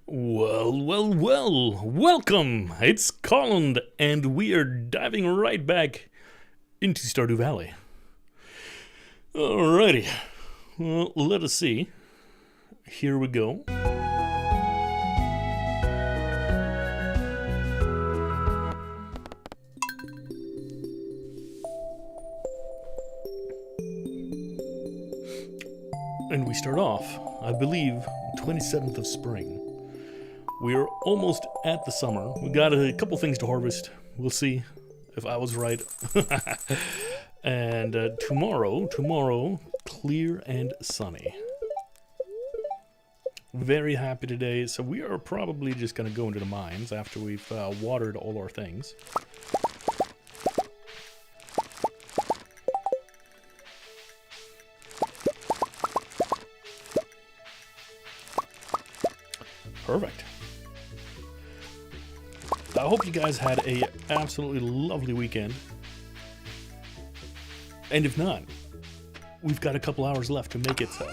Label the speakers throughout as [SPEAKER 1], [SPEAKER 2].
[SPEAKER 1] Well, welcome! It's Colin, and we are diving right back into Stardew Valley. Alrighty, well, let us see. Here we go. And we start off, I believe, 27th of spring. We are almost at the summer. We got a couple things to harvest. We'll see if I was right. And tomorrow, clear and sunny. Very happy today. So we are probably just going to go into the mines after we've watered all our things. Perfect. I hope you guys had a absolutely lovely weekend. And if not, we've got a couple hours left to make it so.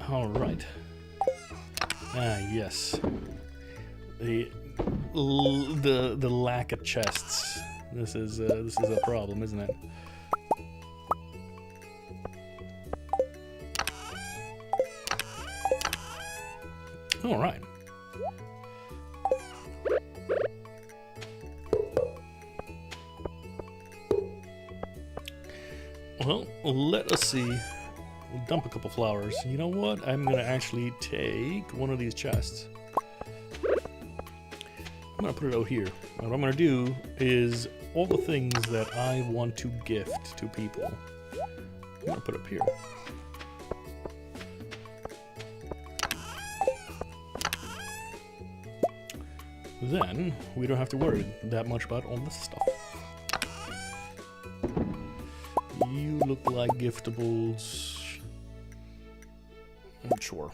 [SPEAKER 1] All right. Ah, yes. The lack of chests. This is a problem, isn't it? All right. Well, let us see. We'll dump a couple flowers. You know what? I'm going to actually take one of these chests. I'm going to put it out here. What I'm going to do is all the things that I want to gift to people, I'm going to put up here. Then we don't have to worry that much about all this stuff. You look like giftables. I'm sure.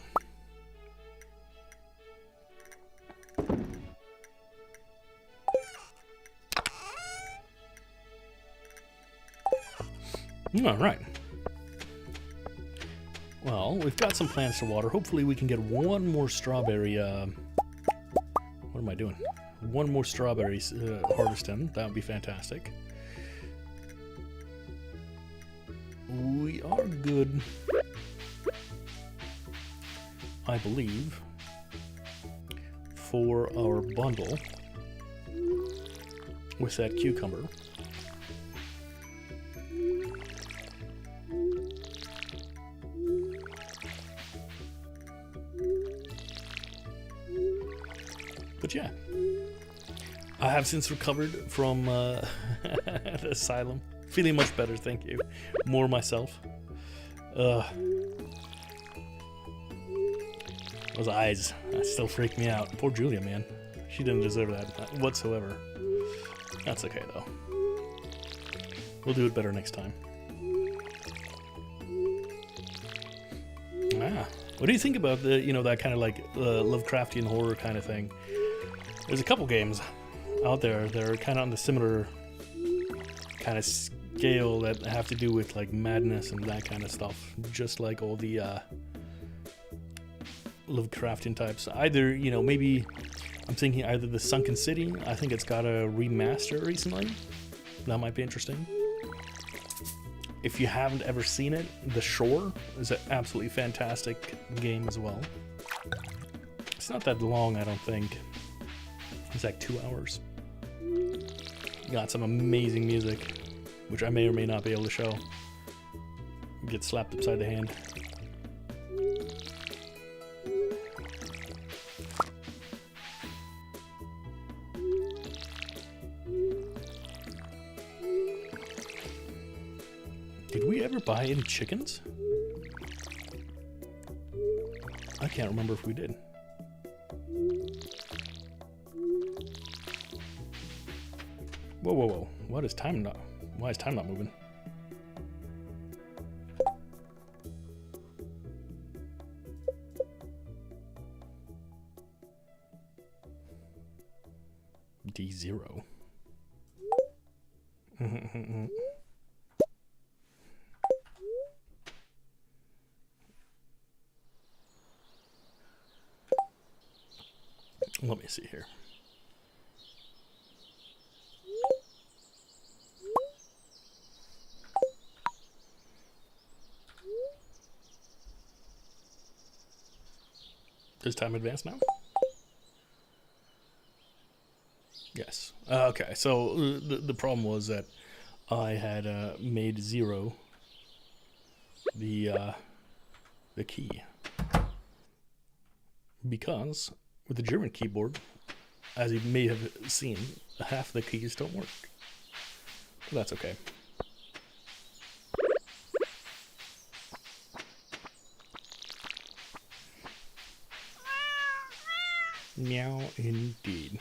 [SPEAKER 1] All right. Well, we've got some plants to water. Hopefully we can get one more strawberry. What am I doing? One more strawberry harvesting. That would be fantastic. We are good, I believe, for our bundle with that cucumber. But yeah, I have since recovered from the asylum. Feeling much better, thank you. More myself. Those eyes still freak me out. Poor Julia, man. She didn't deserve that whatsoever. That's okay, though. We'll do it better next time. What do you think about the, that kind of like Lovecraftian horror kind of thing? There's a couple games out there that are kind of on the similar kind of scale that have to do with like madness and that kind of stuff, just like all the Lovecraftian types. Either, maybe I'm thinking either the Sunken City. I think it's got a remaster recently. That might be interesting. If you haven't ever seen it, The Shore is an absolutely fantastic game as well. It's not that long, I don't think. It's like 2 hours. Got some amazing music, which I may or may not be able to show. Get slapped upside the hand. Did we ever buy any chickens? I can't remember if we did. Whoa. Why is time not moving? D0. Let me see here. Is time advanced now? Yes. Okay, so the problem was that I had made 0 the key. Because with the German keyboard, as you may have seen, half the keys don't work. But that's okay. Meow indeed.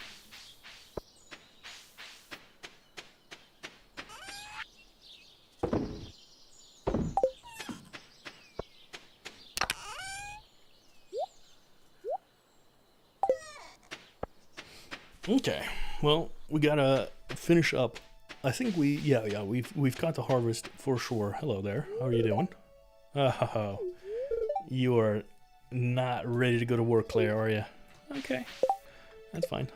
[SPEAKER 1] Okay, well, we gotta finish up. I think we've got to harvest for sure. Hello there, how are you doing? Oh, you are not ready to go to work, Claire, are you? Okay, that's fine.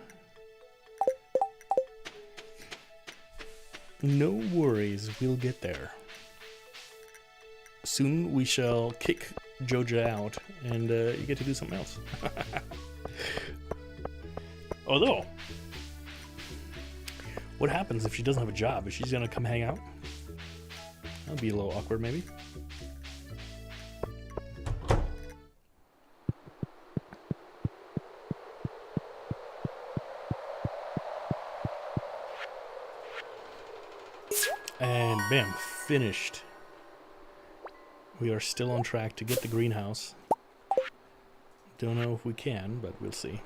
[SPEAKER 1] No worries, we'll get there. Soon we shall kick Joja out, and you get to do something else. Although, what happens if she doesn't have a job? Is she gonna come hang out? That'll be a little awkward, maybe. And bam, finished. We are still on track to get the greenhouse. Don't know if we can, but we'll see.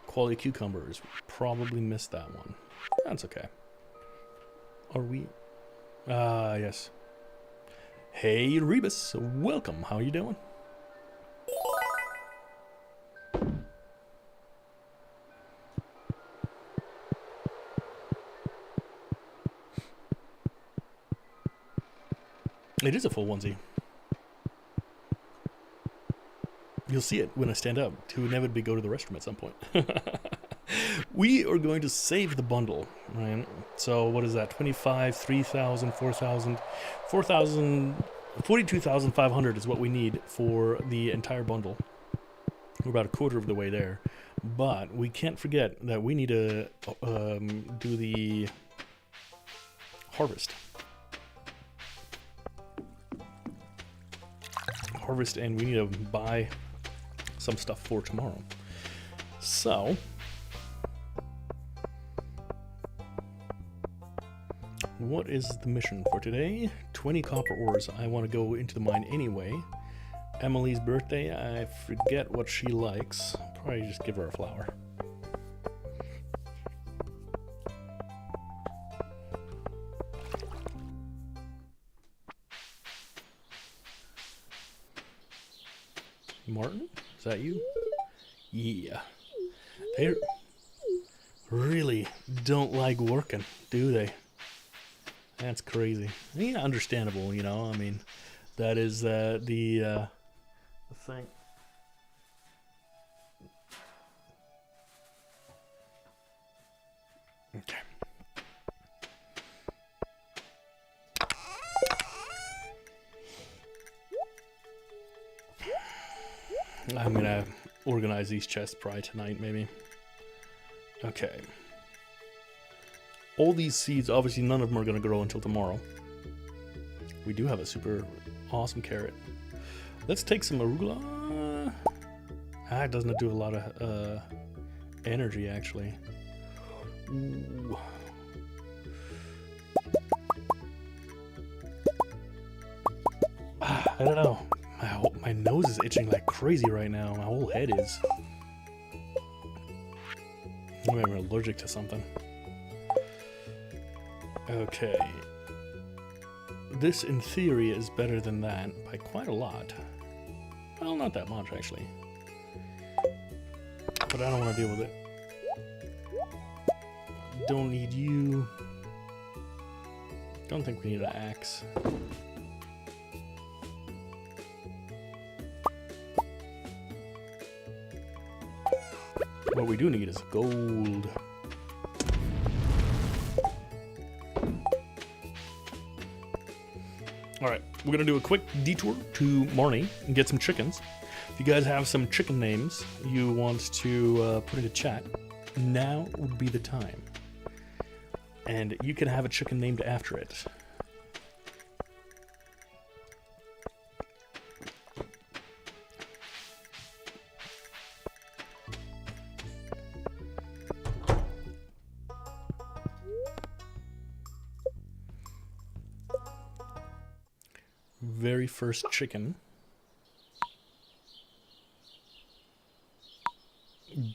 [SPEAKER 1] Quality cucumbers. Probably missed that one. That's okay. Are we? Yes. Hey, Rebus. Welcome. How you doing? It is a full onesie. You'll see it when I stand up to inevitably go to the restroom at some point. We are going to save the bundle, right? So what is that? 25, 3,000, 4,000, 4,000, 42,500 is what we need for the entire bundle. We're about a quarter of the way there. But we can't forget that we need to do the harvest. And we need to buy some stuff for tomorrow. So what is the mission for today? 20 copper ores. I want to go into the mine anyway. Emily's birthday, I forget what she likes. Probably just give her a flower. Martin? Is that you? Yeah. They really don't like working, do they? That's crazy. Yeah, understandable, you know. I mean, that is the thing. Okay. I'm gonna organize these chests probably tonight, maybe. Okay. All these seeds, obviously none of them are gonna grow until tomorrow. We do have a super awesome carrot. Let's take some arugula. It doesn't do a lot of energy, actually. Ooh. I don't know. My nose is itching like crazy right now. My whole head is. Maybe I'm allergic to something. Okay. This, in theory, is better than that by quite a lot. Well, not that much, actually. But I don't want to deal with it. Don't need you. Don't think we need an axe. What we do need is gold. Alright, we're gonna do a quick detour to Marnie and get some chickens. If you guys have some chicken names you want to put into chat, now would be the time. And you can have a chicken named after it. Very first chicken.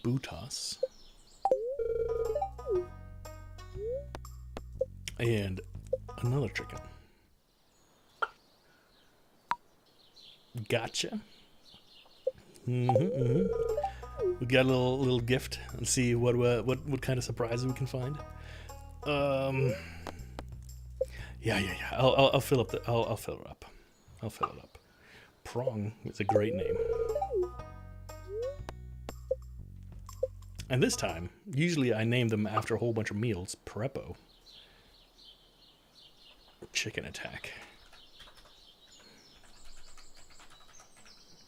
[SPEAKER 1] Butas. And another chicken. Gotcha. We got a little gift. Let's see what kind of surprises we can find. Yeah. I'll fill up I'll fill it up. I'll fill it up. Prong is a great name. And this time, usually I name them after a whole bunch of meals. Preppo. Chicken Attack.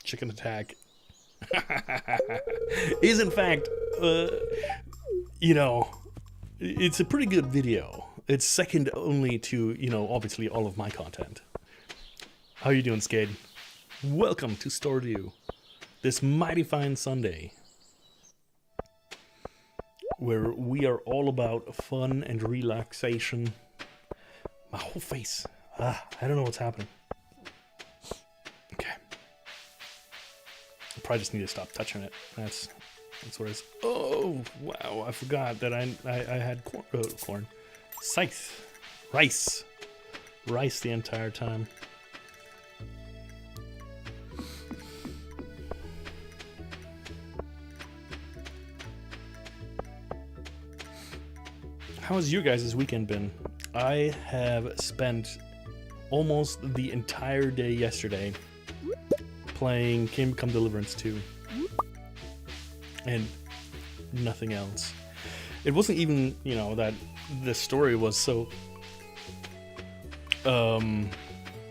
[SPEAKER 1] Chicken Attack is in fact, it's a pretty good video. It's second only to, obviously all of my content. How you doing, Skade? Welcome to Stardew. This mighty fine Sunday, where we are all about fun and relaxation. My whole face. I don't know what's happening. Okay. I probably just need to stop touching it. That's what it is. Oh, wow. I forgot that I had corn. Scythe. Rice. Rice the entire time. How has your guys' weekend been? I have spent almost the entire day yesterday playing Kingdom Come Deliverance 2 and nothing else. It wasn't even, that the story was so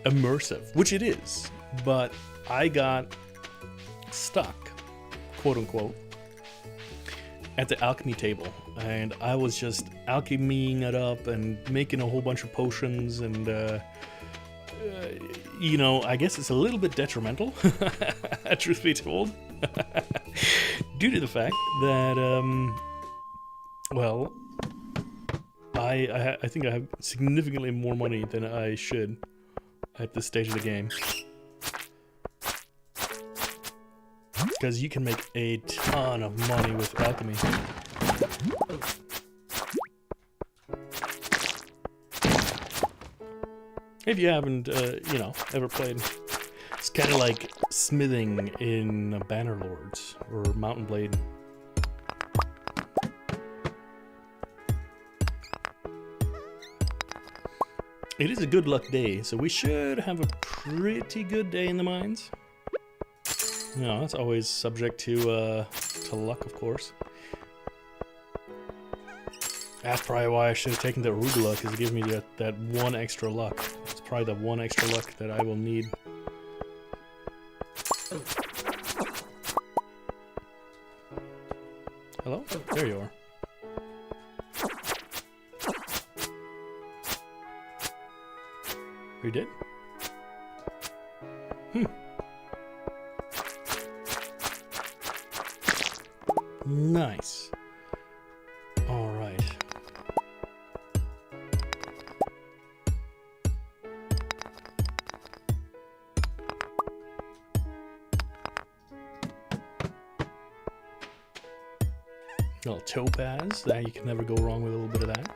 [SPEAKER 1] immersive, which it is, but I got stuck, quote unquote, at the alchemy table, and I was just alchemying it up and making a whole bunch of potions, and I guess it's a little bit detrimental, truth be told, due to the fact that I think I have significantly more money than I should at this stage of the game. Because you can make a ton of money with alchemy. If you haven't, ever played, it's kind of like smithing in Bannerlords or Mountain Blade. It is a good luck day, so we should have a pretty good day in the mines. No, that's always subject to luck, of course. That's probably why I should have taken the arugula, because it gives me that one extra luck. It's probably the one extra luck that I will need. Hello? There you are. You did? Nice. All right. A little topaz. That you can never go wrong with a little bit of that.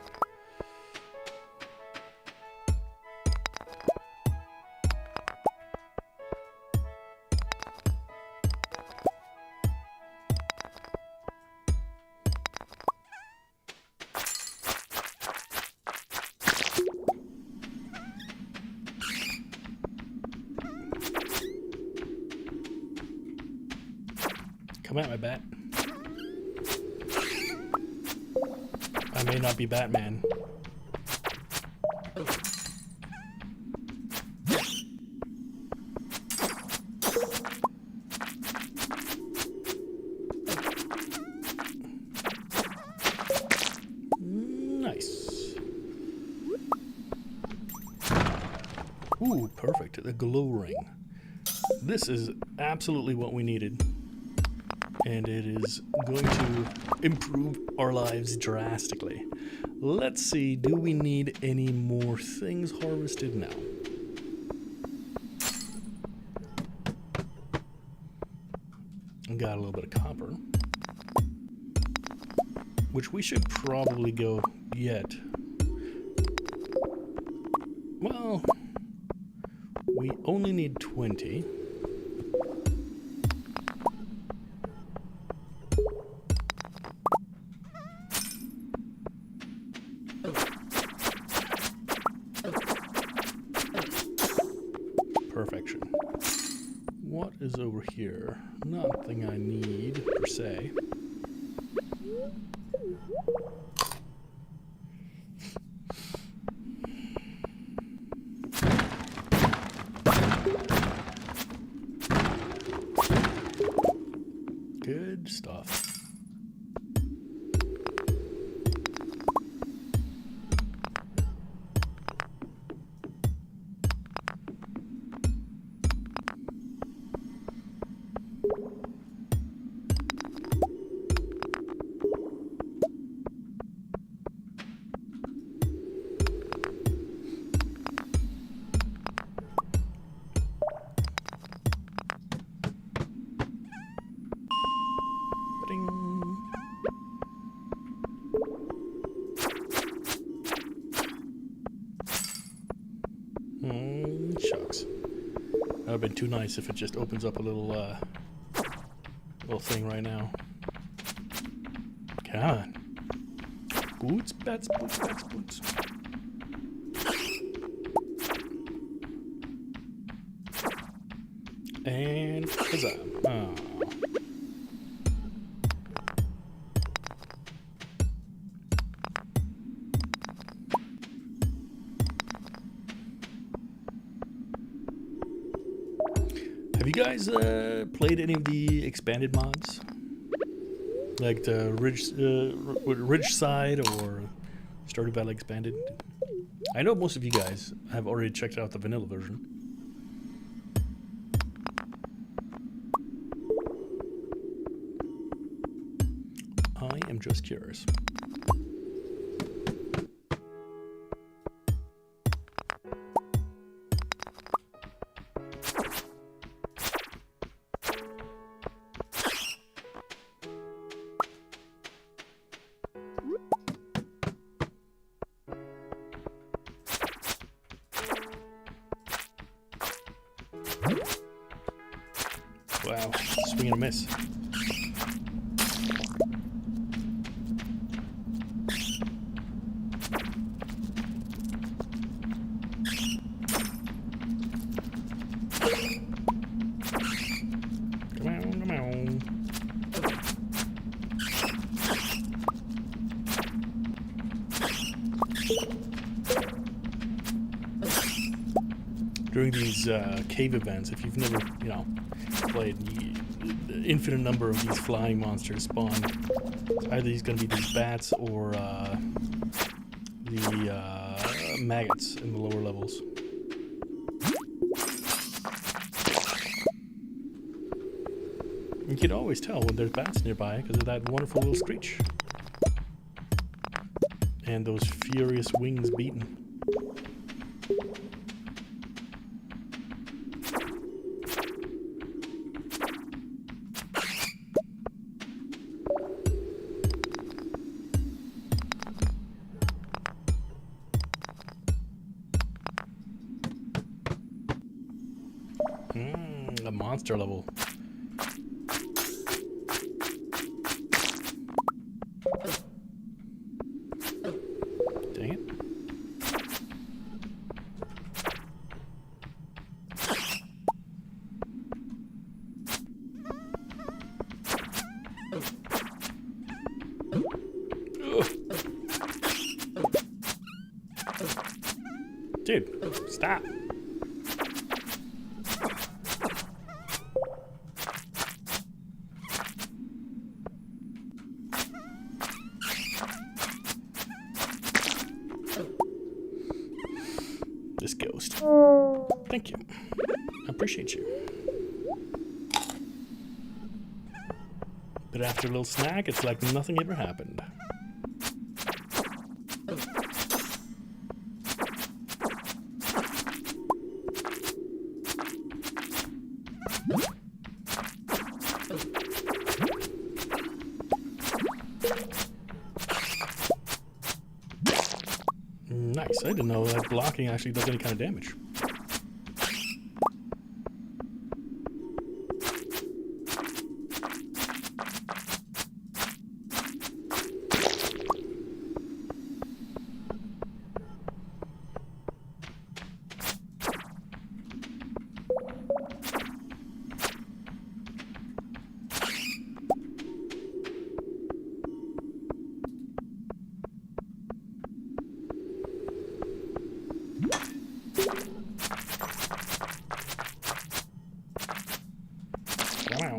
[SPEAKER 1] Come at my bat. I may not be Batman. Nice. Ooh, perfect. The glow ring. This is absolutely what we needed. And it is going to improve our lives drastically. Let's see, do we need any more things harvested now? Got a little bit of copper, which we should probably go get. Well, we only need 20. Perfection. What is over here? Nothing I need, per se. Good stuff. Shucks. That would have been too nice if it just opens up a little thing right now. Come on. Boots, bats, boots, bats, boots. And huzzah. Oh. Have you guys played any of the expanded mods? Like the Ridge Side or Stardew Valley Expanded? I know most of you guys have already checked out the vanilla version. I am just curious. Wow, swing and a miss. Come on, come on. During these cave events, if you've never, played, the infinite number of these flying monsters spawn. Either he's going to be these bats or the maggots in the lower levels. You can always tell when there's bats nearby because of that wonderful little screech. And those furious wings beating. A monster level. Dang it. Ugh. Dude, stop. This ghost. Thank you. I appreciate you. But after a little snack, it's like nothing ever happened. Nice. I didn't know that blocking actually does any kind of damage. Wow.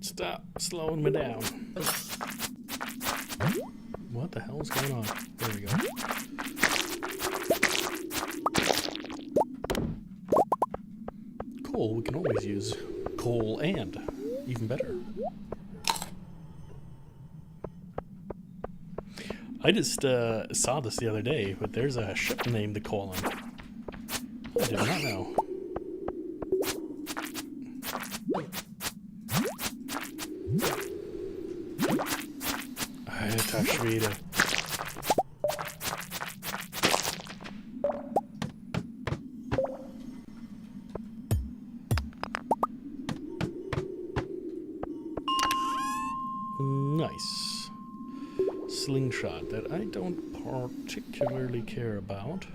[SPEAKER 1] Stop slowing me down. What the hell is going on? There we go. Coal, we can always use coal and even better. I just saw this the other day, but there's a ship named the Colin. I did not know. Tack wieder. Nice. Slingshot that I don't particularly care about.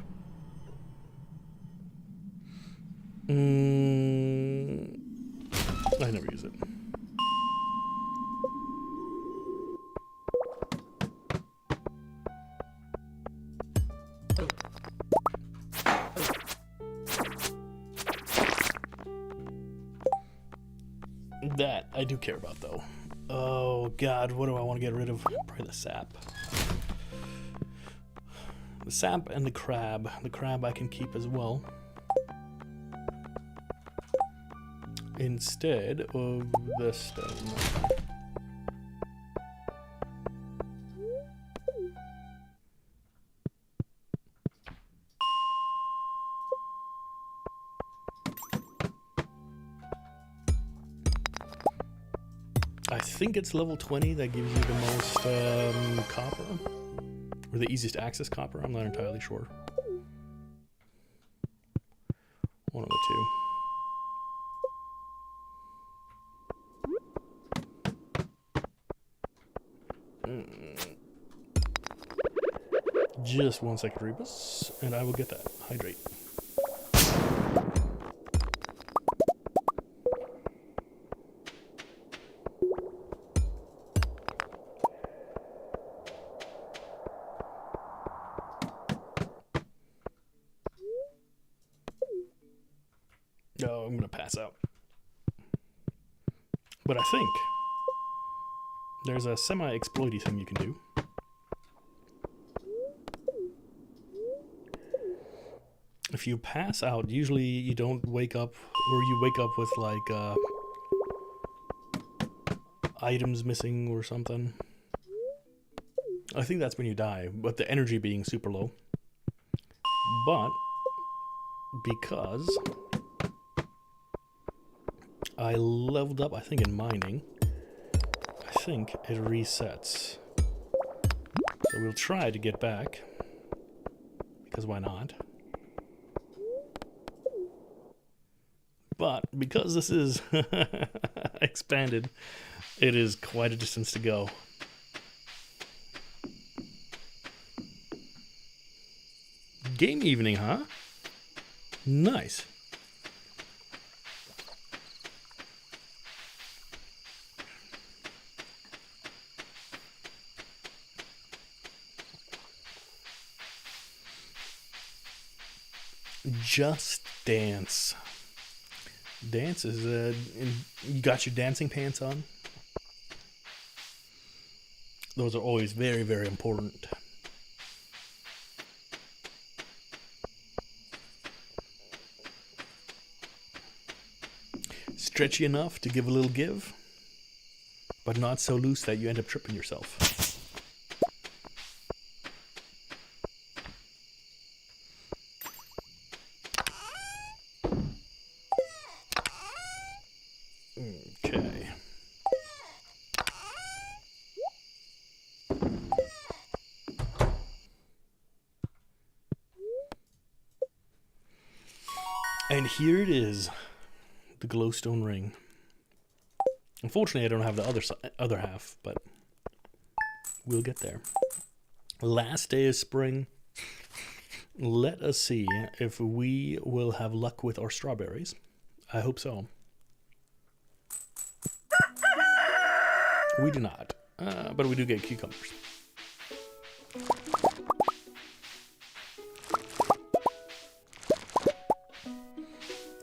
[SPEAKER 1] I never use it. That I do care about, though. Oh god, what do I want to get rid of? Probably the sap. The sap and the crab. The crab I can keep as well. Instead of the stone. I think it's level 20 that gives you the most copper, or the easiest access copper. I'm not entirely sure. One of the two. Just 1 second, Rebus, and I will get that. Hydrate. No, I'm gonna pass out. But I think there's a semi-exploity thing you can do. If you pass out, usually you don't wake up, or you wake up with like items missing or something. I think that's when you die, but the energy being super low. But because I leveled up, I think, in mining, I think it resets. So we'll try to get back, because why not? But because this is expanded, it is quite a distance to go. Game evening, huh? Nice. Just Dance. Dance is you got your dancing pants on. Those are always very, very important. Stretchy enough to give a little give, but not so loose that you end up tripping yourself. Okay. And here it is, the glowstone ring. Unfortunately, I don't have the other half, but we'll get there. Last day of spring. Let us see if we will have luck with our strawberries. I hope so. We do not, but we do get cucumbers.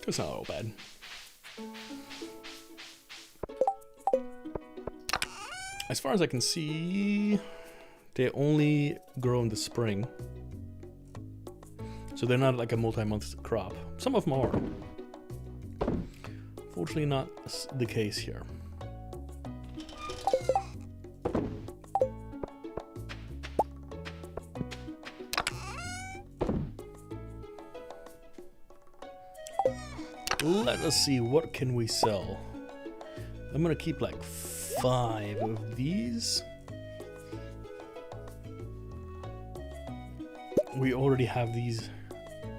[SPEAKER 1] It's not all bad. As far as I can see, they only grow in the spring. So they're not like a multi-month crop. Some of them are. Fortunately not the case here. Let us see, what can we sell? I'm gonna keep like 5 of these. We already have these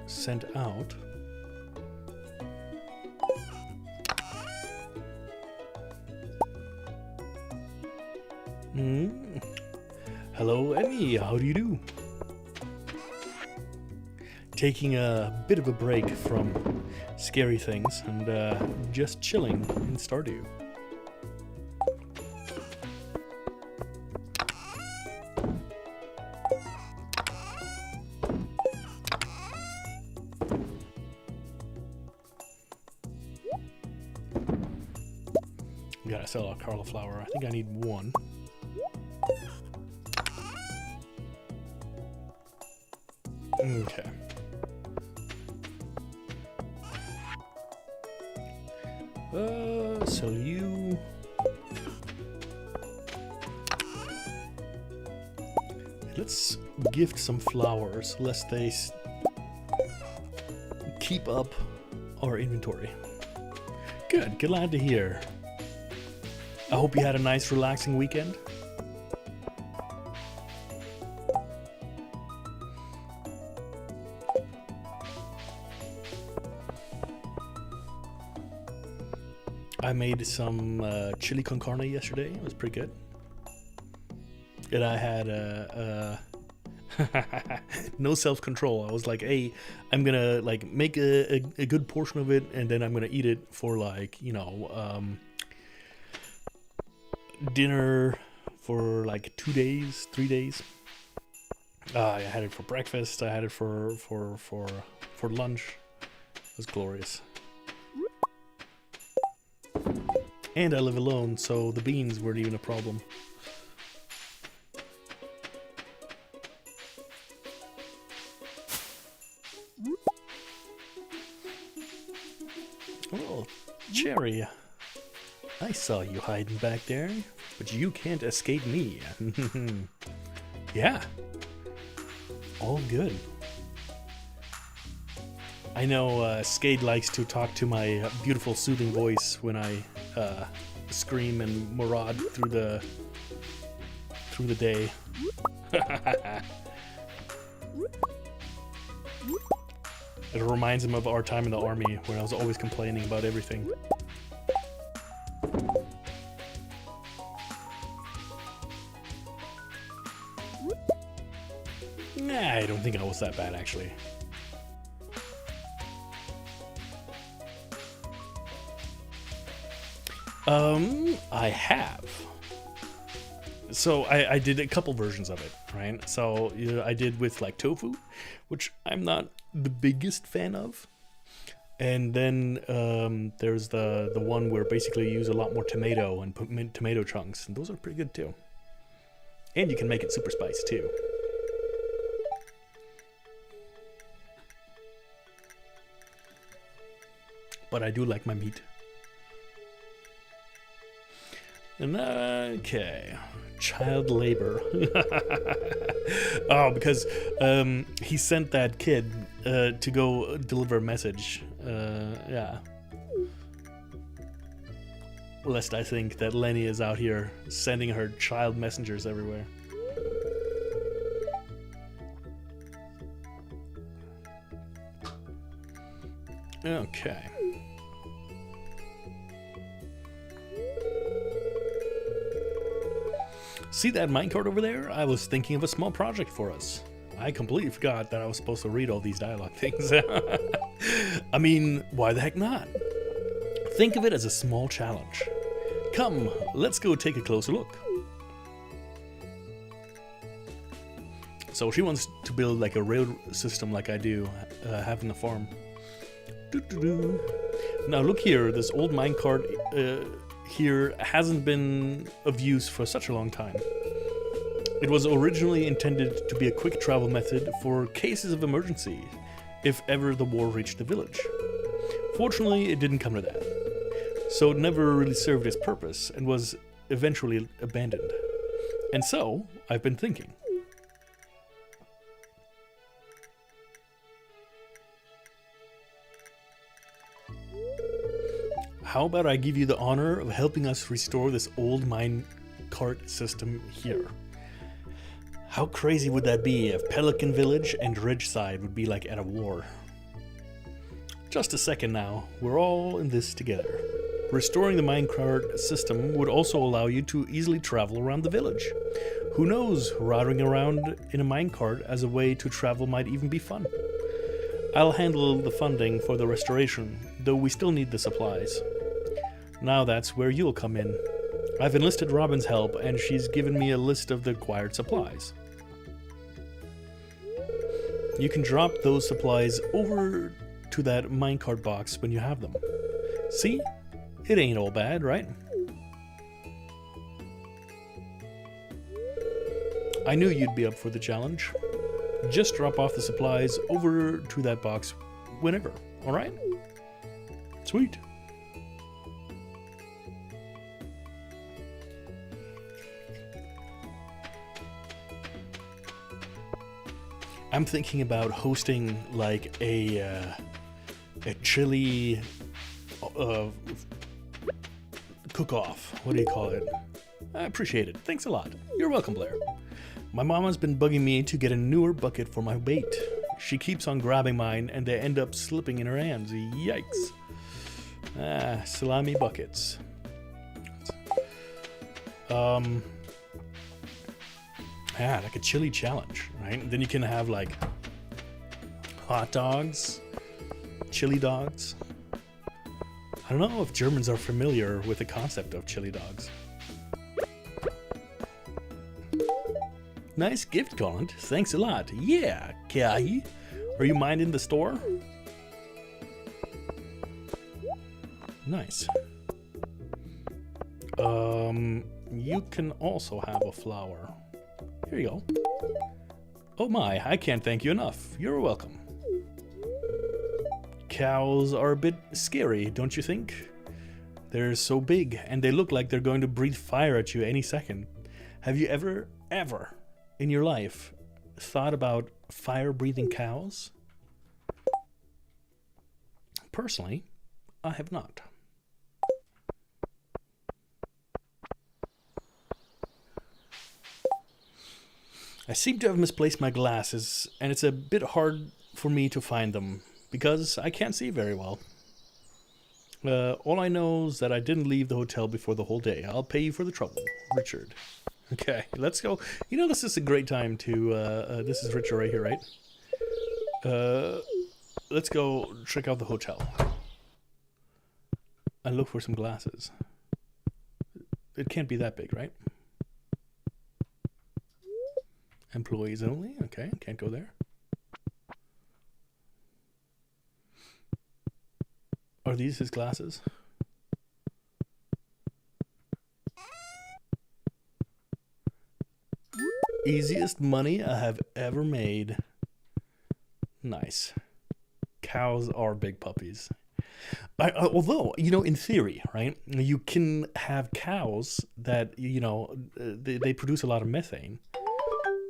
[SPEAKER 1] sent out. Hello, Emmy, how do you do? Taking a bit of a break from scary things and just chilling in Stardew. We gotta sell a cauliflower. I think I need 1. Okay. So you... Let's gift some flowers, lest they keep up our inventory. Good, glad to hear. I hope you had a nice relaxing weekend. I made some chili con carne yesterday. It was pretty good. And I had no self-control. I was like, hey, I'm gonna like make a good portion of it, and then I'm gonna eat it for like, you know, dinner for like 2 days, 3 days. I had it for breakfast. I had it for lunch. It was glorious. And I live alone, so the beans weren't even a problem. Oh, Cherry. I saw you hiding back there, but you can't escape me. Yeah. All good. I know Skade likes to talk to my beautiful soothing voice when I scream and maraud through the day. It reminds him of our time in the army when I was always complaining about everything. I don't think I was that bad, actually. I have. So I did a couple versions of it, right? So I did with like tofu, which I'm not the biggest fan of. And then there's the one where basically you use a lot more tomato and put tomato chunks, and those are pretty good too. And you can make it super spicy too. But I do like my meat. And okay, child labor. Oh, because he sent that kid to go deliver a message. Yeah. Lest I think that Lenny is out here sending her child messengers everywhere. Okay. See that minecart over there? I was thinking of a small project for us. I completely forgot that I was supposed to read all these dialogue things. I mean, why the heck not? Think of it as a small challenge. Come, let's go take a closer look. So she wants to build like a rail system like I do, having a farm. Now look here, this old minecart here hasn't been of use for such a long time. It was originally intended to be a quick travel method for cases of emergency, if ever the war reached the village. Fortunately, it didn't come to that, so it never really served its purpose and was eventually abandoned. And so, I've been thinking. How about I give you the honor of helping us restore this old mine cart system here? How crazy would that be if Pelican Village and Ridgeside would be like at a war? Just a second now, we're all in this together. Restoring the minecart system would also allow you to easily travel around the village. Who knows, riding around in a minecart as a way to travel might even be fun. I'll handle the funding for the restoration, though we still need the supplies. Now that's where you'll come in. I've enlisted Robin's help, and she's given me a list of the required supplies. You can drop those supplies over to that minecart box when you have them. See? It ain't all bad, right? I knew you'd be up for the challenge. Just drop off the supplies over to that box whenever, alright? Sweet. I'm thinking about hosting like a chili cook-off. What do you call it? I appreciate it. Thanks a lot. You're welcome, Blair. My mama's been bugging me to get a newer bucket for my bait. She keeps on grabbing mine and they end up slipping in her hands. Yikes. Salami buckets. Yeah, like a chili challenge, right? And then you can have like hot dogs, chili dogs. I don't know if Germans are familiar with the concept of chili dogs. Nice gift, Colin. Thanks a lot. Yeah, Kai. Are you minding the store? Nice. You can also have a flower. Here you go. Oh my, I can't thank you enough. You're welcome. Cows are a bit scary, don't you think? They're so big, and they look like they're going to breathe fire at you any second. Have you ever in your life thought about fire-breathing cows? Personally, I have not. I seem to have misplaced my glasses, and it's a bit hard for me to find them, because I can't see very well. All I know is that I didn't leave the hotel before the whole day. I'll pay you for the trouble, Richard. Okay, let's go. You know, this is a great time to. This is Richard right here, right? Let's go check out the hotel and look for some glasses. It can't be that big, right? Employees only. Okay, can't go there. Are these his glasses? Easiest money I have ever made. Nice. Cows are big puppies. Although, you know, in theory, right, you can have cows that, you know, they produce a lot of methane.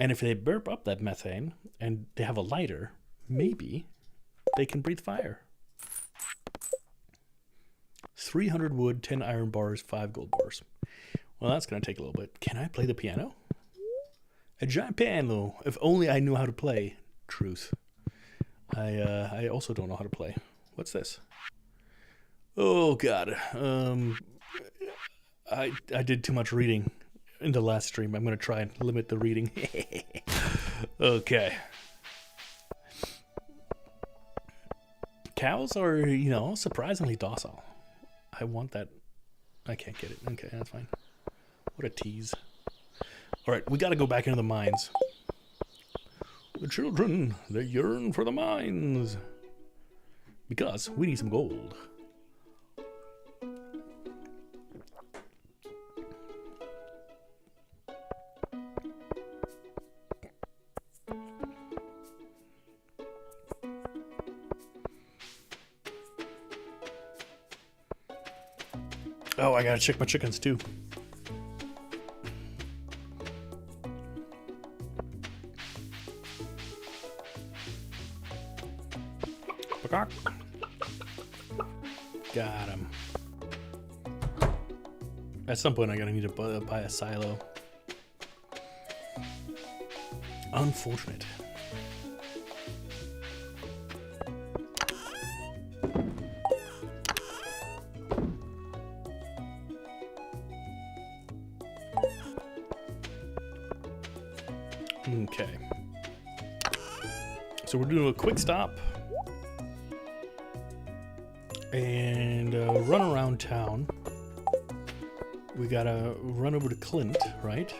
[SPEAKER 1] And if they burp up that methane and they have a lighter, maybe they can breathe fire. 300 wood, 10 iron bars, 5 gold bars. Well, that's going to take a little bit. Can I play the piano? A giant piano. If only I knew how to play. Truth. I also don't know how to play. What's this? Oh God. I did too much reading in the last stream. I'm gonna try and limit the reading. Okay. Cows are, you know, surprisingly docile. I want that. I can't get it. Okay, that's fine. What a tease. Alright, we gotta go back into the mines. The children, they yearn for the mines. Because we need some gold. Oh, I gotta check my chickens too. Got him. At some point, I'm gonna need to buy a silo. Unfortunate. Okay. So we're doing a quick stop. And run around town. We gotta run over to Clint, right?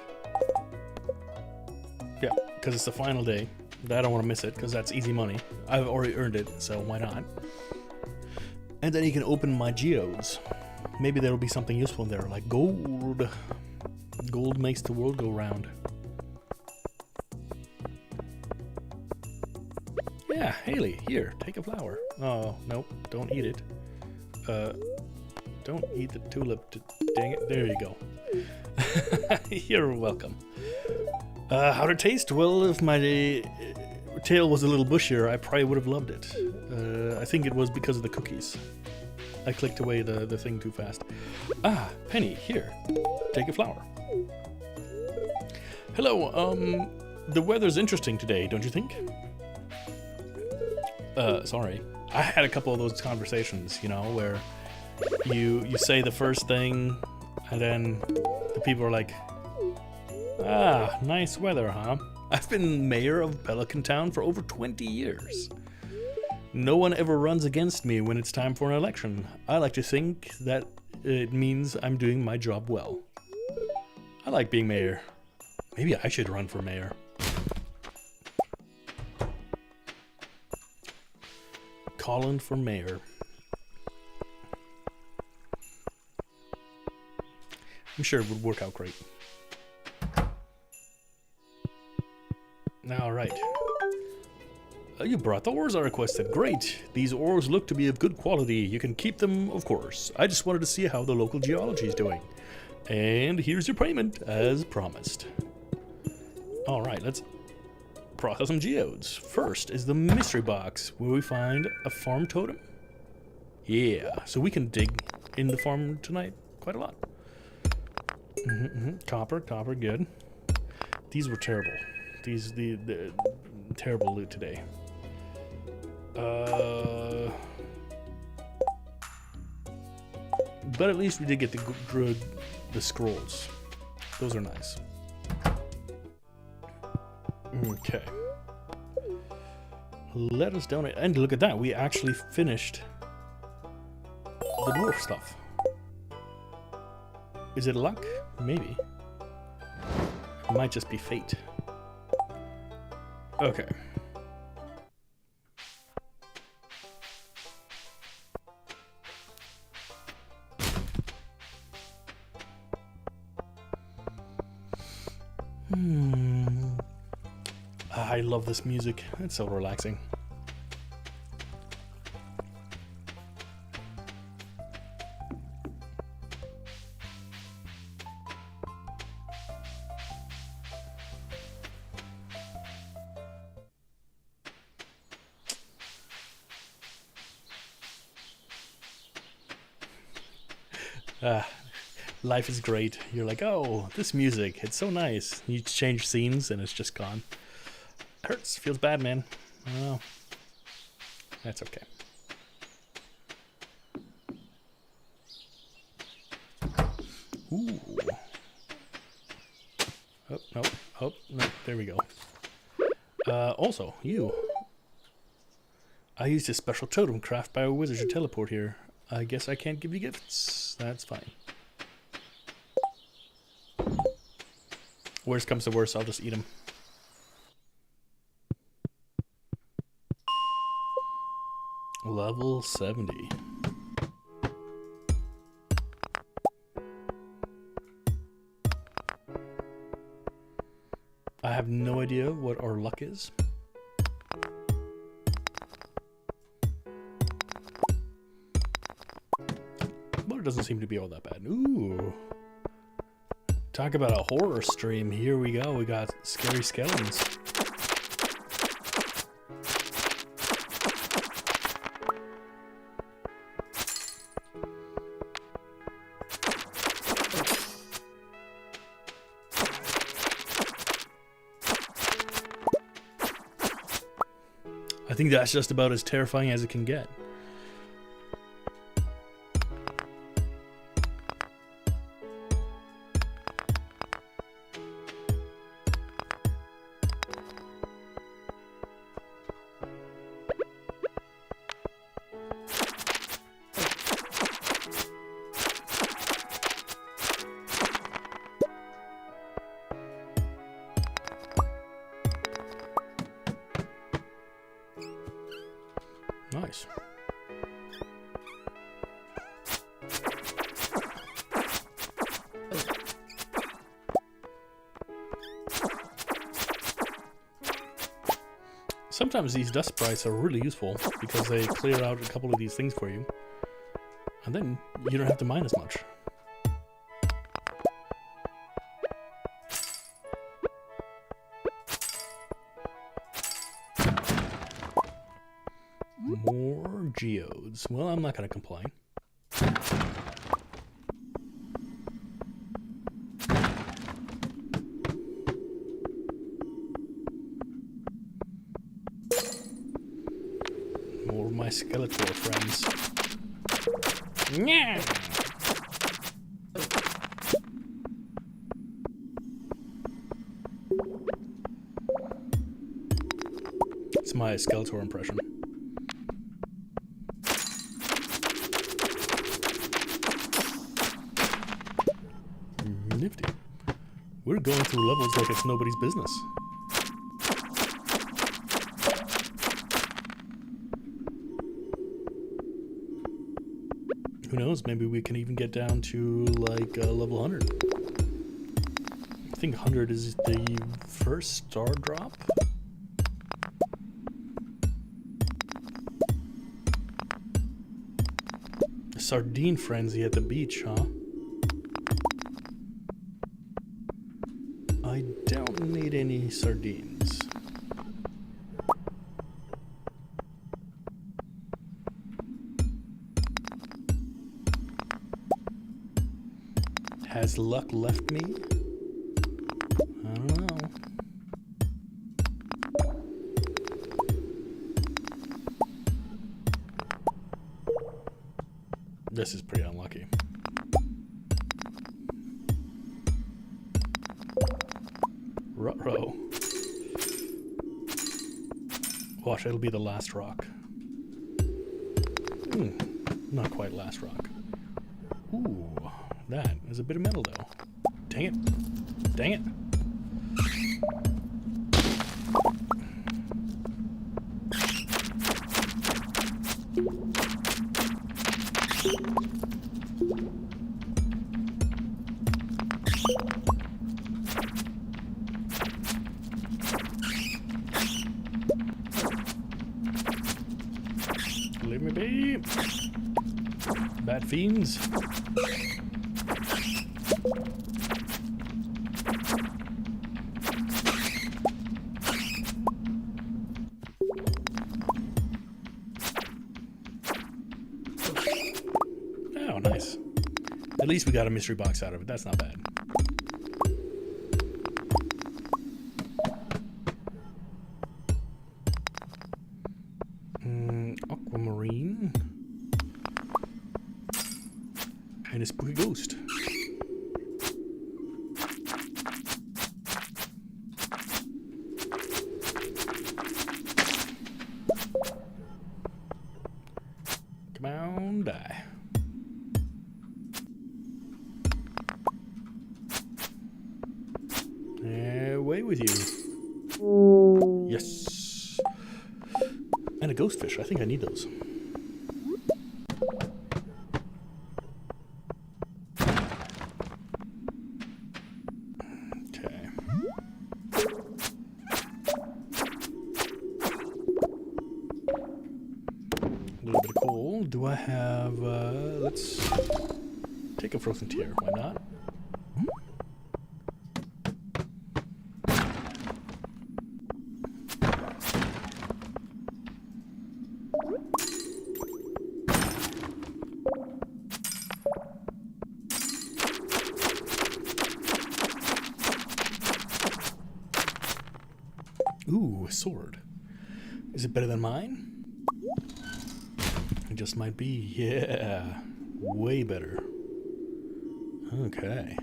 [SPEAKER 1] Yeah, because it's the final day. I don't want to miss it, because that's easy money. I've already earned it, so why not? And then you can open my geodes. Maybe there'll be something useful in there, like gold. Gold makes the world go round. Yeah, Haley, here, take a flower. Oh, nope, don't eat it. Don't eat the tulip. Dang it. There you go. You're welcome. How'd it taste? Well, if my tail was a little bushier, I probably would have loved it. I think it was because of the cookies. I clicked away the thing too fast. Ah, Penny, here. Take a flower. Hello, the weather's interesting today, don't you think? Sorry. I had a couple of those conversations, you know, where you say the first thing and then the people are like, ah, nice weather, huh? I've been mayor of Pelican Town for over 20 years. No one ever runs against me when it's time for an election. I like to think that it means I'm doing my job well. I like being mayor. Maybe I should run for mayor. Colin for mayor. I'm sure it would work out great. All right. You brought the ores I requested. Great. These ores look to be of good quality. You can keep them, of course. I just wanted to see how the local geology is doing. And here's your payment, as promised. All right, let's process some geodes. First is the mystery box, where we find a farm totem. Yeah, so we can dig in the farm tonight quite a lot. Copper, good. These were terrible. The terrible loot today. But at least we did get the scrolls. Those are nice. Okay. Let us donate. And look at that. We actually finished the dwarf stuff. Is it luck? Maybe. It might just be fate. Okay. I love this music. It's so relaxing. Life is great. You're like, oh, this music, it's so nice. You change scenes and it's just gone. Hurts. Feels bad, man. Oh, that's okay. Ooh. Oh, no. Oh, no. There we go. Also, you. I used a special totem craft by a wizard to teleport here. I guess I can't give you gifts. That's fine. Worst comes to worst, I'll just eat them. Level 70. I have no idea what our luck is. But it doesn't seem to be all that bad. Ooh. Talk about a horror stream. Here we go. We got scary skeletons. I think that's just about as terrifying as it can get. Nice. Sometimes these dust sprites are really useful because they clear out a couple of these things for you. And then you don't have to mine as much. More geodes. Well, I'm not going to complain. More of my Skeletor friends. Yeah. It's my Skeletor impression. Nifty. We're going through levels like it's nobody's business. Who knows, maybe we can even get down to like level 100. I think 100 is the first star drop. Sardine frenzy at the beach, huh? I don't need any sardines. Has luck left me? I don't know. This is pretty unlucky. Ruh-roh. Watch, it'll be the last rock. Not quite last rock. Ooh, that is a bit of metal though. Dang it. Dang it. Leave me be. Bad fiends. Oh, nice. At least we got a mystery box out of it. That's not bad. Aquamarine. And a spooky ghost. Come on, die. Away with you. Yes. And a ghost fish. I think I need those. Okay. A little bit of coal. Do I have, let's take a frozen tear. Why not? Ooh, a sword. Is it better than mine? It just might be. Yeah. Way better. Okay.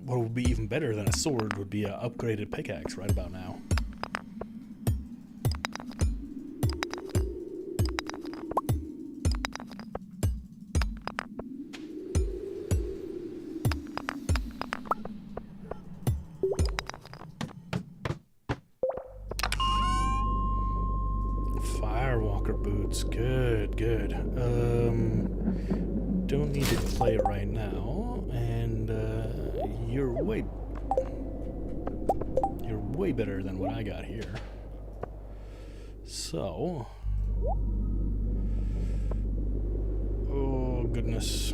[SPEAKER 1] What would be even better than a sword would be an upgraded pickaxe right about now. Firewalker boots. Good, good. Don't need to play right now, and you're way better than what I got here. So, oh goodness,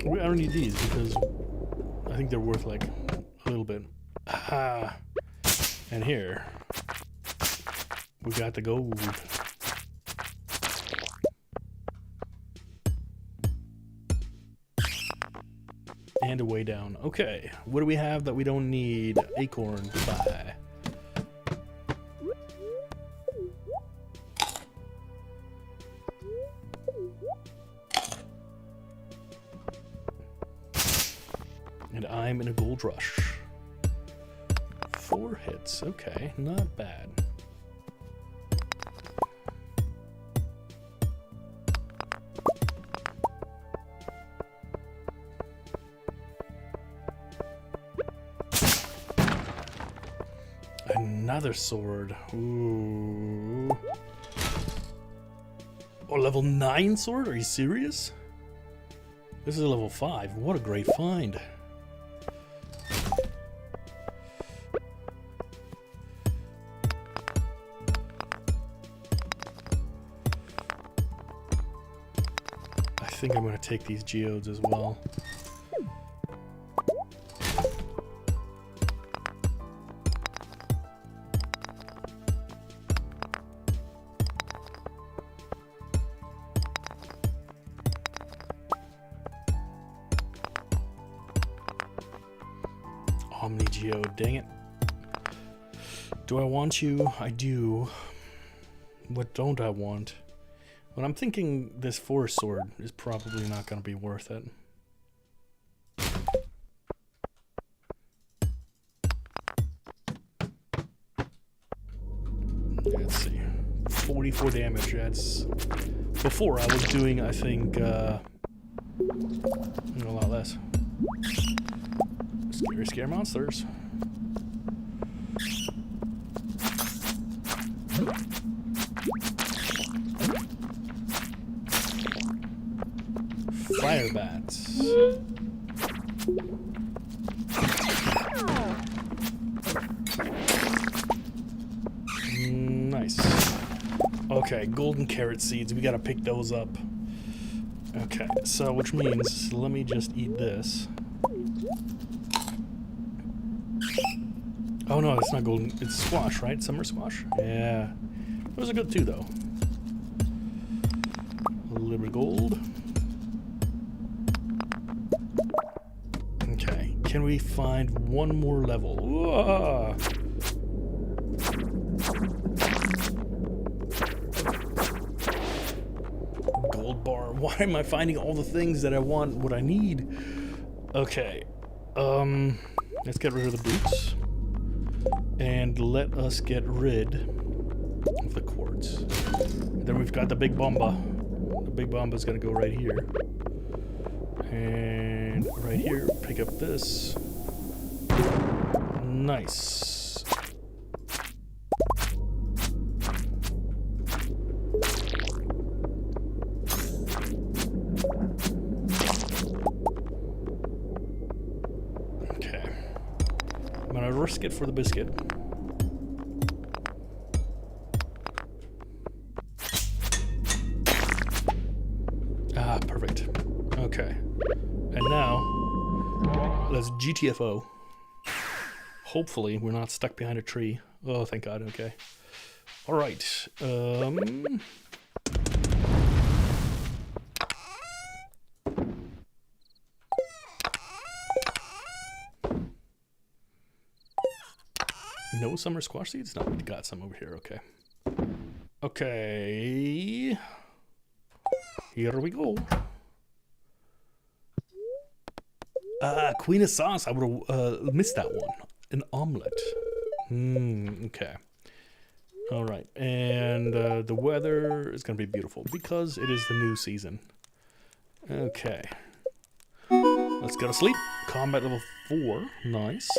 [SPEAKER 1] I don't need these because I think they're worth like a little bit. Ah, and here we got the gold. And a way down. Okay, what do we have that we don't need? Acorn, goodbye. And I'm in a gold rush. 4 hits, okay, not bad. Another sword. Ooh. Oh, level 9 sword? Are you serious? This is a level 5. What a great find. I think I'm going to take these geodes as well. Omni-Geo, dang it. Do I want you? I do. What don't I want? But I'm thinking this forest sword is probably not going to be worth it. Let's see. 44 damage. That's... Before I was doing, I think, a lot less. Scary monsters. Fire bats. Nice. Okay, golden carrot seeds. We gotta pick those up. Okay, so which means let me just eat this. Oh no, it's not golden. It's squash, right? Summer squash? Yeah. Those are good too, though. A little bit of gold. Okay, can we find one more level? Whoa! Gold bar. Why am I finding all the things that I want, what I need? Okay. Let's get rid of the boots. And let us get rid of the quartz. And then we've got the big bomba. The big bomba is gonna go right here. And right here, pick up this. Nice. Okay. I'm gonna risk it for the biscuit. Ah, perfect. Okay. And now, let's GTFO. Hopefully, we're not stuck behind a tree. Oh, thank God, okay. Alright, no summer squash seeds? No, we got some over here, okay. Okay. Here we go. Queen of sauce. I would have missed that one. An omelet. Okay. All right. And the weather is going to be beautiful because it is the new season. Okay. Let's go to sleep. Combat level 4. Nice.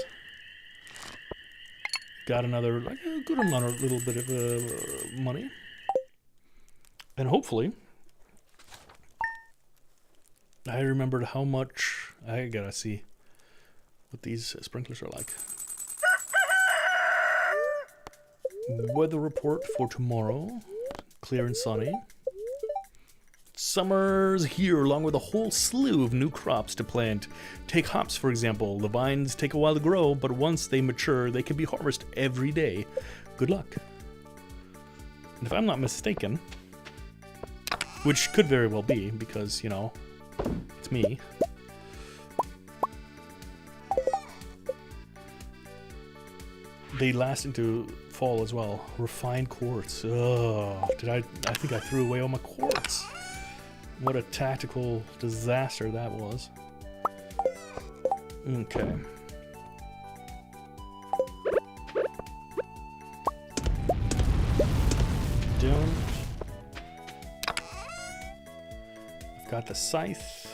[SPEAKER 1] Got another, like a good amount, a little bit of money. And hopefully, I remembered how much. I gotta see what these sprinklers are like. Weather report for tomorrow. Clear and sunny. Summer's here along with a whole slew of new crops to plant. Take hops, for example. The vines take a while to grow, but once they mature, they can be harvested every day. Good luck. And if I'm not mistaken, which could very well be, because, you know, it's me. They last into fall as well. Refined quartz. Oh, I think I threw away all my quartz. What a tactical disaster that was. Okay. Don't. I've got the scythe.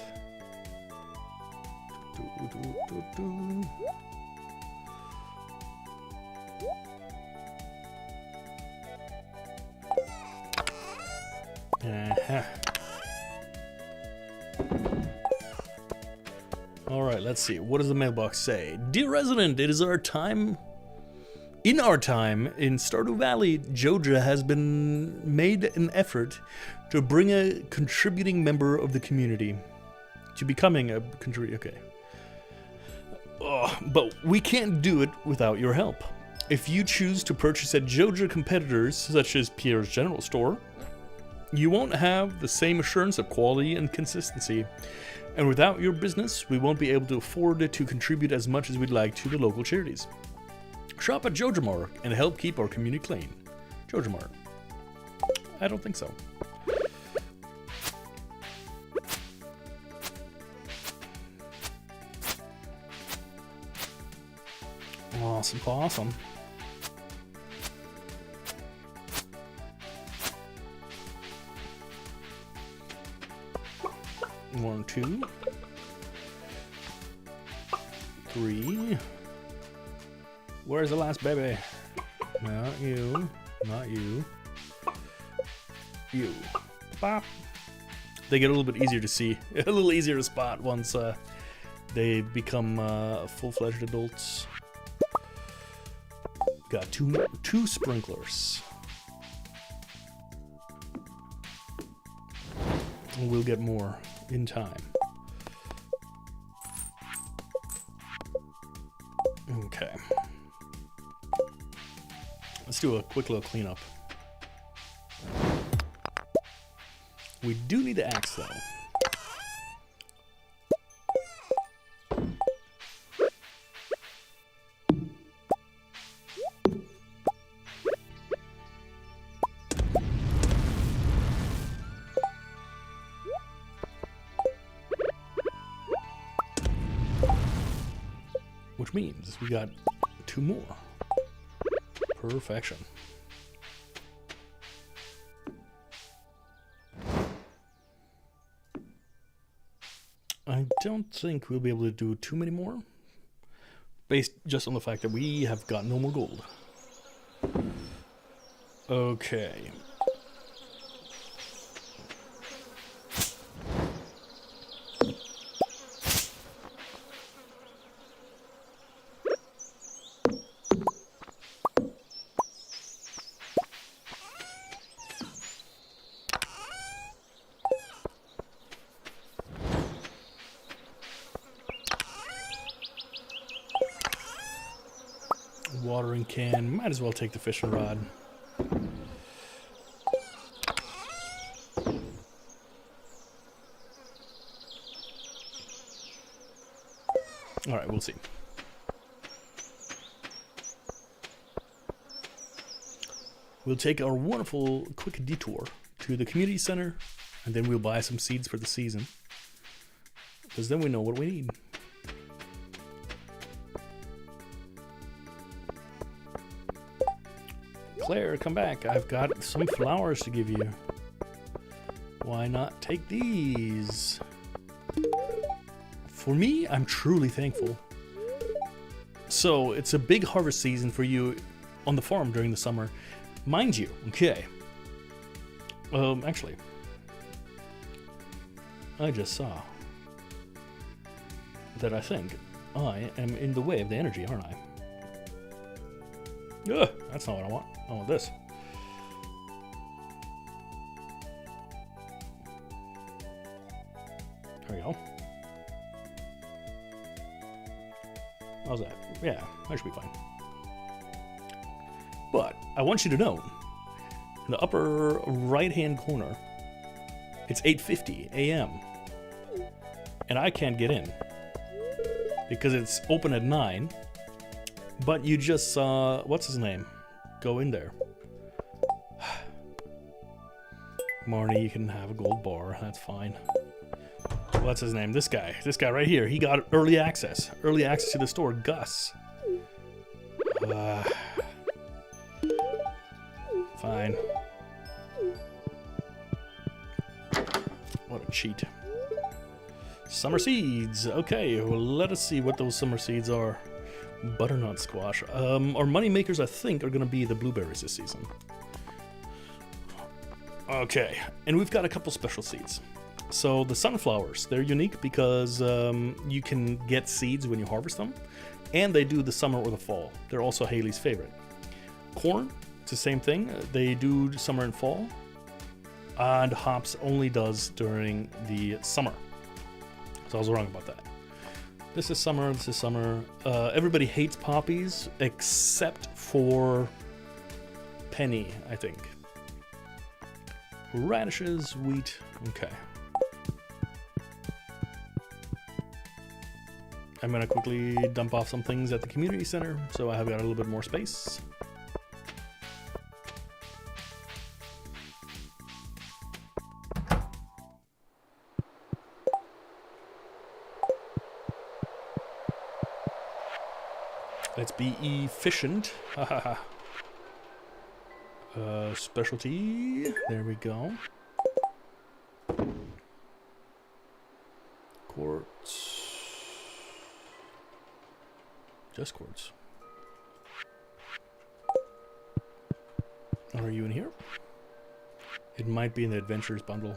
[SPEAKER 1] Alright, let's see. What does the mailbox say? Dear resident, it is our time. In our time in Stardew Valley, Joja has been made an effort to bring a contributing member of the community. To becoming a contributor. Okay. But we can't do it without your help. If you choose to purchase at Joja competitors, such as Pierre's General Store, you won't have the same assurance of quality and consistency. And without your business, we won't be able to afford to contribute as much as we'd like to the local charities. Shop at Jojamart and help keep our community clean. Jojamart. I don't think so. Awesome, awesome. One, two, three. Where's the last baby? Not you. Not you. You. Bop. They get a little bit easier to see, a little easier to spot once they become full-fledged adults. Got two sprinklers. And we'll get more in time. Okay. Let's do a quick little cleanup. We do need the axe, though. Which means we got 2 more. Perfection. I don't think we'll be able to do too many more, based just on the fact that we have got no more gold. Okay. Watering can, might as well take the fishing rod. Alright, we'll see. We'll take our wonderful quick detour to the community center, and then we'll buy some seeds for the season. Because then we know what we need. Claire, come back. I've got some flowers to give you. Why not take these? For me, I'm truly thankful. So, it's a big harvest season for you on the farm during the summer. Mind you, okay. Actually, I just saw that I think I am in the way of the energy, aren't I? Ugh, that's not what I want. I want this. There we go. How's that? Yeah, that should be fine. But I want you to know, in the upper right-hand corner, it's 8:50 a.m. and I can't get in because it's open at 9. But you just saw, what's his name? Go in there. Marnie, you can have a gold bar, that's fine. What's his name? This guy right here. He got early access to the store. Gus. Fine. What a cheat. Summer seeds. Okay, well, let us see what those summer seeds are. Butternut squash. Our money makers, I think, are going to be the blueberries this season. Okay, and we've got a couple special seeds. So the sunflowers, they're unique because you can get seeds when you harvest them, and they do the summer or the fall. They're also Haley's favorite. Corn, it's the same thing. They do summer and fall, and hops only does during the summer. So I was wrong about that. This is summer, this is summer. Everybody hates poppies except for Penny, I think. Radishes, wheat, okay. I'm gonna quickly dump off some things at the community center so I have got a little bit more space. Let's be efficient. Ha ha ha. Specialty. There we go. Quartz. Just quartz. Are you in here? It might be in the adventures bundle.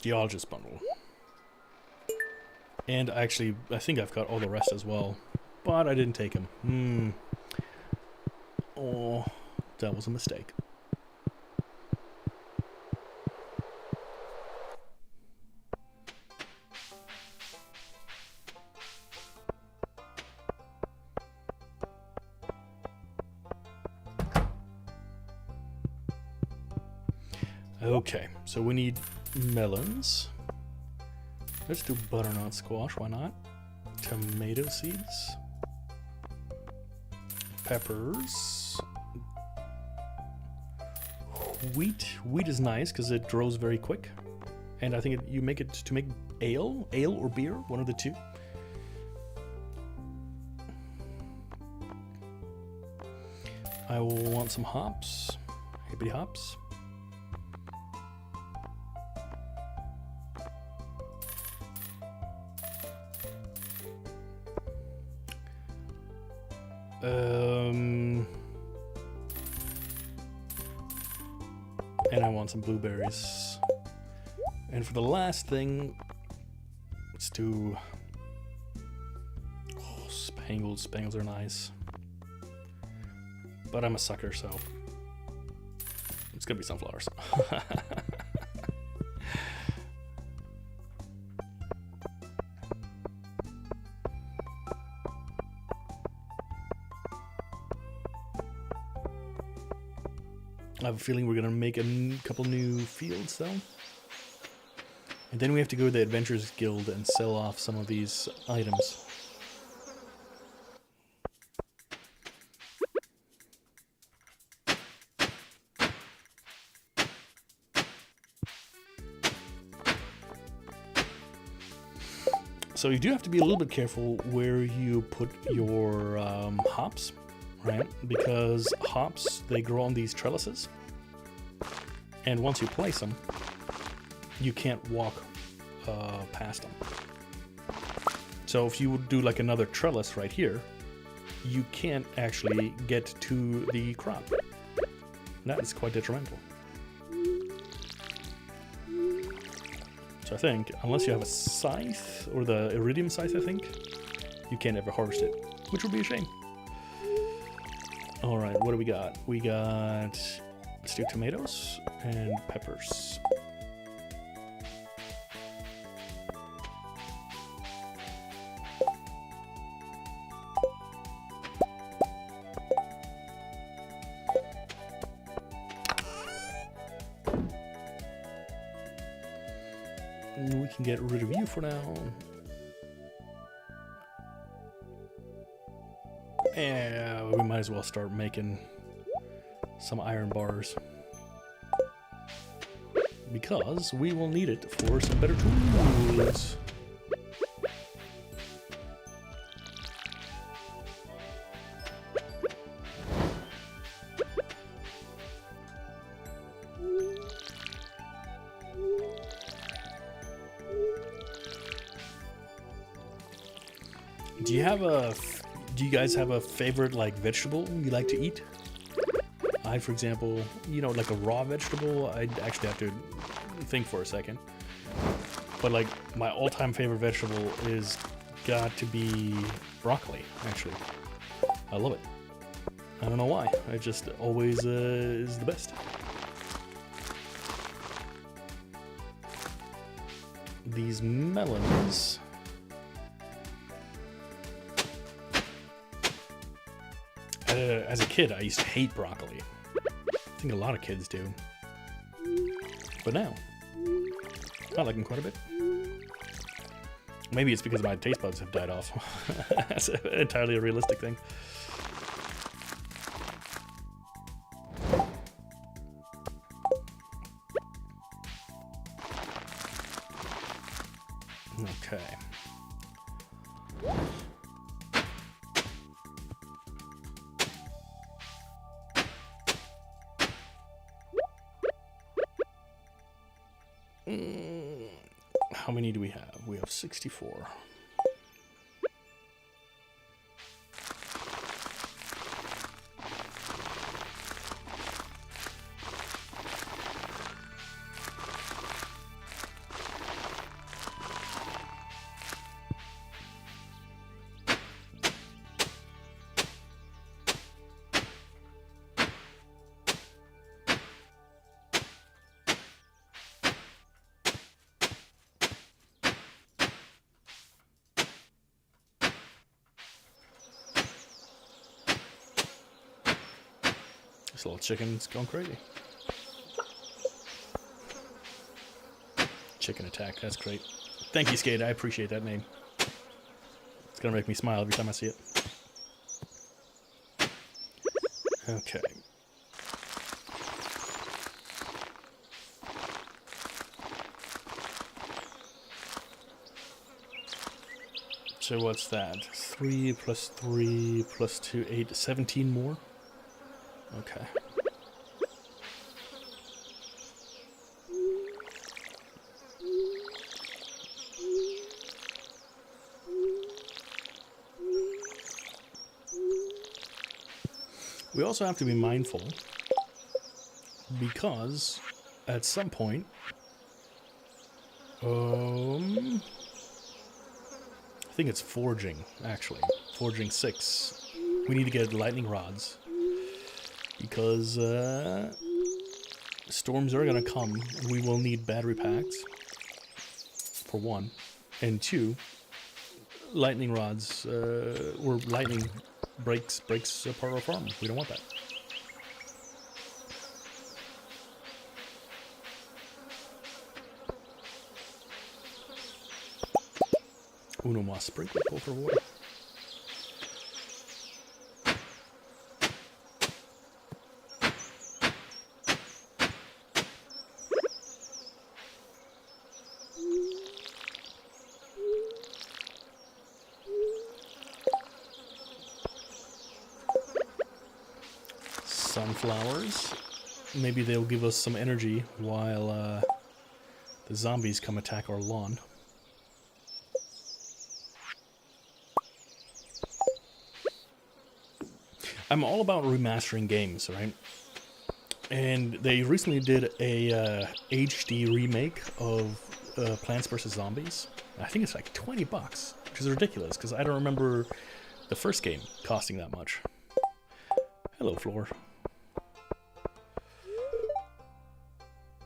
[SPEAKER 1] Geologist bundle. And actually, I think I've got all the rest as well. But I didn't take them. Oh, that was a mistake. Okay, so we need melons. Let's do butternut squash, why not? Tomato seeds. Peppers. Wheat. Wheat is nice because it grows very quick. And I think you make it to make ale or beer, one of the two. I will want some hops. Hippity hops. And I want some blueberries. And for the last thing, let's do spangles. Spangles are nice. But I'm a sucker, so it's gonna be sunflowers. I have a feeling we're going to make a couple new fields, though. And then we have to go to the Adventurers Guild and sell off some of these items. So you do have to be a little bit careful where you put your hops. Right? Because hops, they grow on these trellises. And once you place them, you can't walk past them. So if you would do like another trellis right here, you can't actually get to the crop. That is quite detrimental. So I think, unless you have a scythe, or the iridium scythe, I think, you can't ever harvest it, which would be a shame. Alright, what do we got? We got, let's do tomatoes and peppers. We can get rid of you for now. Yeah, we might as well start making some iron bars. Because we will need it for some better tools. Do you guys have a favorite like vegetable you like to eat? I, for example, like a raw vegetable, I'd actually have to think for a second. But like my all-time favorite vegetable is got to be broccoli, actually. I love it. I don't know why. It just always is the best. These melons. As a kid, I used to hate broccoli. I think a lot of kids do. But now, I like them quite a bit. Maybe it's because my taste buds have died off. That's entirely a realistic thing. Okay. How many do we have? We have 64. This little chicken's going crazy. Chicken attack, that's great. Thank you, Skate, I appreciate that name. It's gonna make me smile every time I see it. Okay. So what's that? 3 plus 3 plus 2, 8, 17 more? Okay. We also have to be mindful because at some point, I think it's forging, actually. Forging 6. We need to get lightning rods because storms are going to come and we will need battery packs, for one. And two, lightning rods, or lightning breaks apart our farm. We don't want that. Uno más sprinkle, por favor. Sunflowers. Maybe they'll give us some energy while the zombies come attack our lawn. I'm all about remastering games, right? And they recently did a HD remake of Plants vs. Zombies. I think it's like $20, which is ridiculous because I don't remember the first game costing that much. Hello, Floor.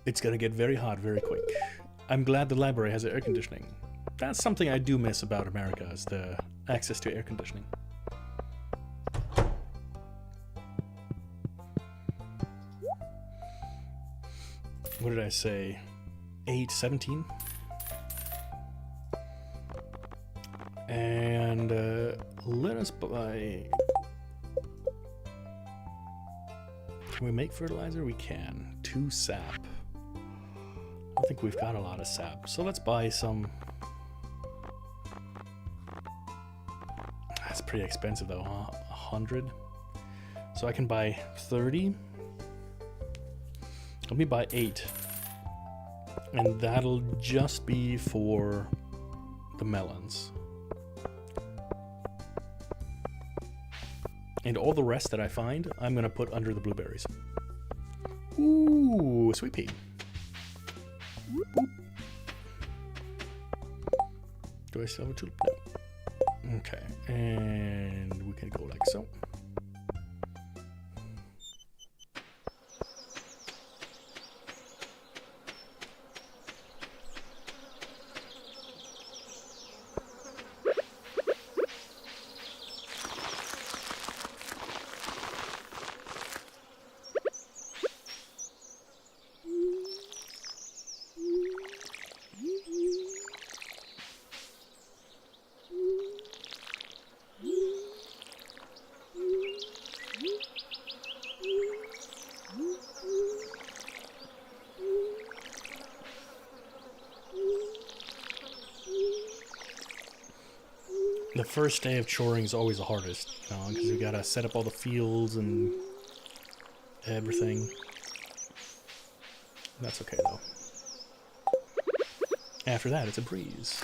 [SPEAKER 1] It's gonna get very hot very quick. I'm glad the library has air conditioning. That's something I do miss about America, is the access to air conditioning. What did I say? 8:17? And let us buy... Can we make fertilizer? We can. 2 sap. I think we've got a lot of sap. So let's buy some... That's pretty expensive though, huh? 100? So I can buy 30. Let me buy 8. And that'll just be for the melons. And all the rest that I find, I'm going to put under the blueberries. Ooh, sweet pea. Boop. Do I still have a tulip? No. Okay, and we can go like so. The first day of choring is always the hardest, you know, because you gotta set up all the fields and everything. That's okay though. After that, it's a breeze.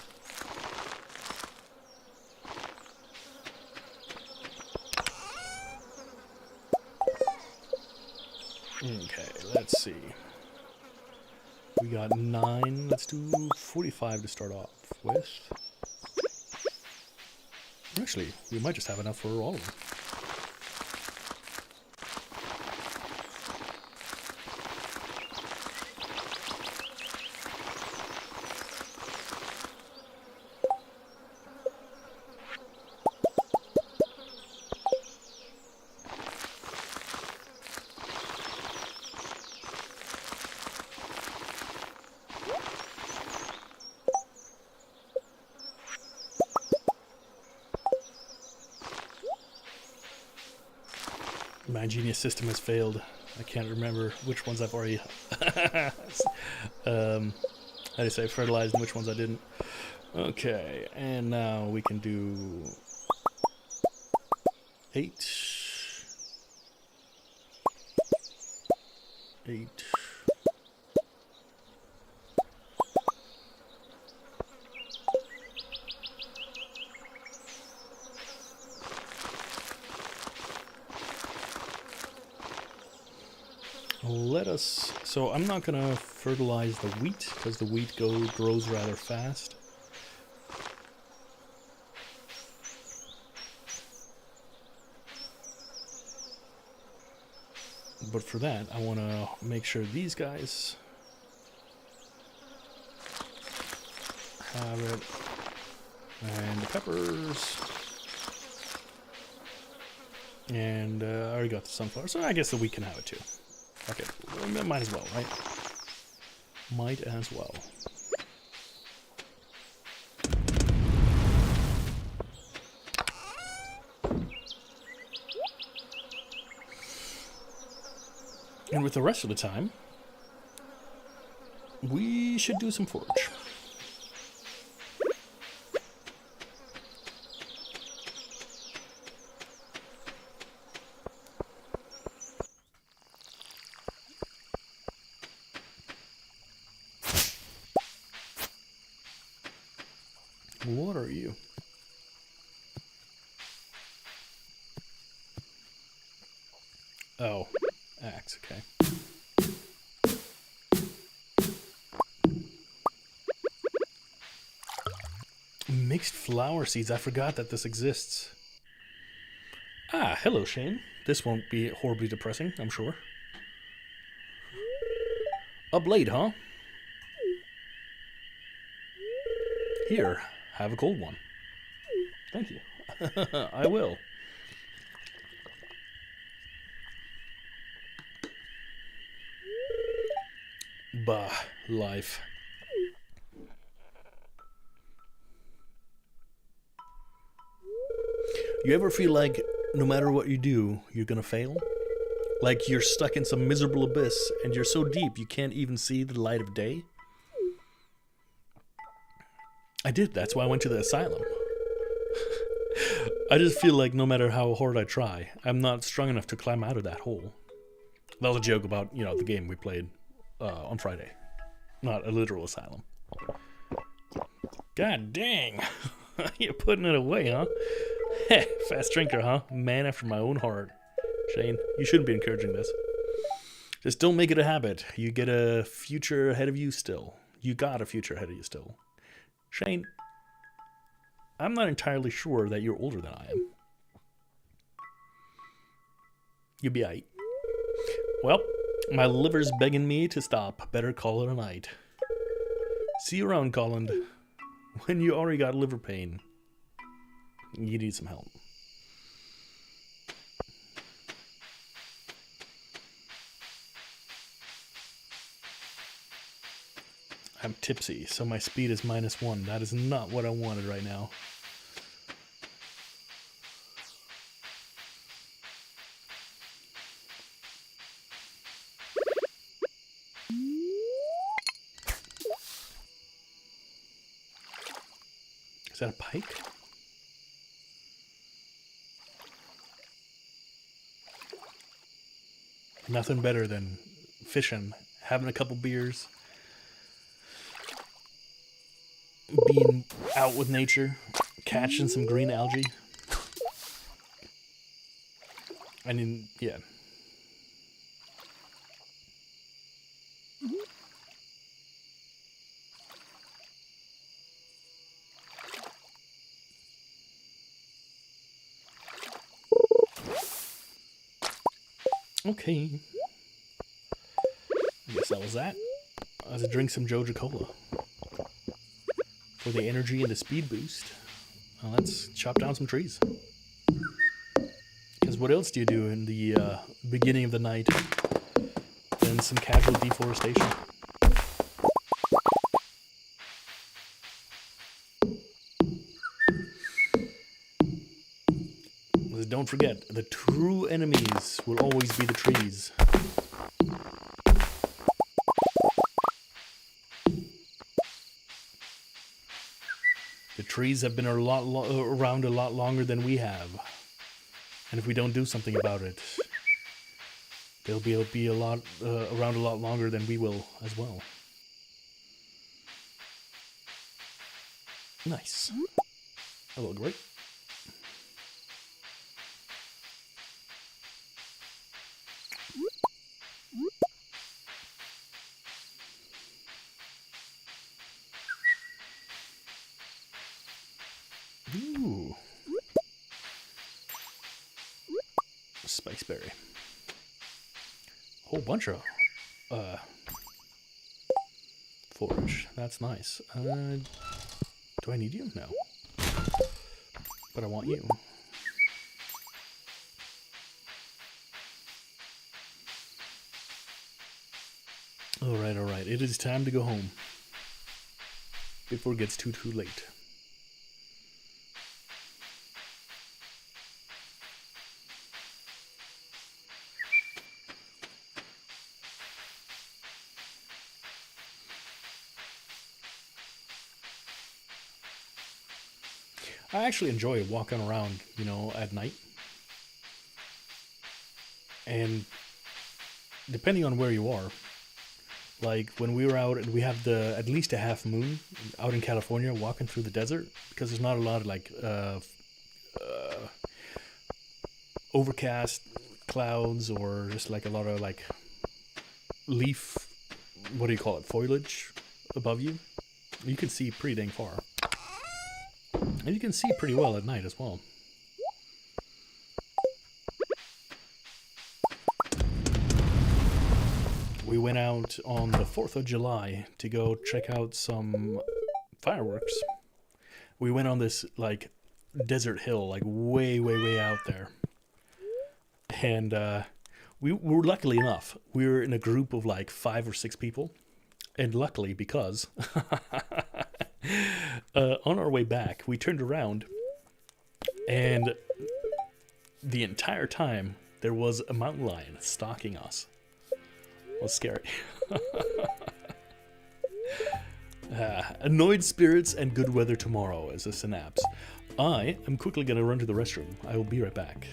[SPEAKER 1] Okay, let's see. We got 9. Let's do 45 to start off with. Actually, we might just have enough for all of them. My genius system has failed. I can't remember which ones I've already how do you say fertilized and which ones I didn't. Okay, and now we can do 8. 8. Let us, so I'm not going to fertilize the wheat because the wheat grows rather fast. But for that, I want to make sure these guys have it. And the peppers. And I already got the sunflower, so I guess the wheat can have it too. Okay, might as well, right? Might as well. And with the rest of the time, we should do some forage. What are you? Oh, axe, okay. Mixed flower seeds, I forgot that this exists. Ah, hello Shane. This won't be horribly depressing, I'm sure. Up late, huh? Here, have a cold one. Thank you. I will. Bah, life. You ever feel like no matter what you do, you're gonna fail? Like you're stuck in some miserable abyss and you're so deep you can't even see the light of day? I did, that's why I went to the asylum. I just feel like no matter how hard I try, I'm not strong enough to climb out of that hole. That was a joke about, you know, the game we played on Friday. Not a literal asylum. God dang. You're putting it away, huh? Heh, fast drinker, huh? Man after my own heart. Shane, you shouldn't be encouraging this. Just don't make it a habit. You get a future ahead of you still. You got a future ahead of you still. Shane, I'm not entirely sure that you're older than I am. You'll be aight. Well, my liver's begging me to stop. Better call it a night. See you around, Colin. When you already got liver pain, you need some help. I'm tipsy, so my speed is -1. That is not what I wanted right now. Is that a pike? Nothing better than fishing, having a couple beers, being out with nature, catching some green algae. I mean, yeah. Okay. I guess that was that. Let's drink some Joja Cola for the energy and the speed boost. Now let's chop down some trees. Because what else do you do in the beginning of the night than some casual deforestation? Don't forget, the true enemies will always be the trees. The trees have been around a lot longer than we have. And if we don't do something about it, they'll be around a lot longer than we will as well. Nice. That looked great. Ooh. Spiceberry. Whole bunch of forage. That's nice. Do I need you? No. But I want you. Alright, alright. It is time to go home. Before it gets too late. I actually enjoy walking around, at night. And depending on where you are, like when we were out and we have at least a half moon out in California walking through the desert, because there's not a lot of overcast clouds or just like a lot of like leaf, what do you call it, foliage above you. You can see pretty dang far. And you can see pretty well at night as well. We went out on the 4th of July to go check out some fireworks. We went on this like desert hill, like way out there. And we were luckily enough, we were in a group of like 5 or 6 people. And luckily because on our way back, we turned around and the entire time there was a mountain lion stalking us. It was scary. Annoyed spirits and good weather tomorrow as a synapse. I am quickly going to run to the restroom. I will be right back.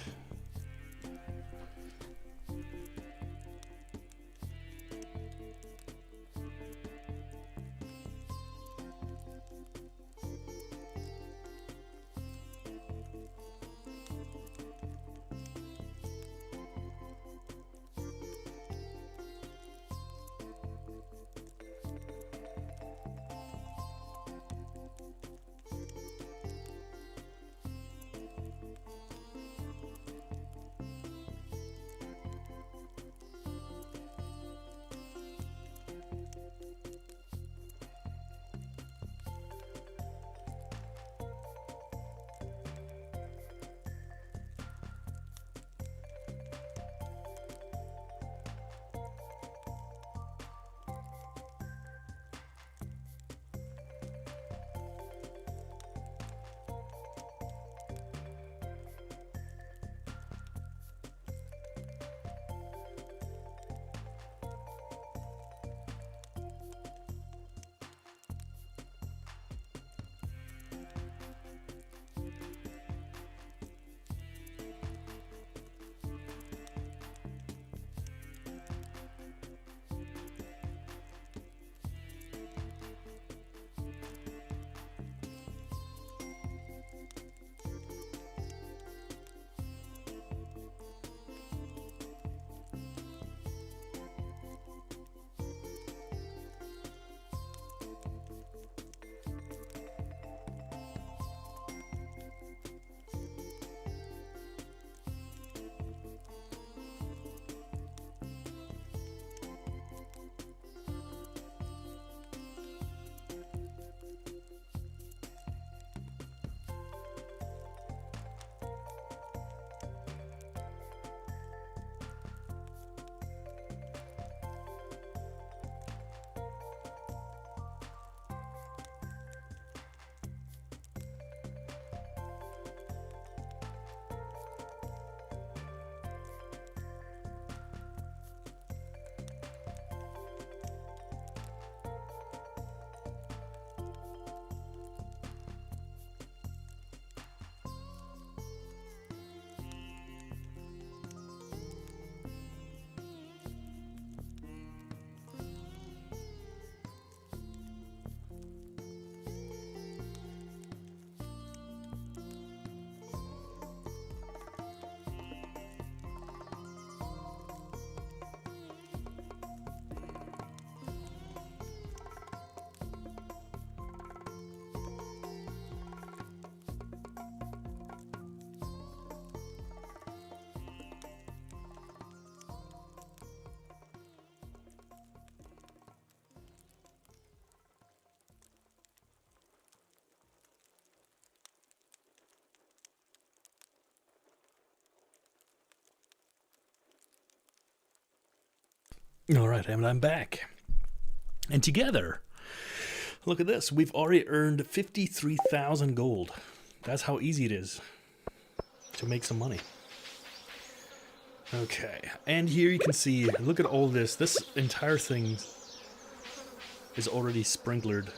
[SPEAKER 1] All right, and I'm back. And together, look at this. We've already earned 53,000 gold. That's how easy it is to make some money. Okay, and here you can see, look at all this. This entire thing is already sprinklered,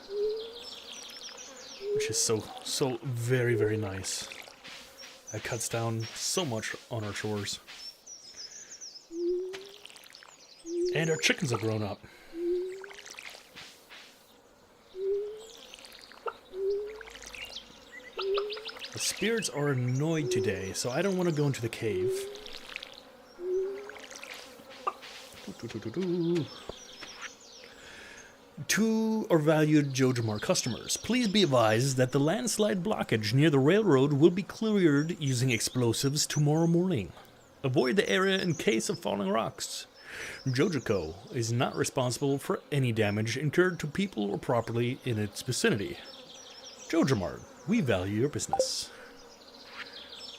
[SPEAKER 1] which is so very, very nice. That cuts down so much on our chores. And our chickens have grown up. The spirits are annoyed today, so I don't want to go into the cave. To our valued Jojamar customers, please be advised that the landslide blockage near the railroad will be cleared using explosives tomorrow morning. Avoid the area in case of falling rocks. Jojaco is not responsible for any damage incurred to people or property in its vicinity. Jojamar, we value your business.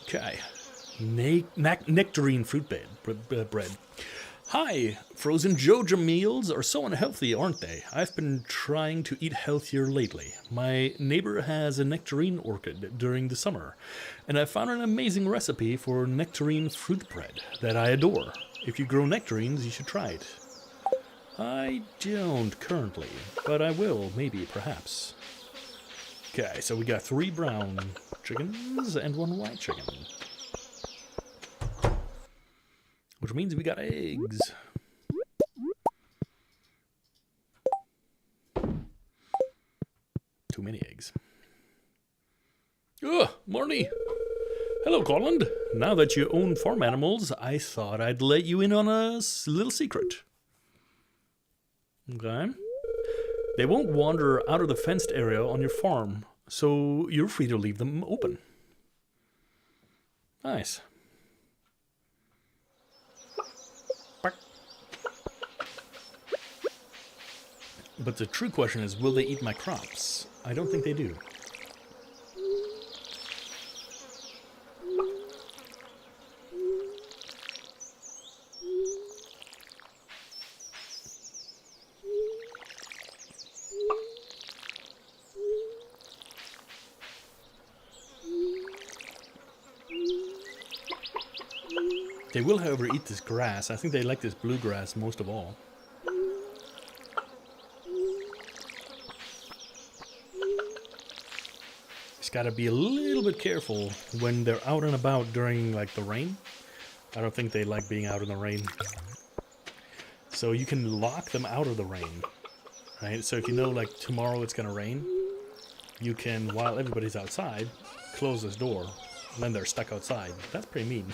[SPEAKER 1] Okay. Nectarine fruit bread. Hi, frozen Joja meals are so unhealthy, aren't they? I've been trying to eat healthier lately. My neighbor has a nectarine orchard during the summer, and I found an amazing recipe for nectarine fruit bread that I adore. If you grow nectarines, you should try it. I don't currently, but I will, maybe, perhaps. Okay, so we got 3 brown chickens and 1 white chicken. Which means we got eggs. Too many eggs. Oh, Marnie. Hello, Colin. Now that you own farm animals, I thought I'd let you in on a little secret. Okay. They won't wander out of the fenced area on your farm, so you're free to leave them open. Nice. But the true question is, will they eat my crops? I don't think they do. They will, however, eat this grass. I think they like this bluegrass most of all. Just gotta be a little bit careful when they're out and about during, like, the rain. I don't think they like being out in the rain. So you can lock them out of the rain, right? So if you know, like, tomorrow it's gonna rain, you can, while everybody's outside, close this door, and then they're stuck outside. That's pretty mean.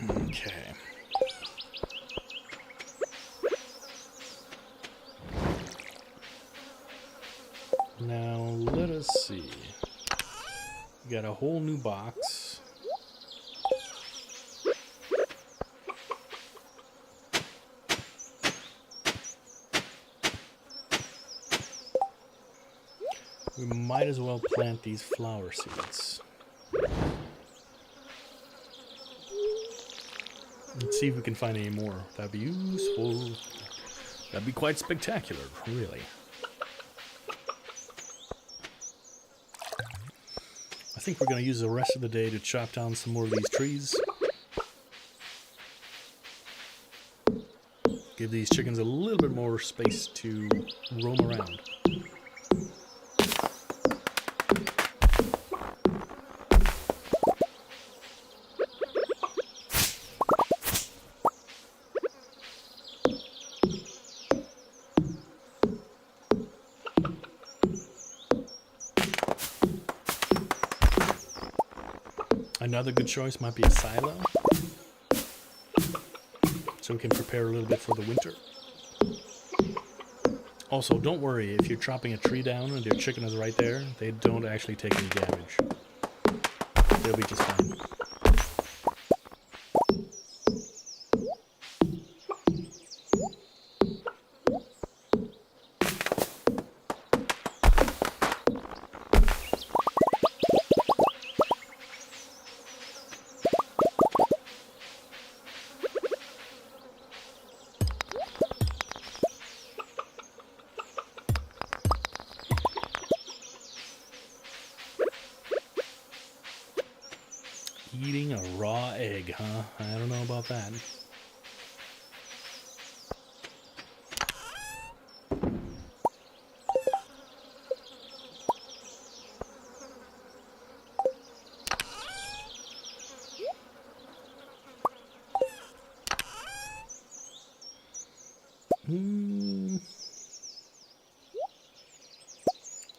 [SPEAKER 1] Okay. Now, let us see. We got a whole new box. We might as well plant these flower seeds. Let's see if we can find any more. That'd be useful. That'd be quite spectacular, really. I think we're going to use the rest of the day to chop down some more of these trees. Give these chickens a little bit more space to roam around. Another good choice might be a silo, so we can prepare a little bit for the winter. Also, don't worry, if you're chopping a tree down and your chicken is right there, they don't actually take any damage. They'll be just fine. Eating a raw egg, huh? I don't know about that.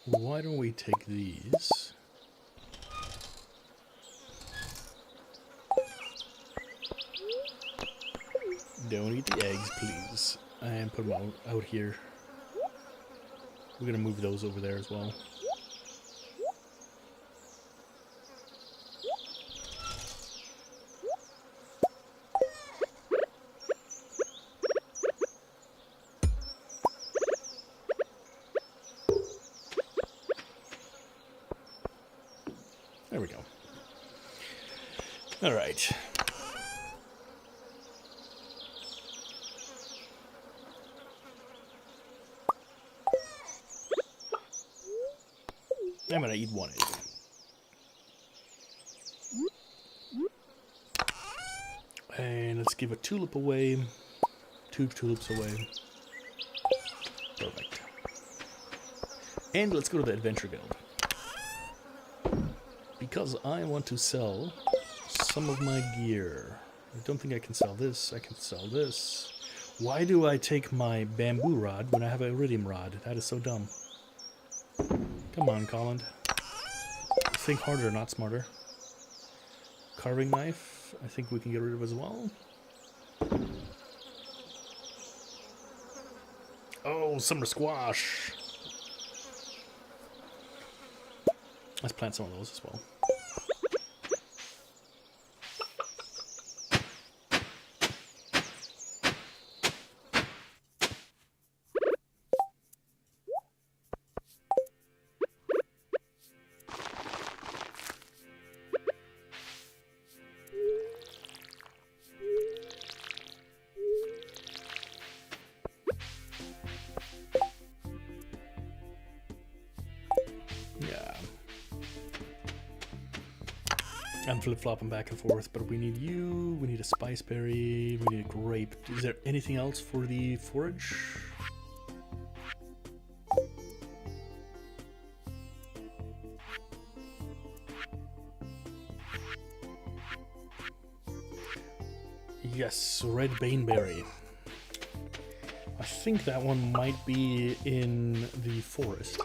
[SPEAKER 1] Why don't we take these? Don't eat the eggs, please. And put them out here. We're gonna move those over there as well. There we go. All right. I'm gonna eat one egg. And let's give a tulip away. 2 tulips away. Perfect. And let's go to the Adventure Guild. Because I want to sell some of my gear. I don't think I can sell this. I can sell this. Why do I take my bamboo rod when I have an iridium rod? That is so dumb. Come on, Colin. Think harder, not smarter. Carving knife, I think we can get rid of as well. Oh, summer squash. Let's plant some of those as well. I'm flip-flopping back and forth, but we need you, we need a spice berry, we need a grape. Is there anything else for the forage? Yes, red baneberry. I think that one might be in the forest.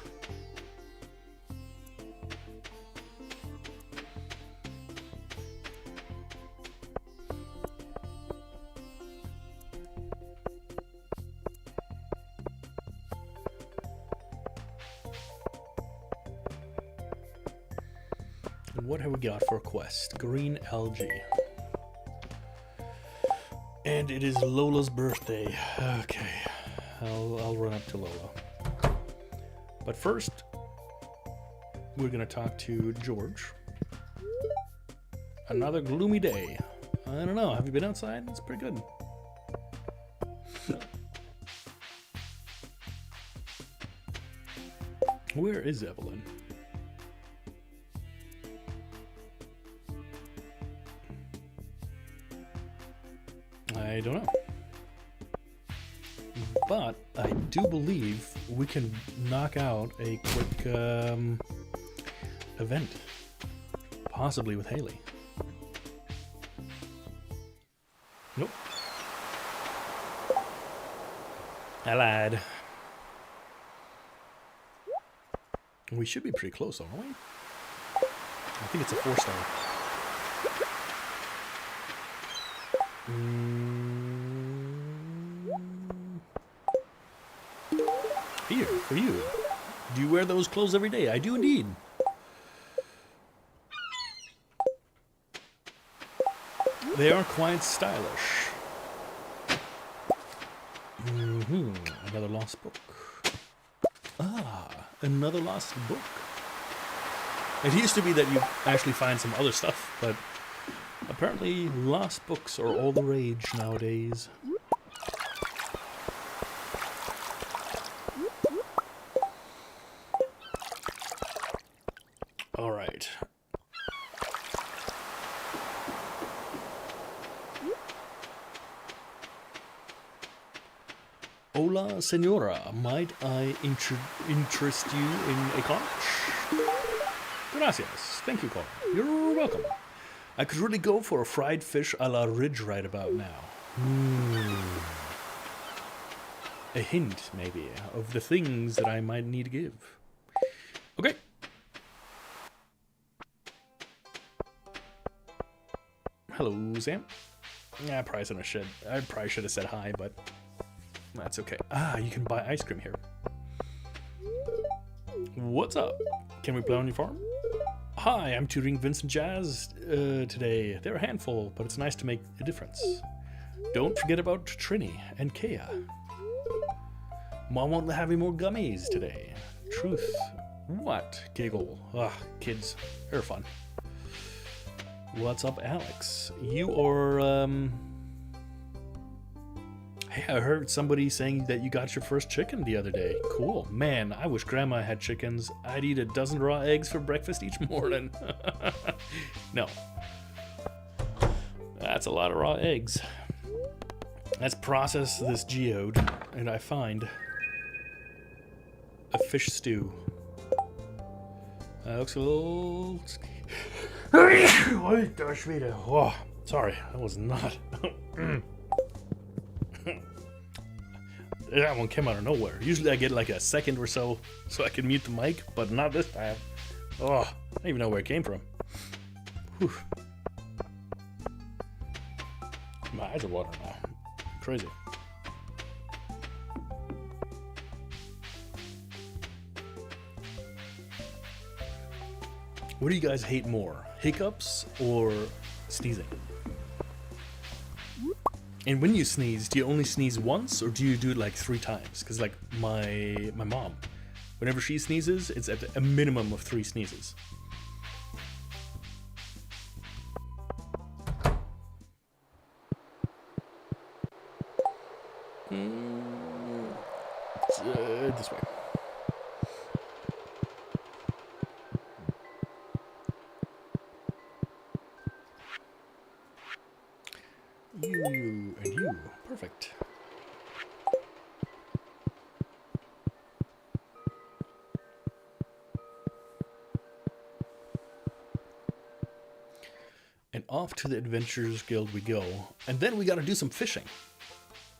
[SPEAKER 1] What have we got for a quest? Green algae. And it is Lola's birthday. Okay, I'll run up to Lola. But first, we're gonna talk to George. Another gloomy day. I don't know, have you been outside? It's pretty good. Where is Evelyn? I don't know. But I do believe we can knock out a quick event. Possibly with Haley. Nope. I lied. We should be pretty close, aren't we? I think it's a 4-star. Here, for you. Do you wear those clothes every day? I do indeed. They are quite stylish. Another lost book. Ah, another lost book. It used to be that you actually find some other stuff, but apparently lost books are all the rage nowadays. Hola, senora. Might I interest you in a cottage? Gracias. Thank you, Carl. You're welcome. I could really go for a fried fish a la Ridge right about now. A hint, maybe, of the things that I might need to give. Okay. Hello, Sam. I probably should have said hi, but that's okay. Ah, you can buy ice cream here. What's up? Can we play on your farm? Hi, I'm tutoring Vincent Jazz today. They're a handful, but it's nice to make a difference. Don't forget about Trini and Kea. Mom won't have any more gummies today. Truth. What? Giggle. Ah, kids. They're fun. What's up, Alex? You are, Hey, I heard somebody saying that you got your first chicken the other day. Cool. Man, I wish Grandma had chickens. I'd eat a dozen raw eggs for breakfast each morning. No. That's a lot of raw eggs. Let's process this geode, and I find a fish stew. Looks a little... Oh, sorry, that was not... That one came out of nowhere. Usually I get like a second or so I can mute the mic, but not this time. Oh, I don't even know where it came from. Whew. My eyes are watering now. Crazy. What do you guys hate more? Hiccups or sneezing? And when you sneeze, do you only sneeze once or do you do it like 3 times? Because like my mom, whenever she sneezes, it's at a minimum of 3 sneezes. This way. You and you. Perfect. And off to the Adventurers Guild we go. And then we gotta do some fishing.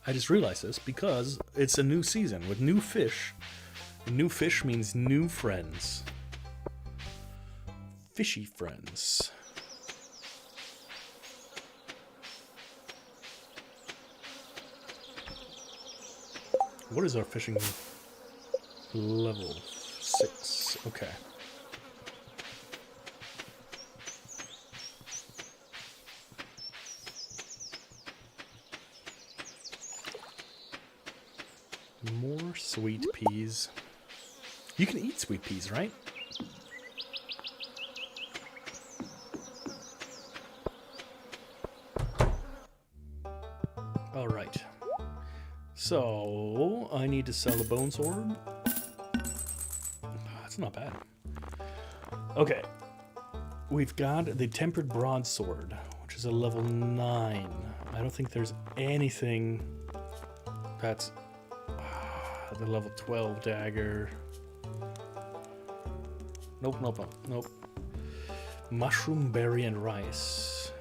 [SPEAKER 1] I just realized this because it's a new season with new fish. And new fish means new friends. Fishy friends. What is our fishing level? 6. Okay. More sweet peas. You can eat sweet peas, right? All right. So, I need to sell a bone sword. That's not bad. Okay. We've got the tempered broadsword, which is a level 9. I don't think there's anything that's the level 12 dagger. Nope. Mushroom berry and rice.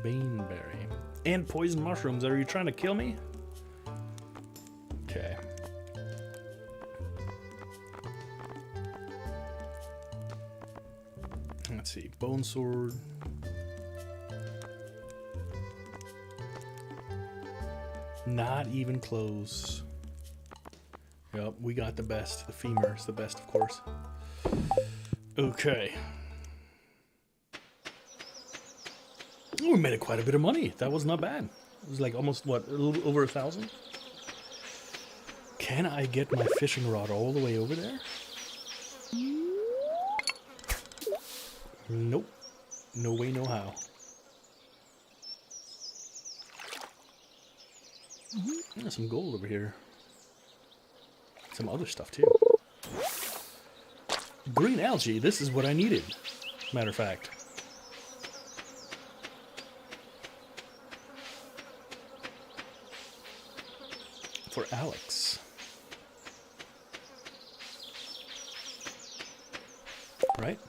[SPEAKER 1] Baneberry. And poison mushrooms. Are you trying to kill me? Okay. Let's see. Bone sword. Not even close. Yep, we got the best. The femur's the best, of course. Okay. Oh, we made it quite a bit of money. That was not bad. It was like almost, what, a little over 1,000? Can I get my fishing rod all the way over there? Nope. No way, no how. There's some gold over here. Some other stuff too. Green algae, this is what I needed. Matter of fact. For Alex. right?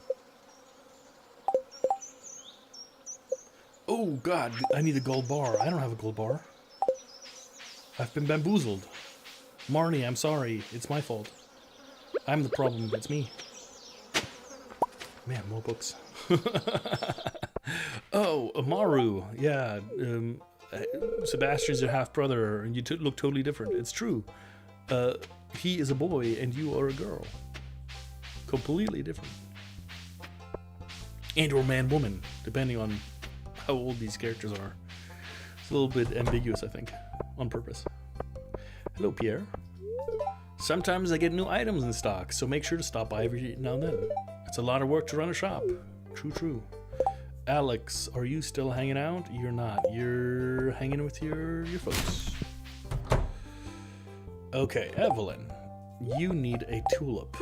[SPEAKER 1] Oh God, I need a gold bar. I don't have a gold bar. I've been bamboozled. Marnie, I'm sorry. It's my fault. I'm the problem. It's me. Man, more books. Oh, Amaru. Yeah, Sebastian's your half-brother, and you look totally different. It's true. He is a boy, and you are a girl. Completely different. And or man-woman, depending on how old these characters are. It's a little bit ambiguous, I think, on purpose. Hello, Pierre. Sometimes I get new items in stock, so make sure to stop by every now and then. It's a lot of work to run a shop. True, true. Alex, are you still hanging out? You're not. You're hanging with your folks. Okay, Evelyn. You need a tulip.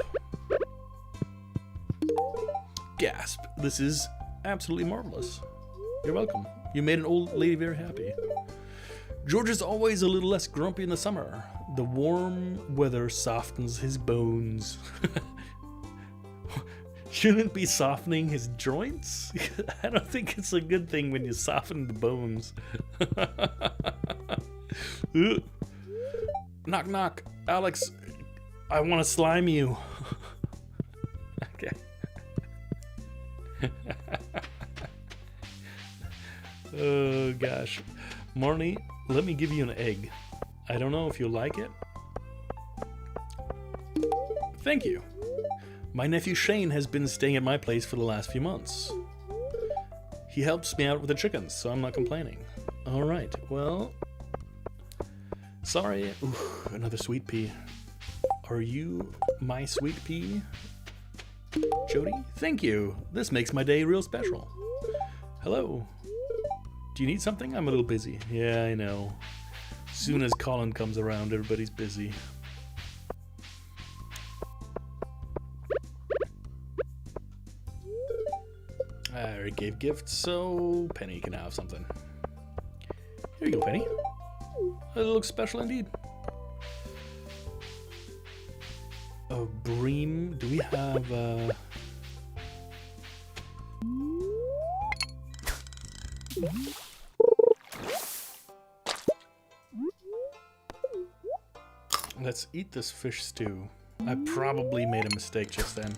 [SPEAKER 1] Gasp. This is absolutely marvelous. You're welcome. You made an old lady very happy. George is always a little less grumpy in the summer. The warm weather softens his bones. Shouldn't it be softening his joints? I don't think it's a good thing when you soften the bones. Knock, knock. Alex, I want to slime you. Okay. Oh, gosh. Marnie, let me give you an egg. I don't know if you'll like it. Thank you. My nephew Shane has been staying at my place for the last few months. He helps me out with the chickens, so I'm not complaining. Alright, well... Sorry. Ooh, another sweet pea. Are you my sweet pea? Jody? Thank you. This makes my day real special. Hello. Do you need something? I'm a little busy. Yeah, I know. Soon as Colin comes around, everybody's busy. I already gave gifts, so Penny can have something. Here you go, Penny. It looks special indeed. A bream. Do we have Let's eat this fish stew. I probably made a mistake just then.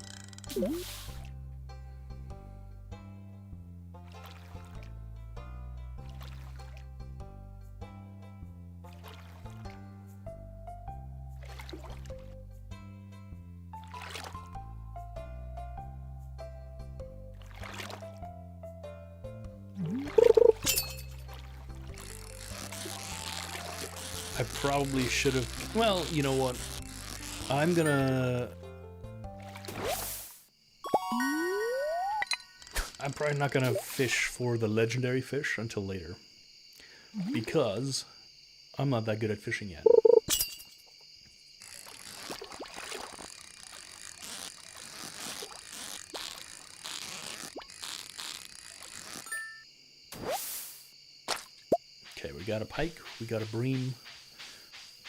[SPEAKER 1] I probably should have... Well, you know what? I'm probably not gonna fish for the legendary fish until later. Because I'm not that good at fishing yet. Okay, we got a pike, we got a bream.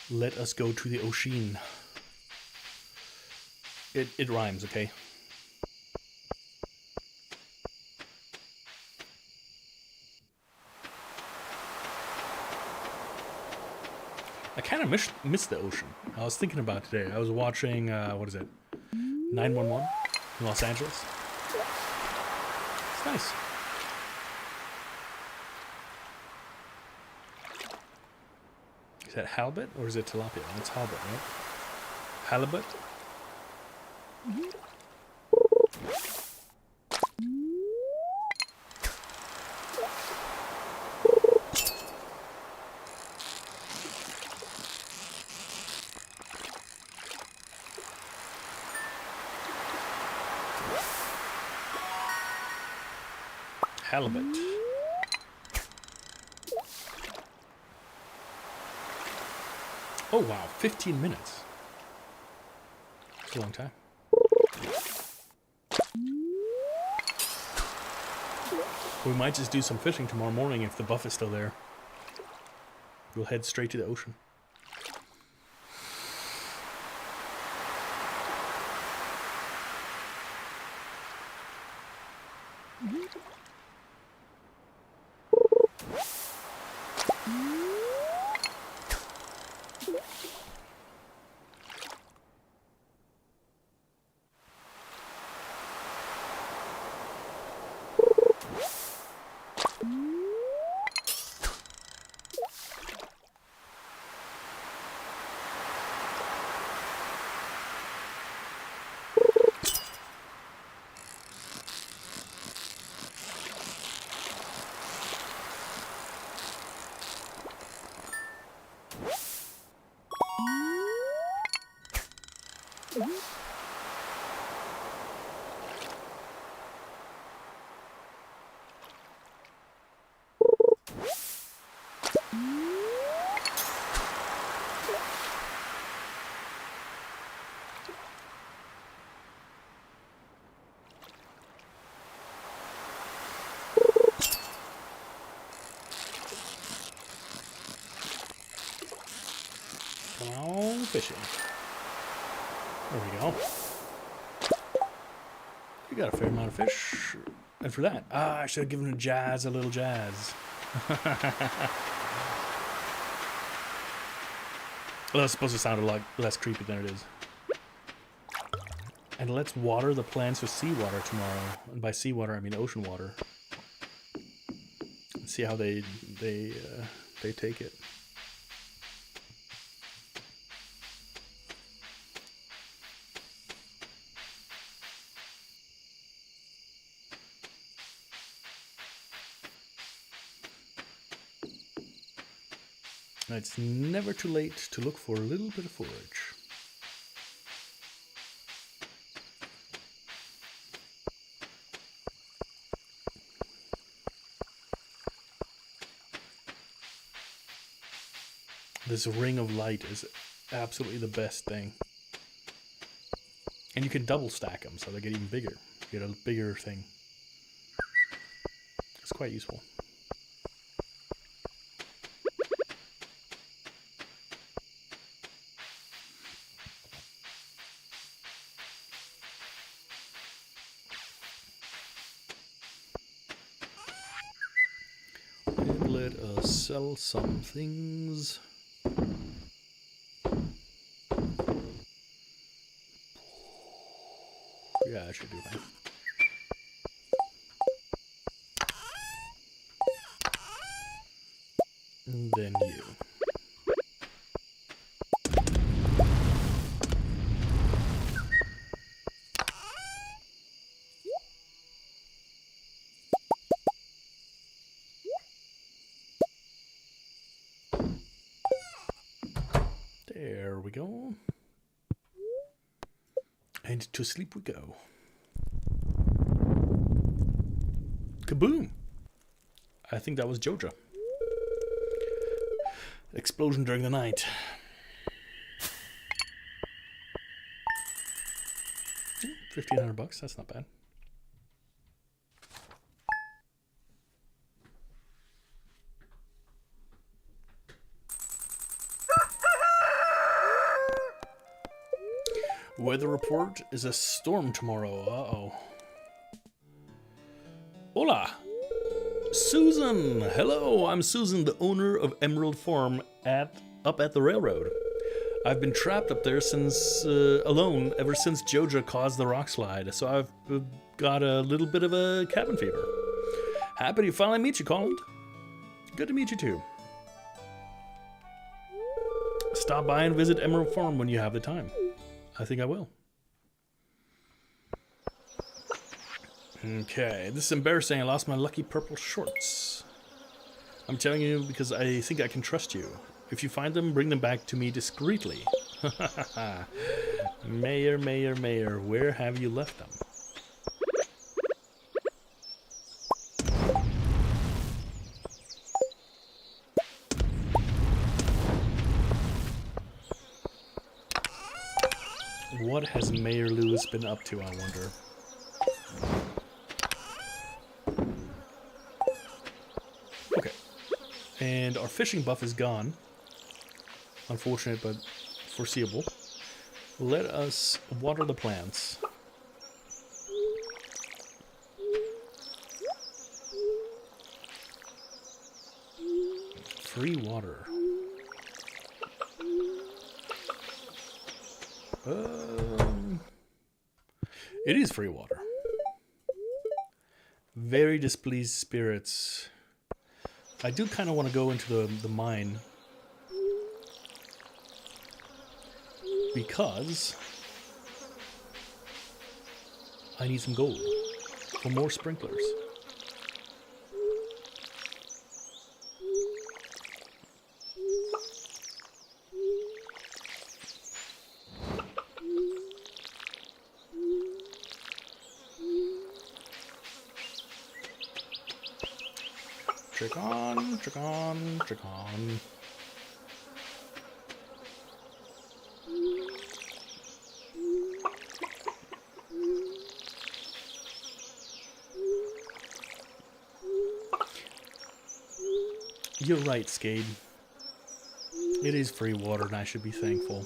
[SPEAKER 1] Let us go to the ocean. It rhymes, okay? I kind of miss the ocean. I was thinking about it today. I was watching, what is it? 911 in Los Angeles. It's nice. Is that halibut or is it tilapia? It's halibut, right? Halibut? Halibut. Oh wow, 15 minutes. That's a long time. We might just do some fishing tomorrow morning if the buff is still there. We'll head straight to the ocean. Come on, fishing. There we go. We got a fair amount of fish. And for that, I should have given Jazz a little jazz. Well, that's supposed to sound a lot less creepy than it is. And let's water the plants with seawater tomorrow. And by seawater, I mean ocean water. And see how they take it. It's never too late to look for a little bit of forage. This ring of light is absolutely the best thing. And you can double stack them so they get even bigger. You get a bigger thing. It's quite useful. And let us sell some things. Yeah, I should do that. And then you. There we go. And to sleep we go. Kaboom! I think that was Joja. Explosion during the night. $1,500, that's not bad. Weather report is a storm tomorrow. Uh-oh. Hola! Susan! Hello, I'm Susan, the owner of Emerald Farm up at the railroad. I've been trapped up there alone ever since Joja caused the rock slide, so I've got a little bit of a cabin fever. Happy to finally meet you, Colin. Good to meet you too. Stop by and visit Emerald Farm when you have the time. I think I will. Okay, this is embarrassing. I lost my lucky purple shorts. I'm telling you because I think I can trust you. If you find them, bring them back to me discreetly. Mayor, Mayor, Mayor, where have you left them? What has Mayor Lewis been up to, I wonder? Okay. And our fishing buff is gone. Unfortunate, but foreseeable. Let us water the plants. free water. It is free water. Very displeased spirits. I do kind of want to go into the mine. Because I need some gold for more sprinklers. Trick on, trick on, trick on. You're right, Skade. It is free water and I should be thankful.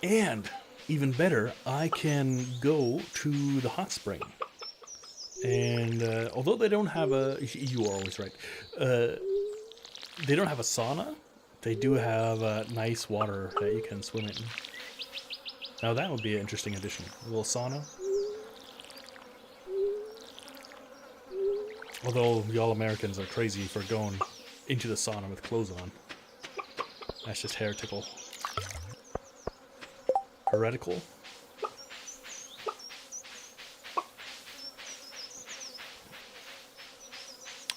[SPEAKER 1] And, even better, I can go to the hot spring. And although they don't have a... You are always right. They don't have a sauna. They do have nice water that you can swim in. Now that would be an interesting addition. A little sauna. Although y'all Americans are crazy for going into the sauna with clothes on. That's just heretical. Heretical?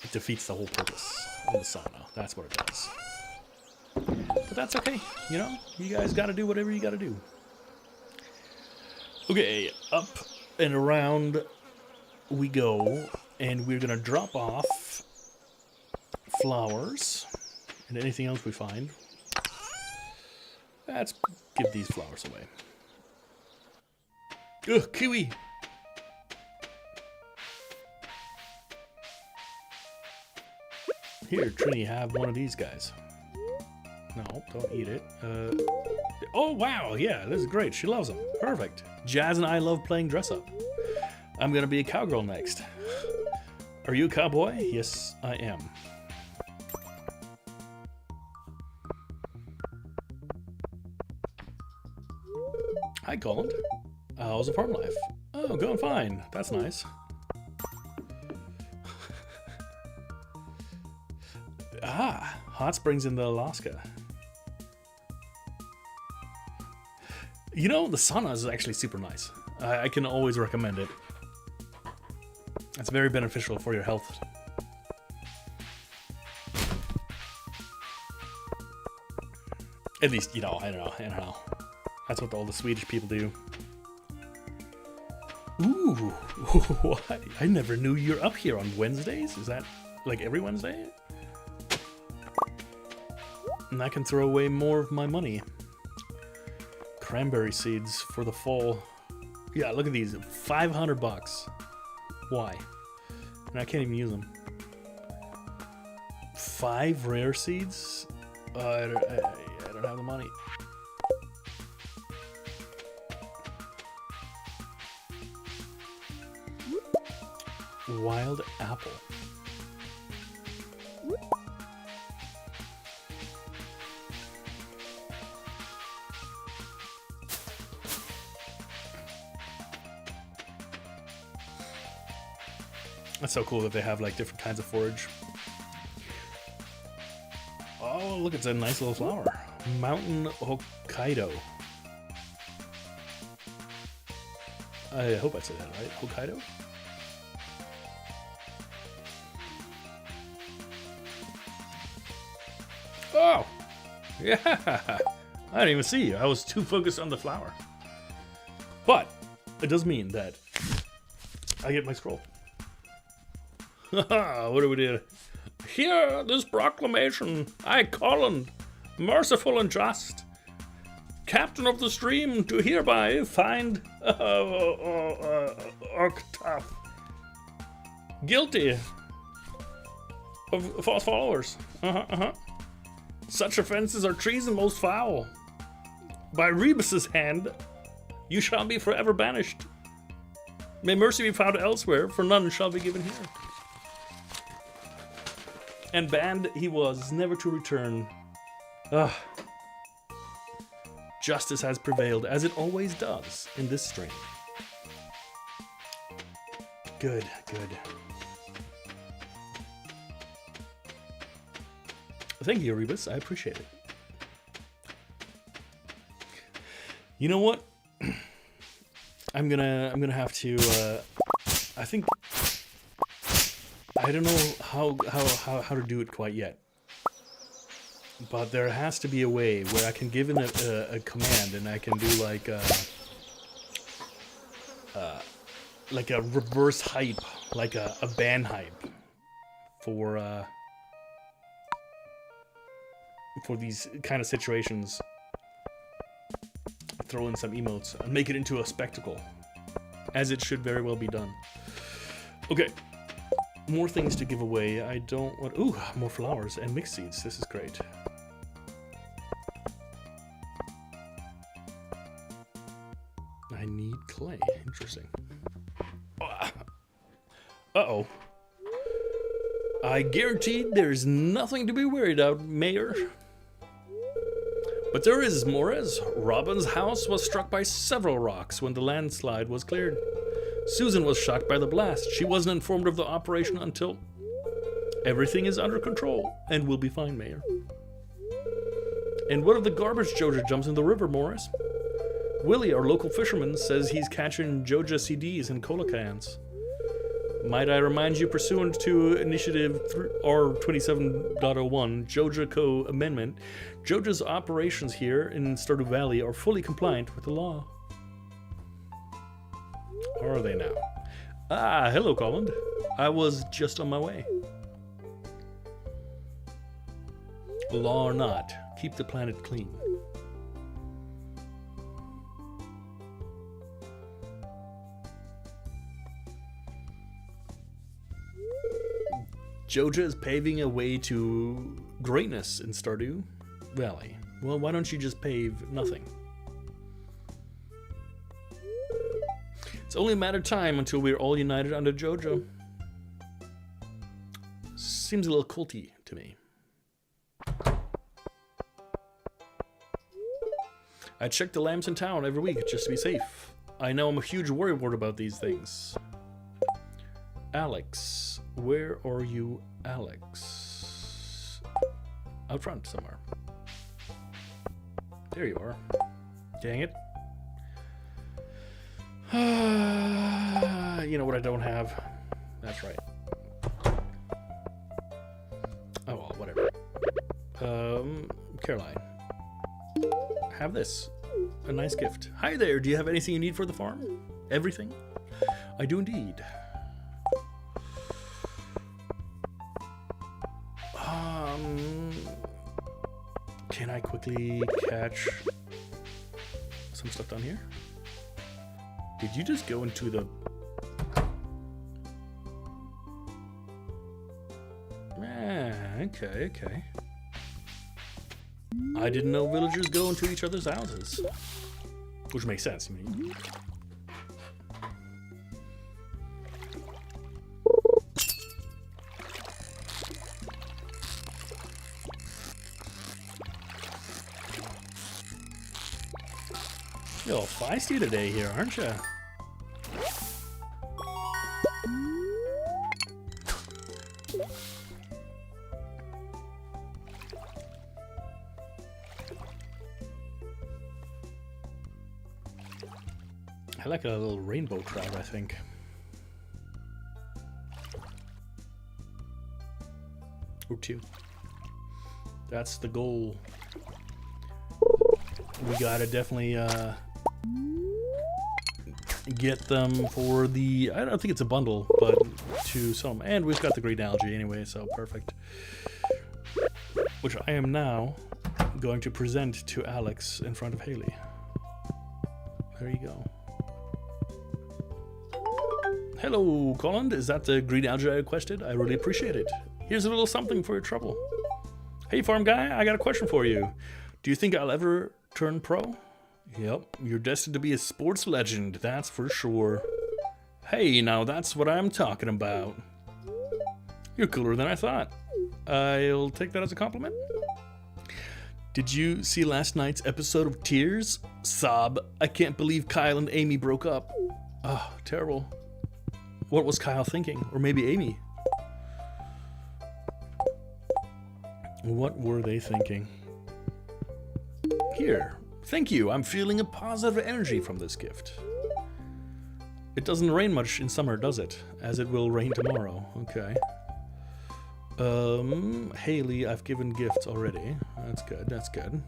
[SPEAKER 1] It defeats the whole purpose of the sauna. That's what it does. But that's okay, you know? You guys gotta do whatever you gotta do. Okay, up and around we go, and we're gonna drop off flowers and anything else we find. Let's give these flowers away. Ugh, kiwi! Here, Trini, have one of these guys. No, don't eat it. Oh, wow, yeah, this is great. She loves them. Perfect. Jazz and I love playing dress up. I'm gonna be a cowgirl next. Are you a cowboy? Yes, I am. Hi, Colin. How's the farm life? Oh, going fine. That's nice. Ah, hot springs in Alaska. You know, the sauna is actually super nice. I can always recommend it. It's very beneficial for your health. At least, you know, I don't know. That's what all the Swedish people do. Ooh, what? I never knew you're up here on Wednesdays. Is that like every Wednesday? And I can throw away more of my money. Cranberry seeds for the fall. Yeah, look at these. 500 bucks. Why? And I can't even use them. 5 rare seeds? I don't have the money. Wild apple. That's so cool that they have like different kinds of forage. Oh, look, it's a nice little flower. Mountain Hokkaido. I hope I said that right. Hokkaido? Oh! Yeah! I didn't even see you. I was too focused on the flower. But it does mean that I get my scroll. What do we do? Hear this proclamation. I, Colin, merciful and just, captain of the stream, do hereby find Octaf guilty of false followers. Such offenses are treason most foul. By Rebus's hand, you shall be forever banished. May mercy be found elsewhere, for none shall be given here. And banned he was, never to return. Ugh. Justice has prevailed, as it always does in this stream. Good, good. Thank you, Rebus. I appreciate it. You know what? I'm gonna have to. I think I don't know how to do it quite yet. But there has to be a way where I can give in a command and I can do like a reverse hype, like a ban hype for these kind of situations. Throw in some emotes and make it into a spectacle, as it should very well be done. Okay, more things to give away. I don't want. Ooh, more flowers and mixed seeds. This is great. I need clay. Interesting. Uh-oh. I guarantee there's nothing to be worried about, Mayor. But there is, Morez. Robin's house was struck by several rocks when the landslide was cleared. Susan was shocked by the blast. She wasn't informed of the operation until... Everything is under control and will be fine, Mayor. And what if the garbage Joja jumps in the river, Morris? Willie, our local fisherman, says he's catching Joja CDs in cola cans. Might I remind you, pursuant to Initiative R27.01, Joja Co. Amendment, Joja's operations here in Stardew Valley are fully compliant with the law. Are they now? Ah, hello, Colin. I was just on my way. Law or not, keep the planet clean. Joja is paving a way to greatness in Stardew Valley. Well, why don't you just pave nothing? It's only a matter of time until we're all united under Joja. Seems a little culty to me. I check the lamps in town every week just to be safe. I know I'm a huge worrywart about these things. Alex. Where are you, Alex? Out front somewhere. There you are. Dang it. You know what I don't have? That's right. Oh, well, whatever. Caroline. Have this. A nice gift. Hi there, do you have anything you need for the farm? Everything? I do indeed. Can I quickly catch some stuff down here? Did you just go into the... Okay, okay. I didn't know villagers go into each other's houses. Which makes sense, I mean. You're all feisty today here, aren't you? I like a little rainbow trout, I think. Or two. That's the goal. We gotta definitely get them for the... I don't think it's a bundle, but to some. And we've got the green algae anyway, so perfect. Which I am now going to present to Alex in front of Haley. There you go. Hello, Colin. Is that the green algae I requested? I really appreciate it. Here's a little something for your trouble. Hey, farm guy, I got a question for you. Do you think I'll ever turn pro? Yep, you're destined to be a sports legend, that's for sure. Hey, now that's what I'm talking about. You're cooler than I thought. I'll take that as a compliment. Did you see last night's episode of Tears? Sob, I can't believe Kyle and Amy broke up. Oh, terrible. What was Kyle thinking? Or maybe Amy? What were they thinking? Here. Thank you. I'm feeling a positive energy from this gift. It doesn't rain much in summer, does it? As it will rain tomorrow. Okay. Haley, I've given gifts already. That's good. That's good.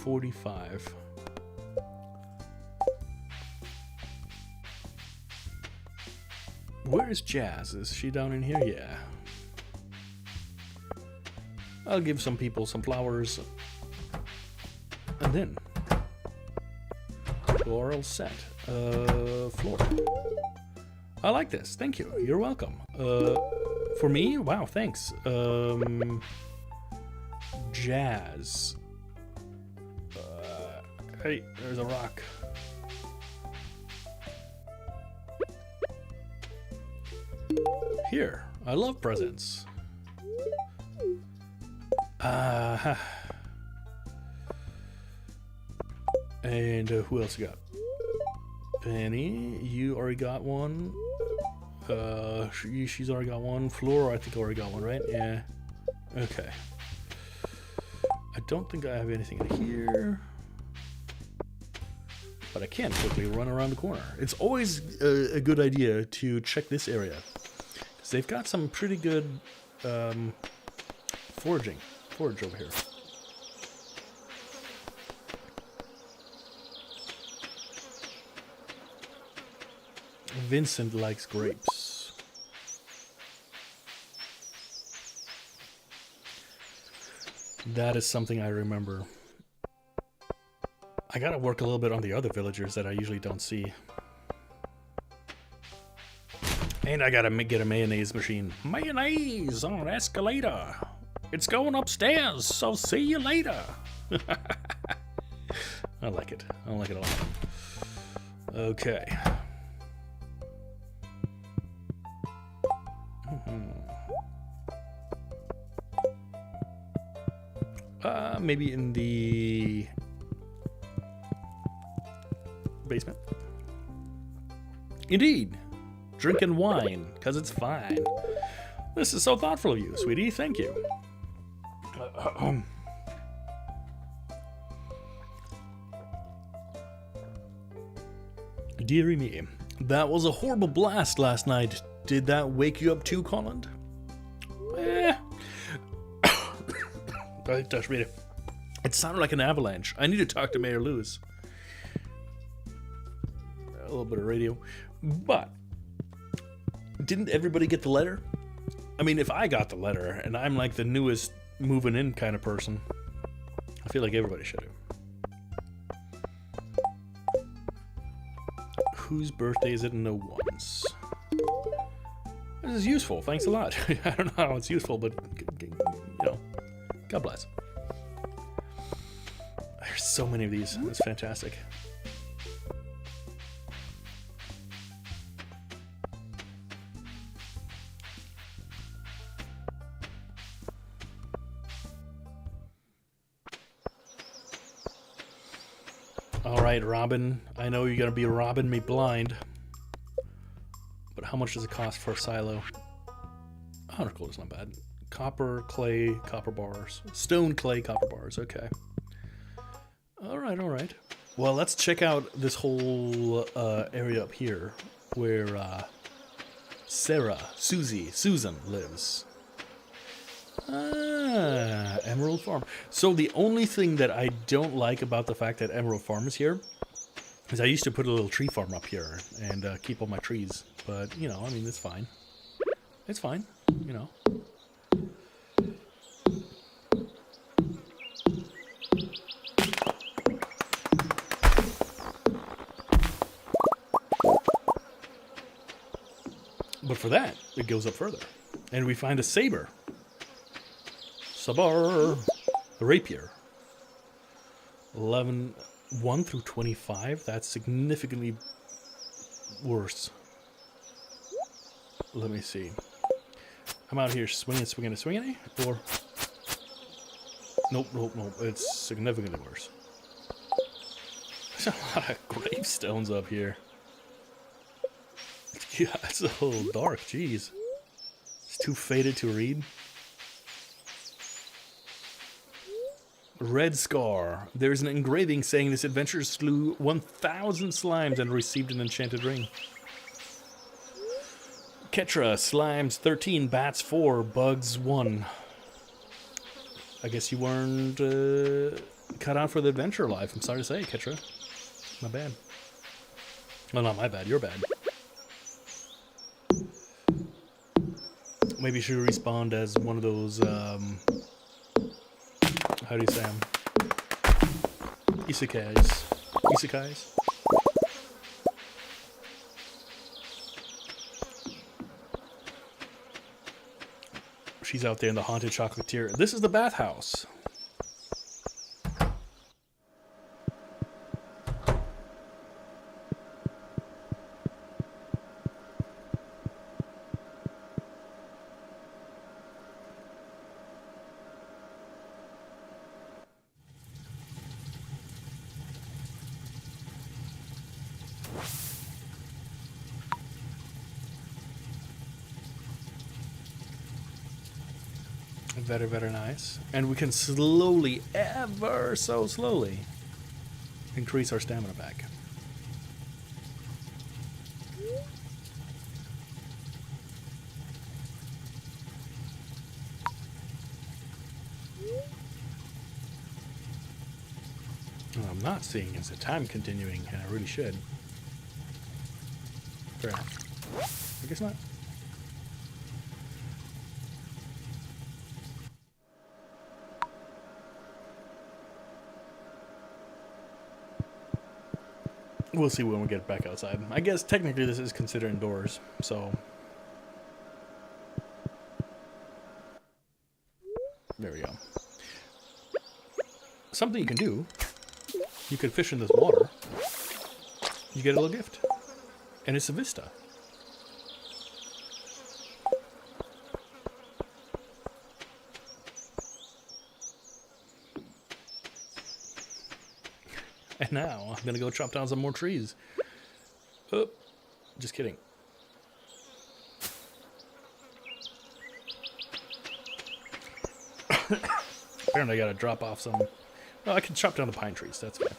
[SPEAKER 1] $45. Where is Jazz? Is she down in here? Yeah. I'll give some people some flowers. And then floral set. Floor. I like this. Thank you. You're welcome. For me? Wow, thanks. Jazz. Hey, there's a rock. Here. I love presents. And who else you got? Penny, you already got one. She's already got one. Flora, I think already got one, right? Yeah. Okay. I don't think I have anything in here. But I can quickly run around the corner. It's always a good idea to check this area. Because they've got some pretty good forage over here. Vincent likes grapes. That is something I remember. I gotta work a little bit on the other villagers that I usually don't see. And I gotta get a mayonnaise machine. Mayonnaise on an escalator. It's going upstairs, so see you later. I like it. I like it a lot. Okay. Maybe in the basement. Indeed. Drinking wine, because it's fine. This is so thoughtful of you, sweetie. Thank you. Dearie me. That was a horrible blast last night. Did that wake you up too, Colin? Touch me. It sounded like an avalanche. I need to talk to Mayor Lewis. A little bit of radio. But didn't everybody get the letter? I mean, if I got the letter and I'm like the newest moving in kind of person, I feel like everybody should have. Whose birthday is it? No one's. This is useful. Thanks a lot. I don't know how it's useful, but you know, God bless. There's so many of these. That's fantastic. All right, Robin. I know you're gonna be robbing me blind, but how much does it cost for a silo? 100 gold is not bad. Copper, clay, copper bars. Stone, clay, copper bars. Okay. All right, all right. Well, let's check out this whole area up here where Susan lives. Ah, Emerald Farm. So the only thing that I don't like about the fact that Emerald Farm is here is I used to put a little tree farm up here and keep all my trees. But, you know, I mean, it's fine. It's fine, you know. But for that, it goes up further. And we find a saber. Sabar. A rapier. 11, 1 through 25. That's significantly worse. Let me see. I'm out here swinging, or... Nope. It's significantly worse. There's a lot of gravestones up here. Yeah, it's a little dark, jeez. It's too faded to read. Red Scar. There's an engraving saying this adventurer slew 1,000 slimes and received an enchanted ring. Ketra. Slimes 13, bats 4, bugs 1. I guess you weren't cut out for the adventure life. I'm sorry to say, Ketra. My bad. Well, not my bad. Your bad. Maybe you should respond as one of those, how do you say them? Isekais. She's out there in the haunted chocolatier. This is the bathhouse. Very, very nice. And we can slowly, ever so slowly, increase our stamina back. What I'm not seeing is the time continuing, and I really should. Fair enough. I guess not. We'll see when we get back outside. I guess technically this is considered indoors, so... There we go. Something you can do, you can fish in this water, you get a little gift. And it's a vista. And now, I'm gonna go chop down some more trees. Oh, just kidding. Apparently I gotta drop off some... Oh, I can chop down the pine trees, that's fine.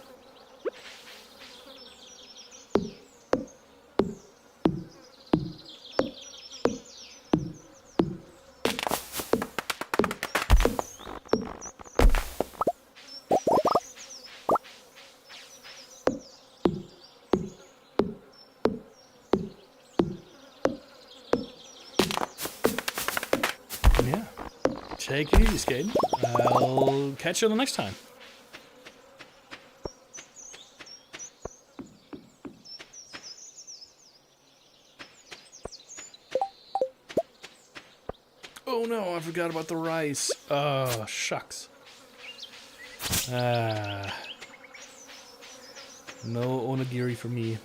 [SPEAKER 1] Take it easy, Skade. I'll catch you the next time. Oh no, I forgot about the rice. Oh, shucks. No onigiri for me.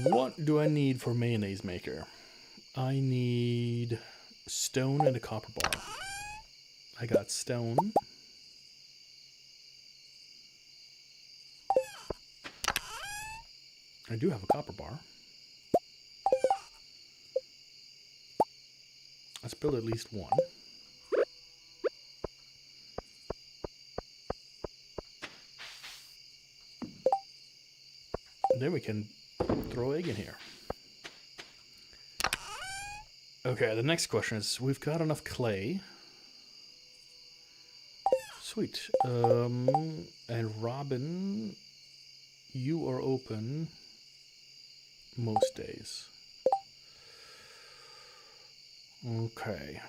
[SPEAKER 1] What do I need for mayonnaise maker? I need stone and a copper bar. I got stone. I do have a copper bar. Let's build at least one. Then we can throw egg in here. Okay, the next question is, we've got enough clay. Sweet. And Robin, you are open most days. Okay.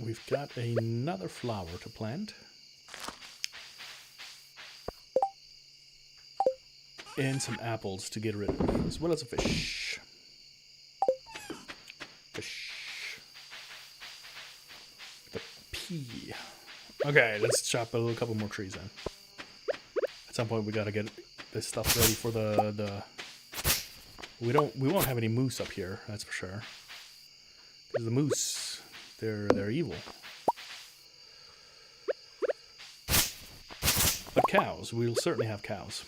[SPEAKER 1] We've got another flower to plant. And some apples to get rid of, as well as a fish. Fish. The pea. Okay, let's chop a couple more trees in. At some point, we gotta get this stuff ready for the. We won't have any moose up here. That's for sure. Because the moose, they're evil. But cows, we'll certainly have cows.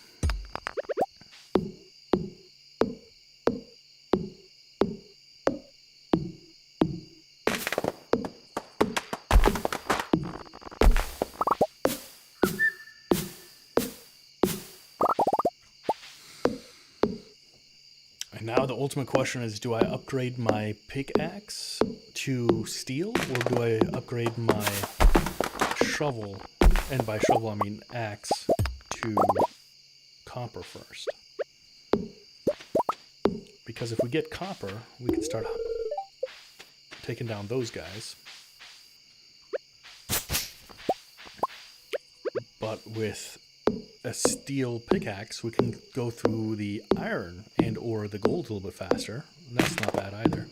[SPEAKER 1] Now the ultimate question is, do I upgrade my pickaxe to steel, or do I upgrade my shovel, and by shovel I mean axe, to copper first? Because if we get copper, we can start taking down those guys. But with a steel pickaxe, we can go through the iron and or the gold a little bit faster. And that's not bad either.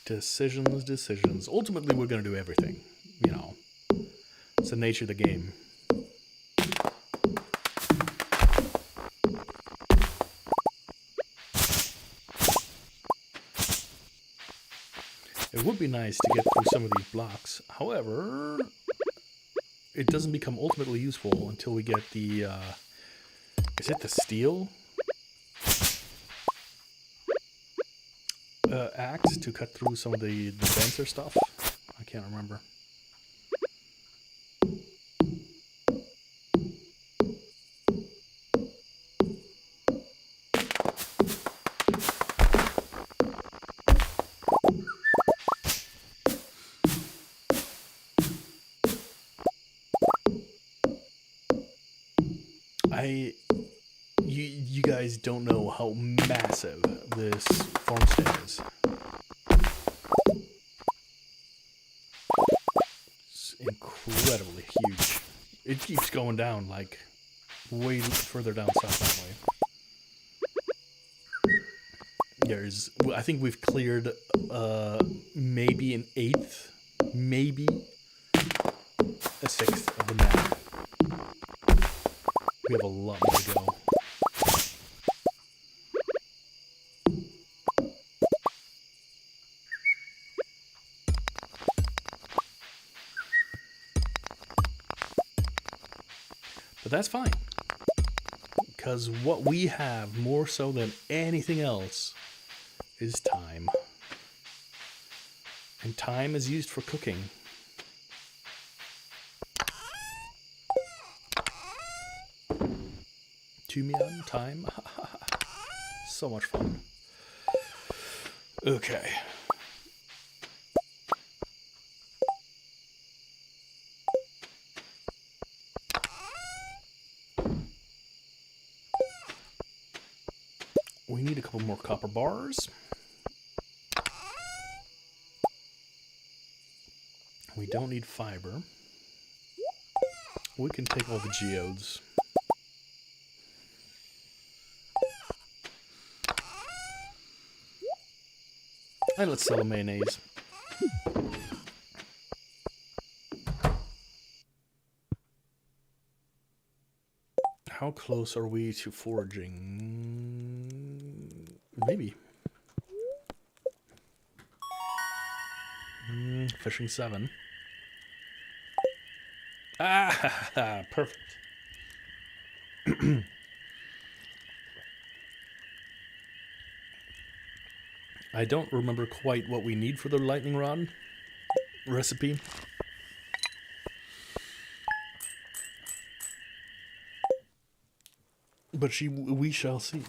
[SPEAKER 1] Decisions. Ultimately, we're going to do everything. You know, it's the nature of the game. It would be nice to get through some of these blocks. However, it doesn't become ultimately useful until we get the, is it the steel axe to cut through some of the denser stuff? I can't remember. You guys don't know how massive this farmstead is. It's incredibly huge. It keeps going down, like, way further down south that way. I think we've cleared maybe an eighth, maybe a sixth of the map. We have a lot more to go. But that's fine. Because what we have more so than anything else is time. And time is used for cooking. Tumian time. So much fun. Okay. We need a couple more copper bars. We don't need fiber. We can take all the geodes. And let's sell the mayonnaise. How close are we to foraging? Maybe. Fishing 7. Ah, perfect. I don't remember quite what we need for the lightning rod recipe. But we shall see.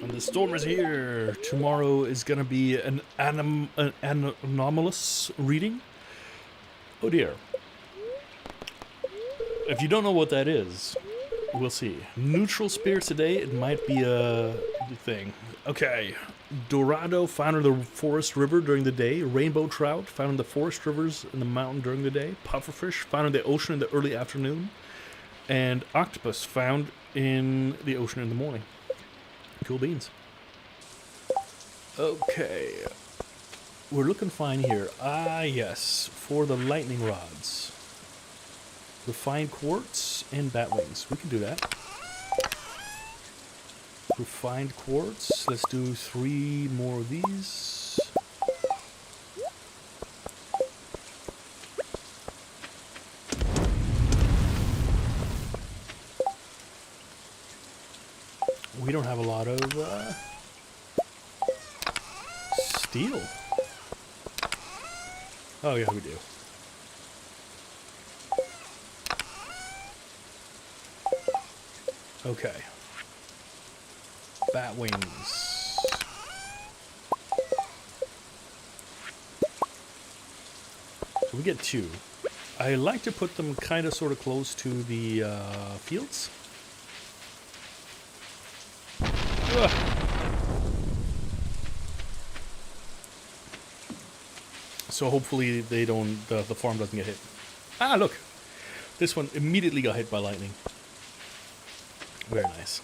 [SPEAKER 1] And the storm is here. Tomorrow is gonna be an anomalous reading. Oh dear. If you don't know what that is, we'll see. Neutral spirits today, it might be a thing. Okay. Dorado found in the forest river during the day. Rainbow trout found in the forest rivers in the mountain during the day. Pufferfish found in the ocean in the early afternoon. And octopus found in the ocean in the morning. Cool beans. Okay. We're looking fine here. Ah, yes. For the lightning rods. Refined quartz and bat wings. We can do that. Refined quartz. Let's do 3 more of these. We don't have a lot of steel. Oh yeah, we do. Okay. Bat wings. So we get 2. I like to put them kind of sort of close to the fields. Ugh. So hopefully they don't, the farm doesn't get hit. Ah, look. This one immediately got hit by lightning. Very nice.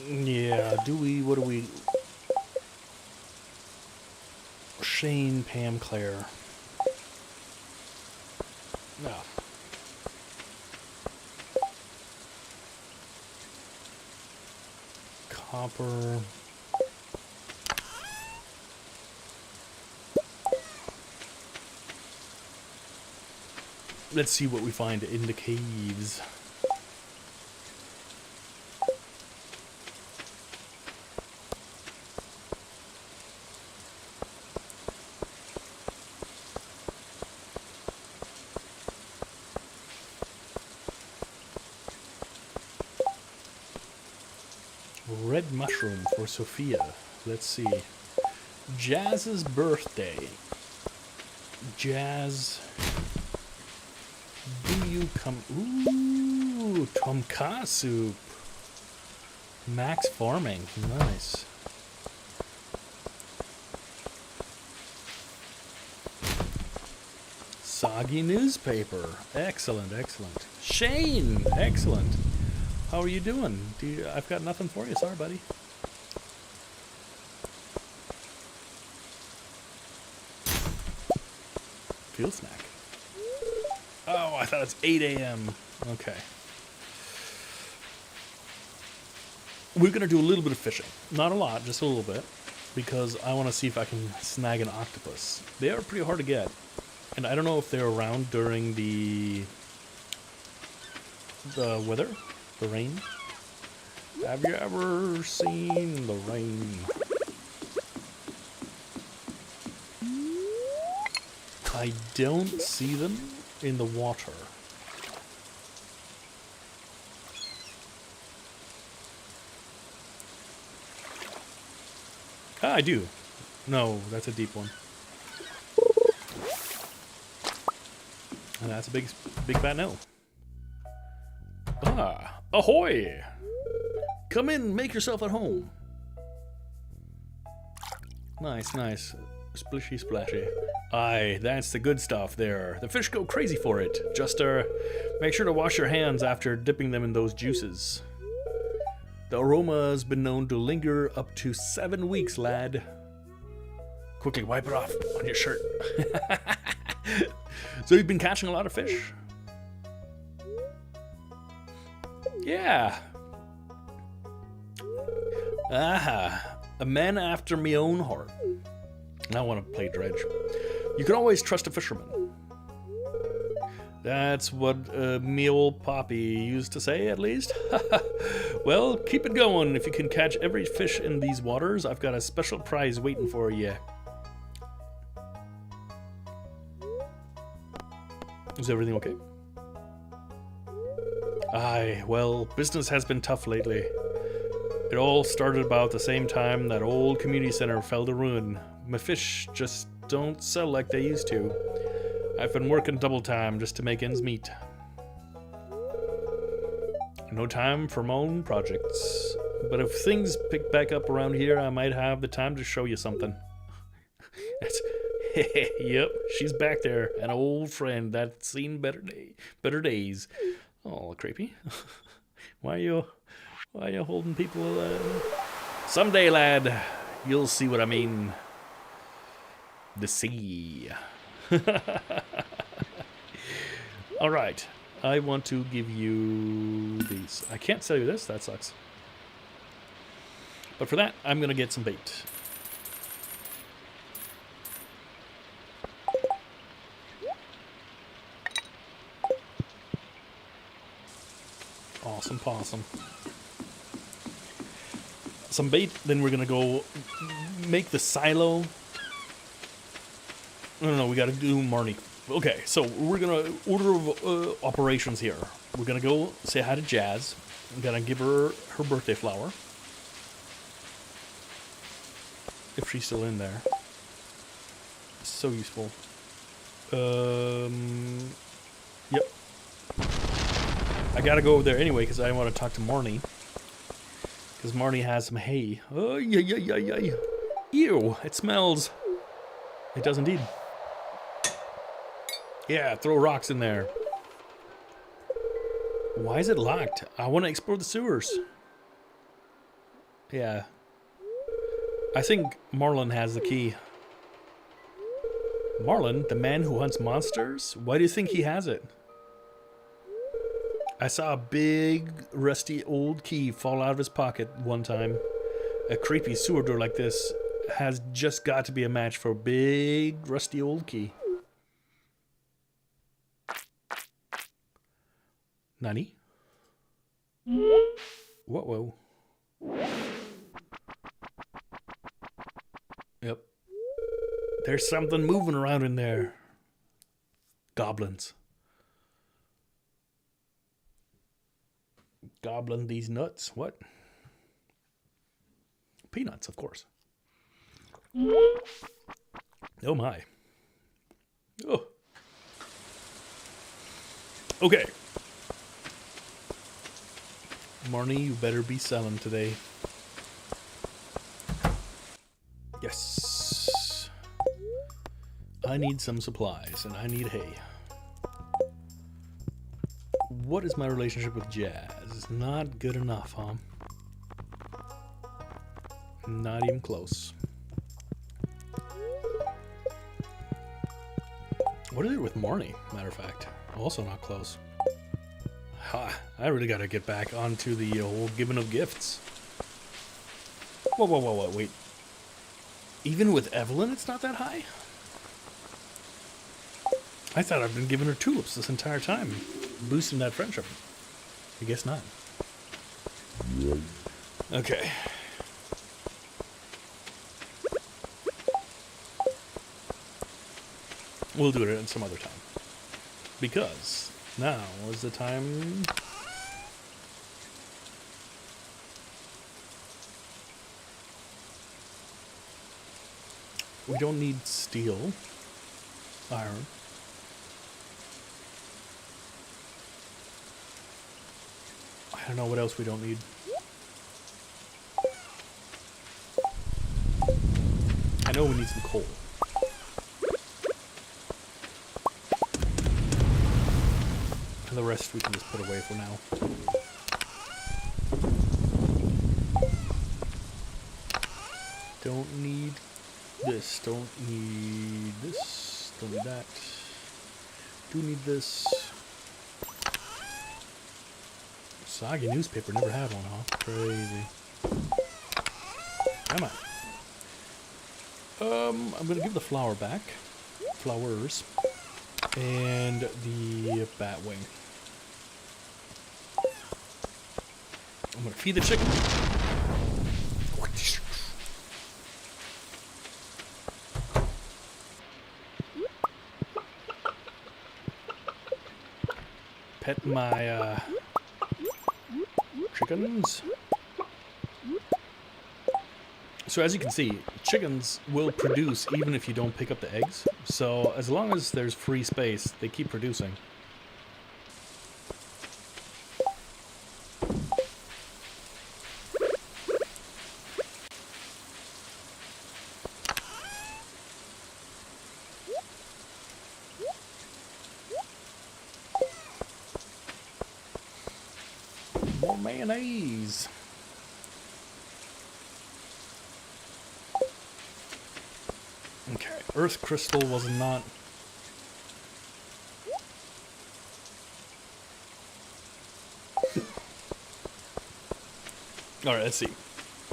[SPEAKER 1] Yeah, what do we... Shane, Pam, Claire. No. Copper. Let's see what we find in the caves. Red mushroom for Sophia. Let's see. Jazz's birthday. Jazz. Do you come... Ooh, Tomka soup. Max farming. Nice. Soggy newspaper. Excellent, excellent. Shane. Excellent. How are you doing? I've got nothing for you. Sorry, buddy. Field snack. Oh, I thought it's 8 a.m. Okay. We're going to do a little bit of fishing. Not a lot, just a little bit. Because I want to see if I can snag an octopus. They are pretty hard to get. And I don't know if they're around during the weather. The rain. Have you ever seen the rain? I don't see them in the water. Ah, I do. No, that's a deep one. And that's a big fat no. Ah. Ahoy! Come in, make yourself at home. Nice, nice. Splishy splashy. Aye, that's the good stuff there. The fish go crazy for it. Just make sure to wash your hands after dipping them in those juices. The aroma has been known to linger up to 7 weeks, lad. Quickly wipe it off on your shirt. So you've been catching a lot of fish? Yeah. Ah, a man after me own heart. I want to play dredge. You can always trust a fisherman. That's what me old Poppy used to say, at least. Well, keep it going. If you can catch every fish in these waters, I've got a special prize waiting for you. Is everything okay? Aye, well, business has been tough lately. It all started about the same time that old community center fell to ruin. My fish just don't sell like they used to. I've been working double time just to make ends meet. No time for my own projects. But if things pick back up around here, I might have the time to show you something. Yep, she's back there. An old friend that's seen better days. Oh, creepy. Why are you holding people? Someday, lad, you'll see what I mean. The sea. All right. I want to give you these. I can't sell you this. That sucks. But for that, I'm going to get some bait. Awesome possum. Some bait, then we're going to go make the silo. No, we got to do Marnie. Okay, so we're going to order of operations here. We're going to go say hi to Jazz. I'm going to give her her birthday flower. If she's still in there. So useful. Yep. I got to go over there anyway because I want to talk to Marnie. Because Marnie has some hay. Oh, yeah. Ew, it smells. It does indeed. Yeah, throw rocks in there. Why is it locked? I want to explore the sewers. Yeah. I think Marlon has the key. Marlon, the man who hunts monsters? Why do you think he has it? I saw a big, rusty old key fall out of his pocket one time. A creepy sewer door like this has just got to be a match for a big, rusty old key. Nani? Whoa. Yep. There's something moving around in there. Goblins. Goblin these nuts. What? Peanuts, of course. Oh my. Oh. Okay. Marnie, you better be selling today. Yes. I need some supplies, and I need hay. What is my relationship with Jazz? Not good enough, huh? Not even close. What is it with Marnie, matter of fact? Also not close. Ha, I really gotta get back onto the whole giving of gifts. Whoa, wait. Even with Evelyn, it's not that high? I thought I've been giving her tulips this entire time, boosting that friendship. I guess not. Okay. We'll do it at some other time. Because now is the time. We don't need steel, iron. I don't know what else we don't need. I know we need some coal. And the rest we can just put away for now. Don't need this. Don't need this. Don't need that. Do need this. Soggy newspaper, never had one, huh? Crazy. Come on. I'm gonna give the flower back. Flowers. And the bat wing. I'm gonna feed the chicken. pet my chickens. So as you can see, chickens will produce even if you don't pick up the eggs. So as long as there's free space, they keep producing. More mayonnaise. Okay, earth crystal was not... Alright, let's see.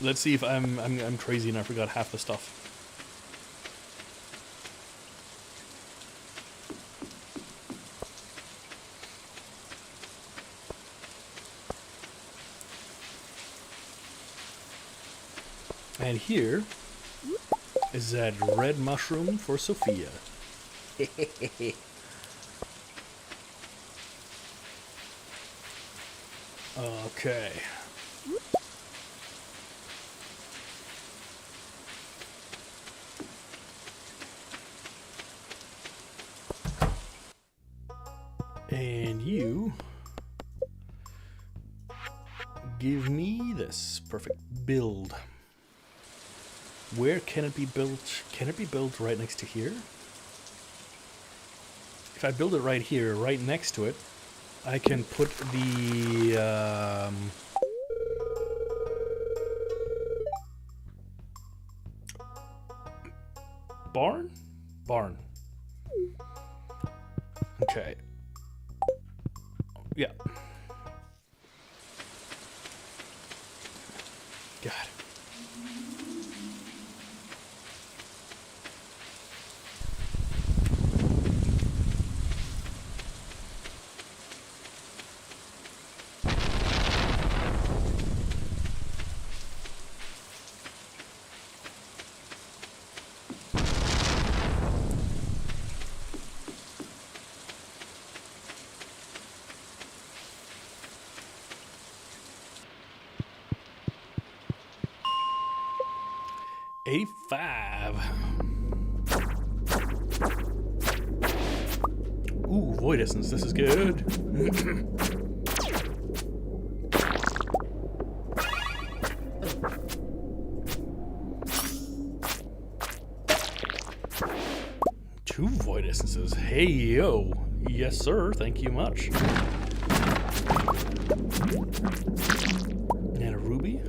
[SPEAKER 1] Let's see if I'm crazy and I forgot half the stuff. And here is that red mushroom for Sophia. Okay. And you give me this perfect build. Where can it be built? Can it be built right next to here? If I build it right here, right next to it, I can put the barn? Barn. Okay. Yeah. God. $85. Ooh, void essence. This is good. Two void essences. Hey yo. Yes, sir. Thank you much. And a ruby.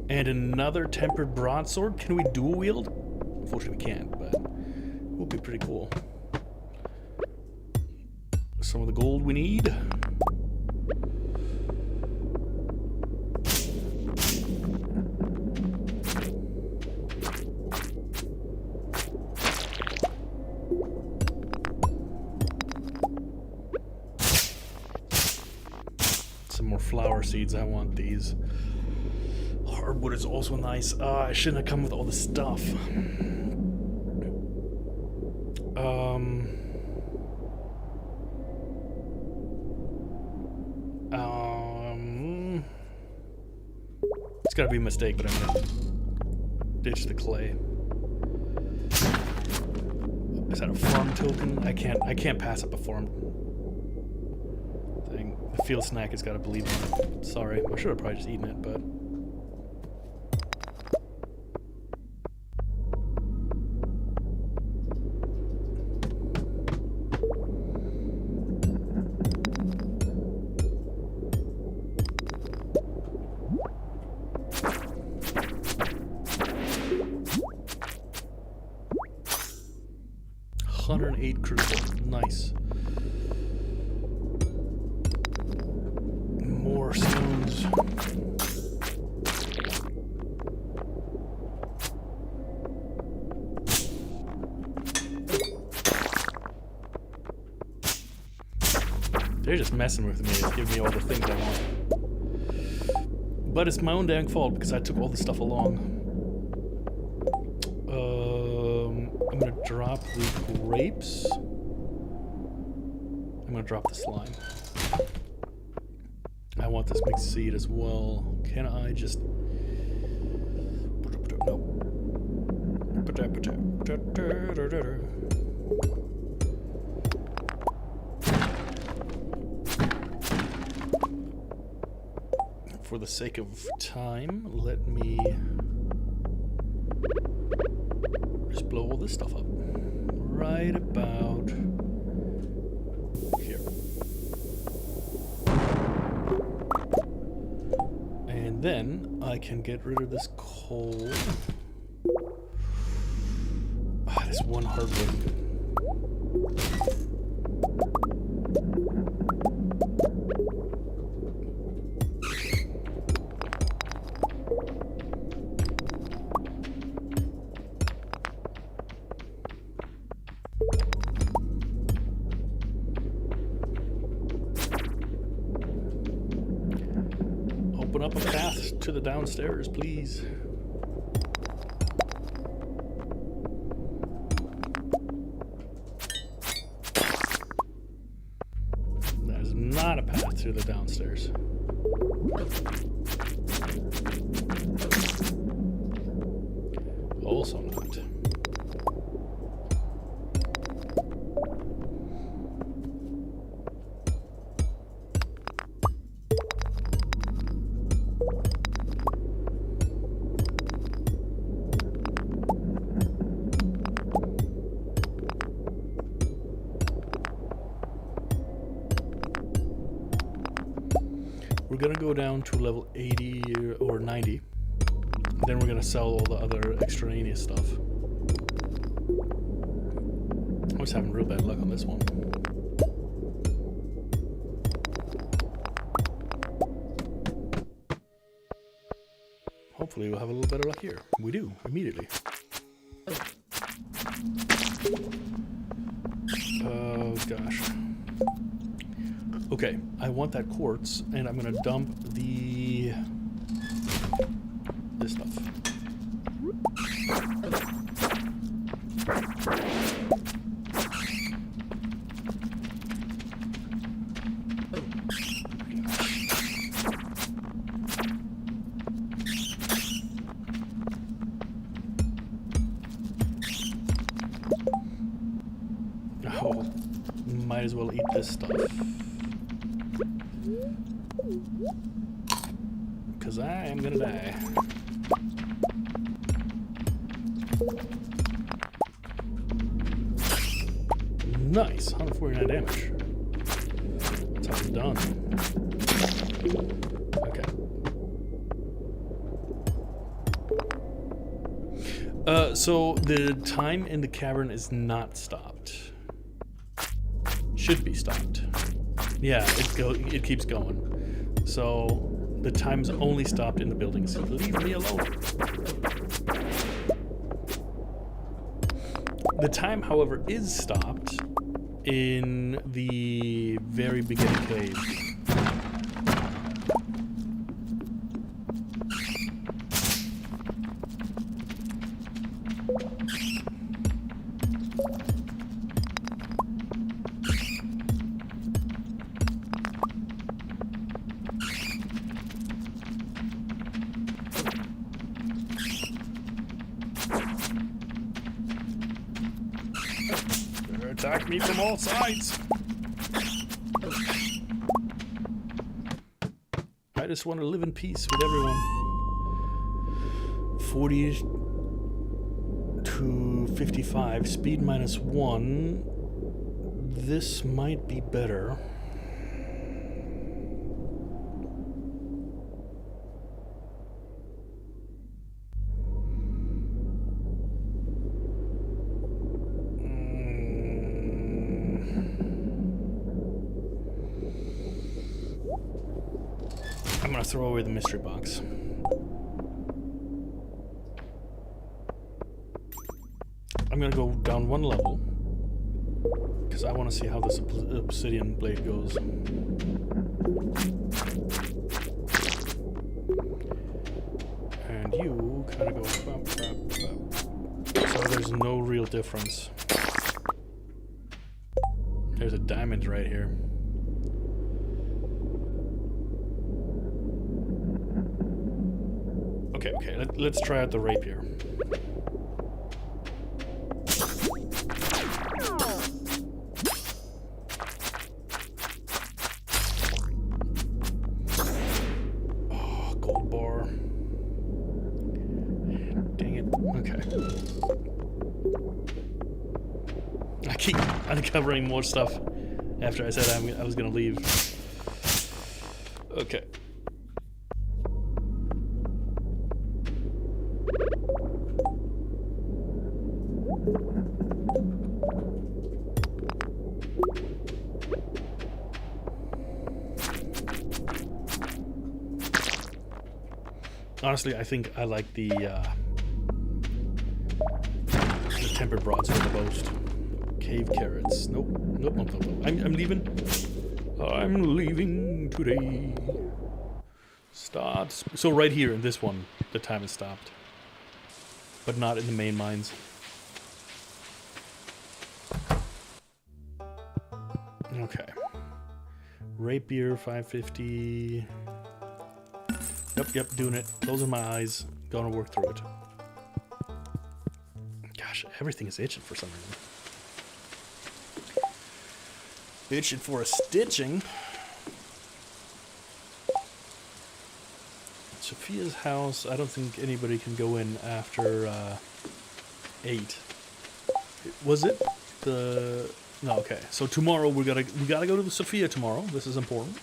[SPEAKER 1] And another tempered broadsword. Can we dual wield? Unfortunately, we can't, but it would be pretty cool. Some of the gold we need. Some more flower seeds. I want these. Hardwood is also nice. I shouldn't have come with all this stuff. It's gotta be a mistake, but I'm gonna ditch the clay. Is that a farm token? I can't pass up a farm thing. The field snack has gotta believe in it. Sorry, I should have probably just eaten it, but. $108 crucible. Nice. More stones. They're just messing with me and giving me all the things I want. But it's my own dang fault because I took all the stuff along. I'm gonna drop the grapes. I'm gonna drop the slime. I want this mixed seed as well. Can I just... No. For the sake of time, let me just blow all this stuff up. Right about here. And then I can get rid of this coal. Ah, this one hardwood. Open up a path to the downstairs, please. That is not a path to the downstairs. Also not. We're gonna go down to level 80 or 90. Then we're gonna sell all the other extraneous stuff. I was having real bad luck on this one. Hopefully we'll have a little better luck here. We do, immediately. Oh gosh. Okay, I want that quartz, and I'm gonna dump this stuff. Oh, might as well eat this stuff. Because I am gonna die. Nice, 149 damage. That's how it's done. Okay. So the time in the cavern is not stopped. Should be stopped. Yeah, it keeps going. So the time's only stopped in the building, so leave me alone. The time, however, is stopped in the very beginning cave. Attack me from all sides. I just want to live in peace with everyone. 40 to 55, speed -1. This might be better. I'm gonna throw away the mystery box. I'm gonna go down one level because I want to see how this obsidian blade goes. And you kind of go bop, bop, bop. So there's no real difference. There's a diamond right here. Okay, let's try out the rapier. Oh, gold bar. Dang it. Okay. I keep uncovering more stuff after I said I was gonna leave. Okay. Honestly, I think I like the tempered broadsword the most. Cave carrots. Nope. Nope. I'm leaving. I'm leaving today. Start. So right here in this one, the time is stopped. But not in the main mines. Okay. Rapier, 550. Yep, doing it. Closing my eyes. Gonna work through it. Gosh, everything is itching for some reason. Itching for a stitching. Sophia's house, I don't think anybody can go in after 8. Was it the... No, okay. So tomorrow we gotta go to the Sophia tomorrow. This is important.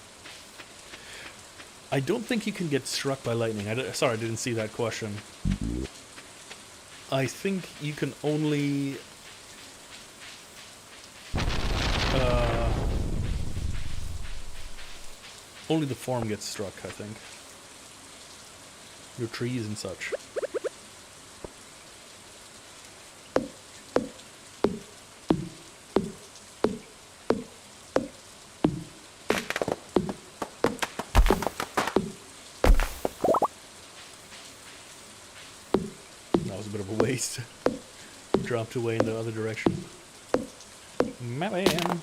[SPEAKER 1] I don't think you can get struck by lightning. Sorry, I didn't see that question. I think you can only... only the farm gets struck, I think. Your trees and such. That was a bit of a waste. Dropped away in the other direction. My man.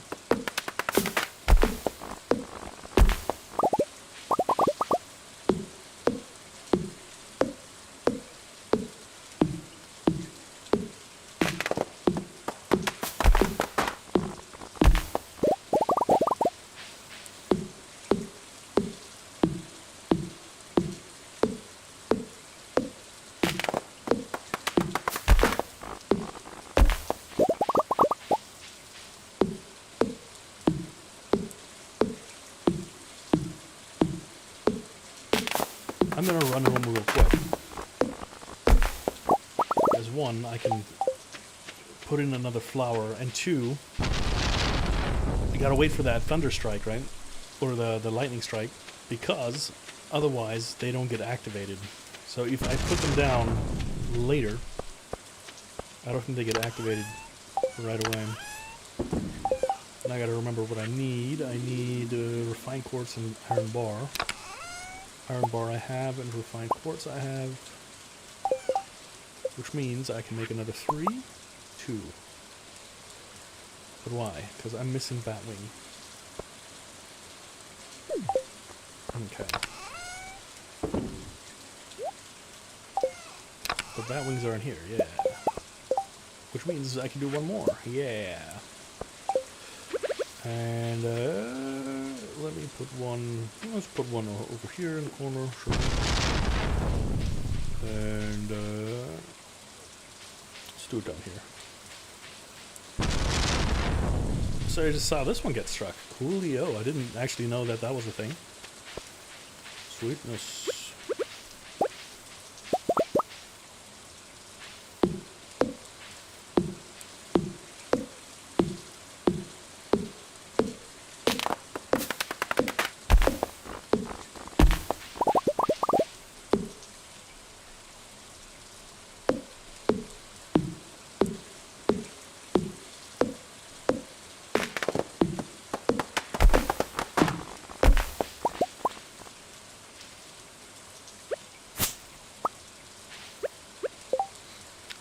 [SPEAKER 1] I'm gonna run home real quick. As one, I can put in another flower, and two, I gotta wait for that thunder strike, right? Or the lightning strike, because otherwise they don't get activated. So if I put them down later, I don't think they get activated right away. And I gotta remember what I need. I need refined quartz and iron bar. Iron bar I have, and refined quartz I have. Which means I can make another 3, 2. But why? Because I'm missing Batwing. Okay. The Batwings are in here, yeah. Which means I can do one more, yeah. And let me put one. Let's put one over here in the corner. Sure. And let's do it down here. So I just saw this one get struck. Coolio! I didn't actually know that was a thing. Sweetness.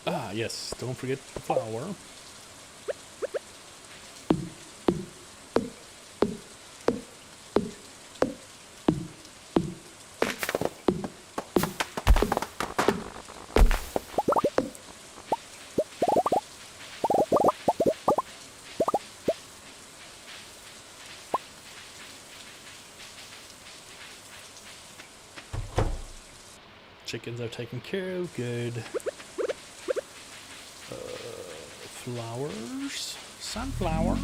[SPEAKER 1] Ah, yes, don't forget the flour. Chickens are taken care of. Good. Flowers. Sunflower.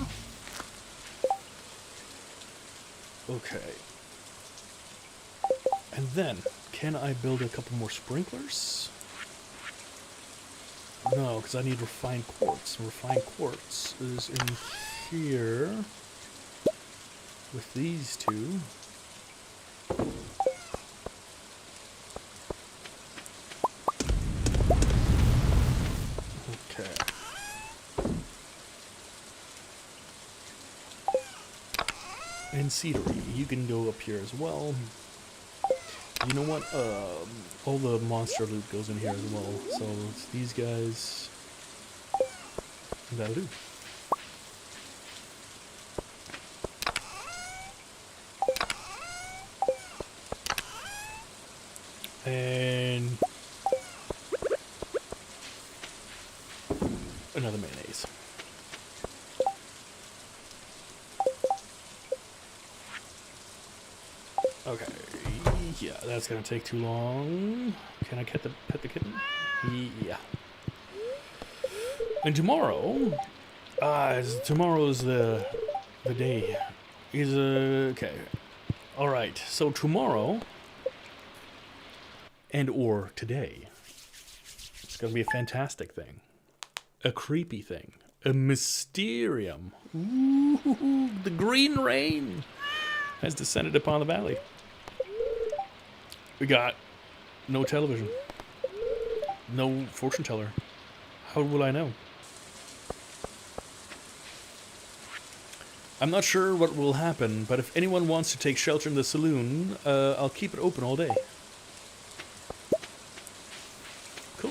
[SPEAKER 1] Okay. And then, can I build a couple more sprinklers? No, because I need refined quartz. Refined quartz is in here with these two. Okay. And cedary, you can go up here as well. You know what? All the monster loot goes in here as well. So it's these guys. That'll do. And another mayonnaise. Okay. Yeah, that's gonna take too long. Can I pet the kitten? Yeah. And tomorrow, tomorrow's the day. Is okay. All right. So tomorrow, and or today, it's gonna be a fantastic thing, a creepy thing, a mysterium. Ooh, the green rain has descended upon the valley. We got no television, no fortune teller. How will I know? I'm not sure what will happen, but if anyone wants to take shelter in the saloon, I'll keep it open all day. Cool.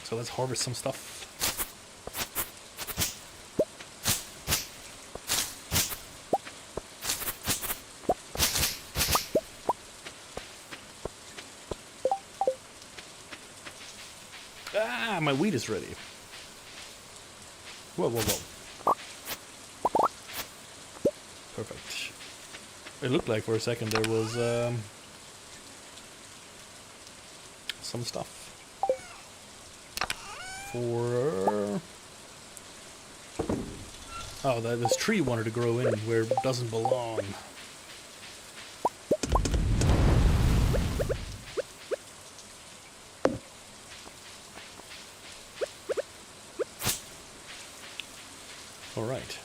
[SPEAKER 1] So let's harvest some stuff. Ah, my wheat is ready. Whoa, whoa, whoa. Perfect. It looked like for a second there was some stuff for... Oh, this tree wanted to grow in where it doesn't belong. All right.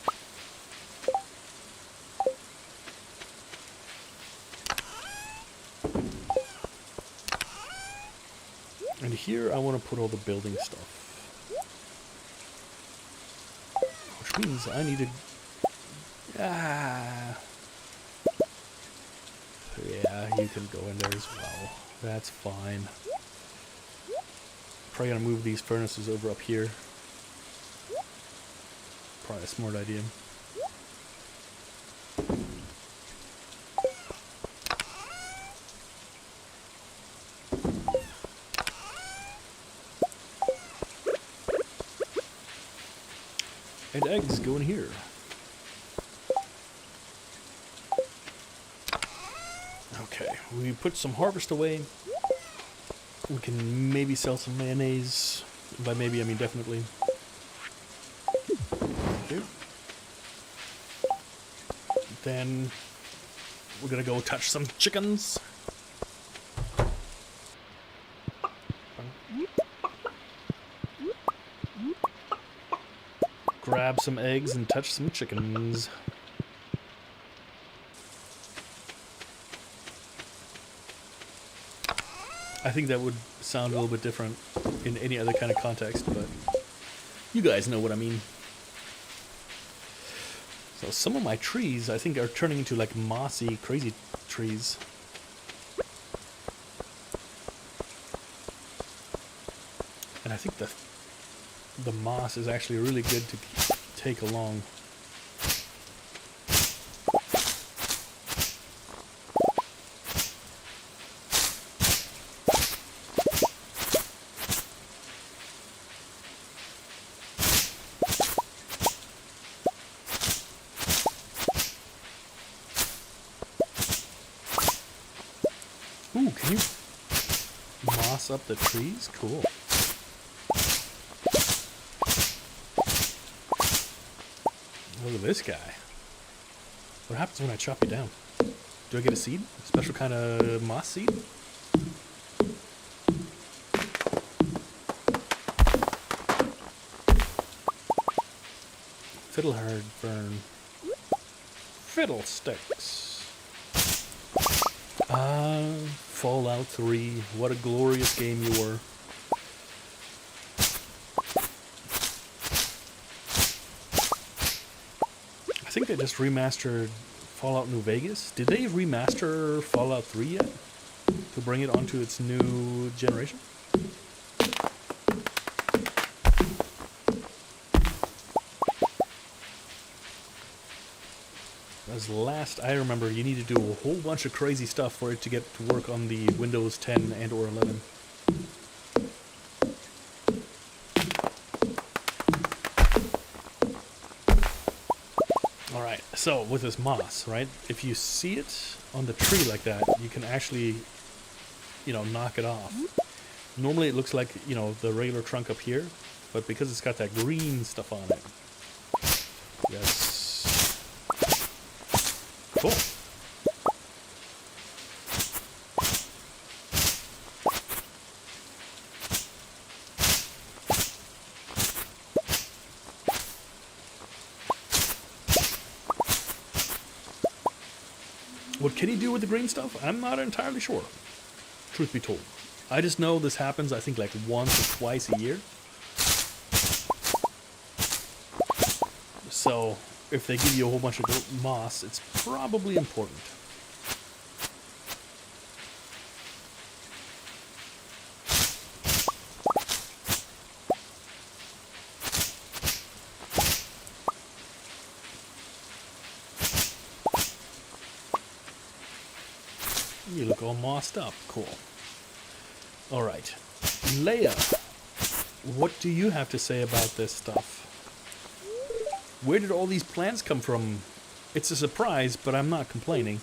[SPEAKER 1] And here I want to put all the building stuff. Which means I need to... Yeah, you can go in there as well. That's fine. Probably gonna move these furnaces over up here. Probably a smart idea. And eggs go in here. Okay, we put some harvest away. We can maybe sell some mayonnaise. By maybe, I mean definitely. Okay. Then we're gonna go touch some chickens. Grab some eggs and touch some chickens. I think that would sound a little bit different in any other kind of context, but you guys know what I mean. So some of my trees, I think, are turning into like mossy, crazy trees. And I think the moss is actually really good to take along. Ooh, can you moss up the trees? Cool. Look at this guy. What happens when I chop you down? Do I get a seed? A special kind of moss seed? Fiddlehard fern. Fiddlesticks. Fallout 3. What a glorious game you were. I think they just remastered Fallout New Vegas. Did they remaster Fallout 3 yet? To bring it onto its new generation? As last I remember, you need to do a whole bunch of crazy stuff for it to get to work on the Windows 10 and or 11. Alright, so with this moss, right? If you see it on the tree like that, you can actually, you know, knock it off. Normally it looks like, you know, the regular trunk up here, but because it's got that green stuff on it. Yes. Cool. What can he do with the green stuff? I'm not entirely sure, truth be told. I just know this happens, I think, like once or twice a year. So if they give you a whole bunch of moss, it's probably important. You look all mossed up. Cool. Alright. Leia, what do you have to say about this stuff? Where did all these plants come from? It's a surprise, but I'm not complaining.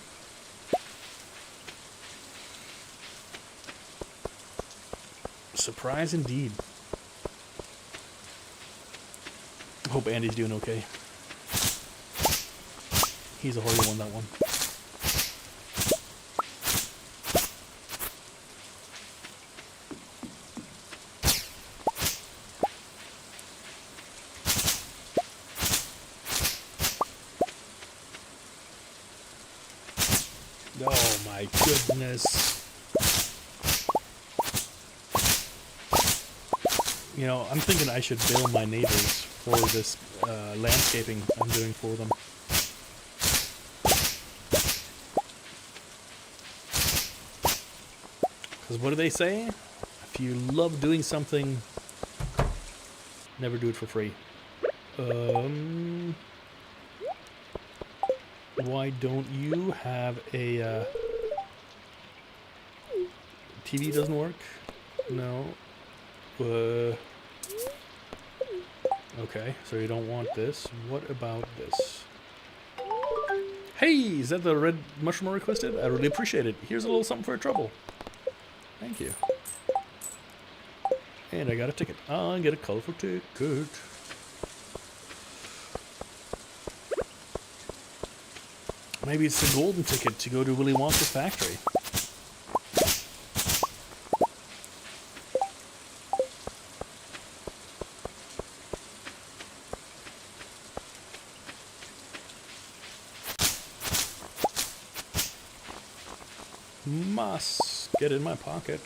[SPEAKER 1] Surprise indeed. Hope Andy's doing okay. He's a horrible one, that one. Oh my goodness. You know, I'm thinking I should bill my neighbors for this landscaping I'm doing for them. Because what do they say? If you love doing something, never do it for free. Why don't you have a TV doesn't work? No. Okay, so you don't want this. What about this? Hey, is that the red mushroom I requested? I really appreciate it. Here's a little something for your trouble. Thank you. And I got a ticket. I get a colorful ticket. Maybe it's the golden ticket to go to Willy Wonka's factory. Must get in my pocket.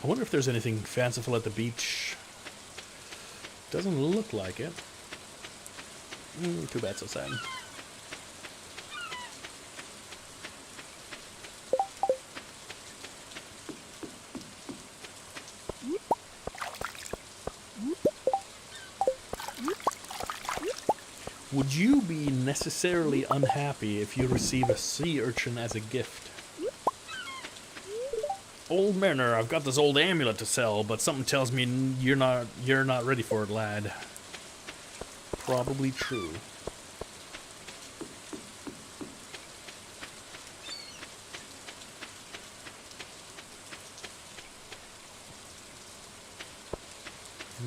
[SPEAKER 1] I wonder if there's anything fanciful at the beach. Doesn't look like it. Too bad, so sad. Would you be necessarily unhappy if you receive a sea urchin as a gift? Old mariner, I've got this old amulet to sell, but something tells me you're not ready for it, lad. probably true.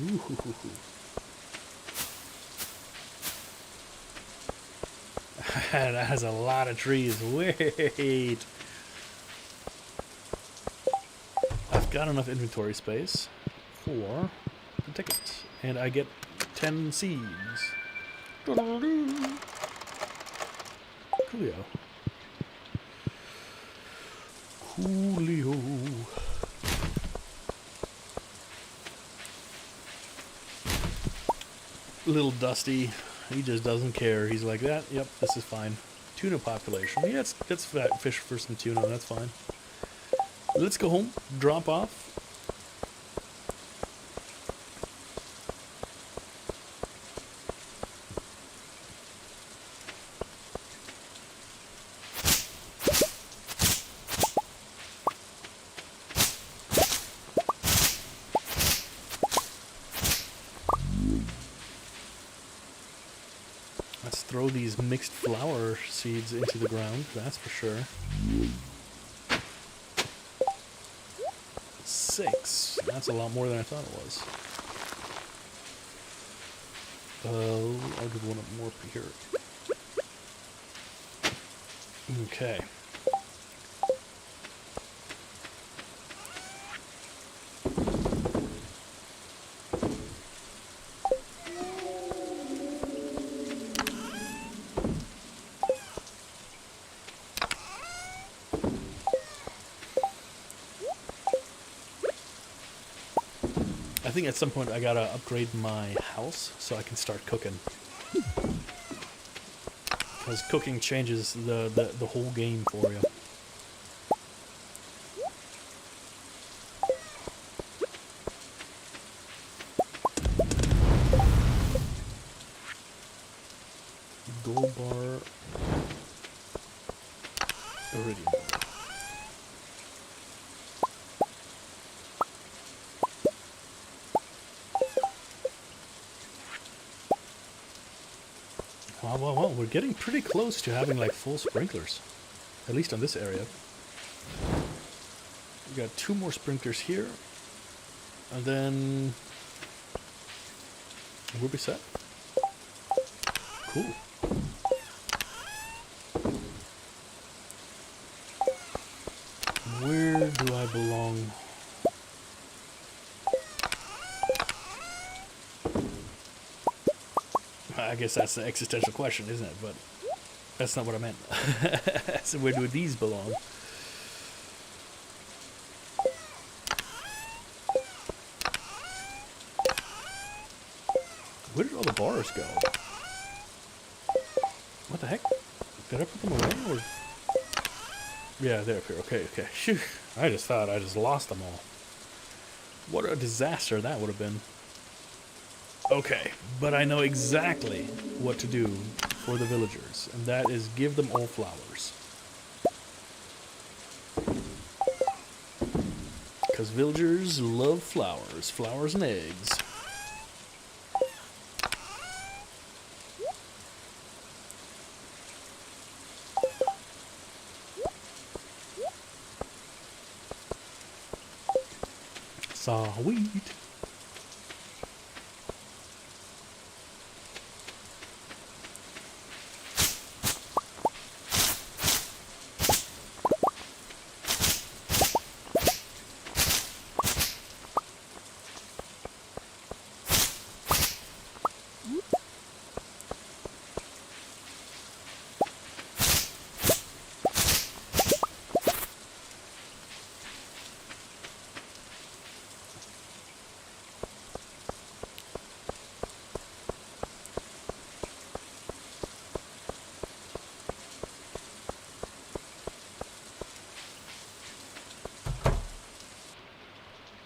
[SPEAKER 1] Ooh. That has a lot of trees. Wait. I've got enough inventory space for the ticket. And I get 10 seeds. Coolio. Coolio. Little Dusty, he just doesn't care. He's like that. Yep, this is fine. Tuna population. Yeah, it's fat fish for some tuna. That's fine. Let's go home. Drop off. Let's throw these mixed flower seeds into the ground, that's for sure. 6. That's a lot more than I thought it was. I'll give one more up here. Okay. I think at some point I gotta upgrade my house so I can start cooking. Because cooking changes the whole game for you. Gold bar. Iridium. Well, we're getting pretty close to having like full sprinklers. At least on this area. We got 2 more sprinklers here. And then we'll be set. Cool. Where do I belong? I guess that's the existential question, isn't it? But that's not what I meant. So where do these belong? Where did all the bars go? What the heck? Did I put them away? Or... Yeah, they're up here. Okay. Phew. I just thought I just lost them all. What a disaster that would have been. Okay, but I know exactly what to do for the villagers, and that is give them all flowers. Because villagers love flowers. Flowers and eggs. Sweet.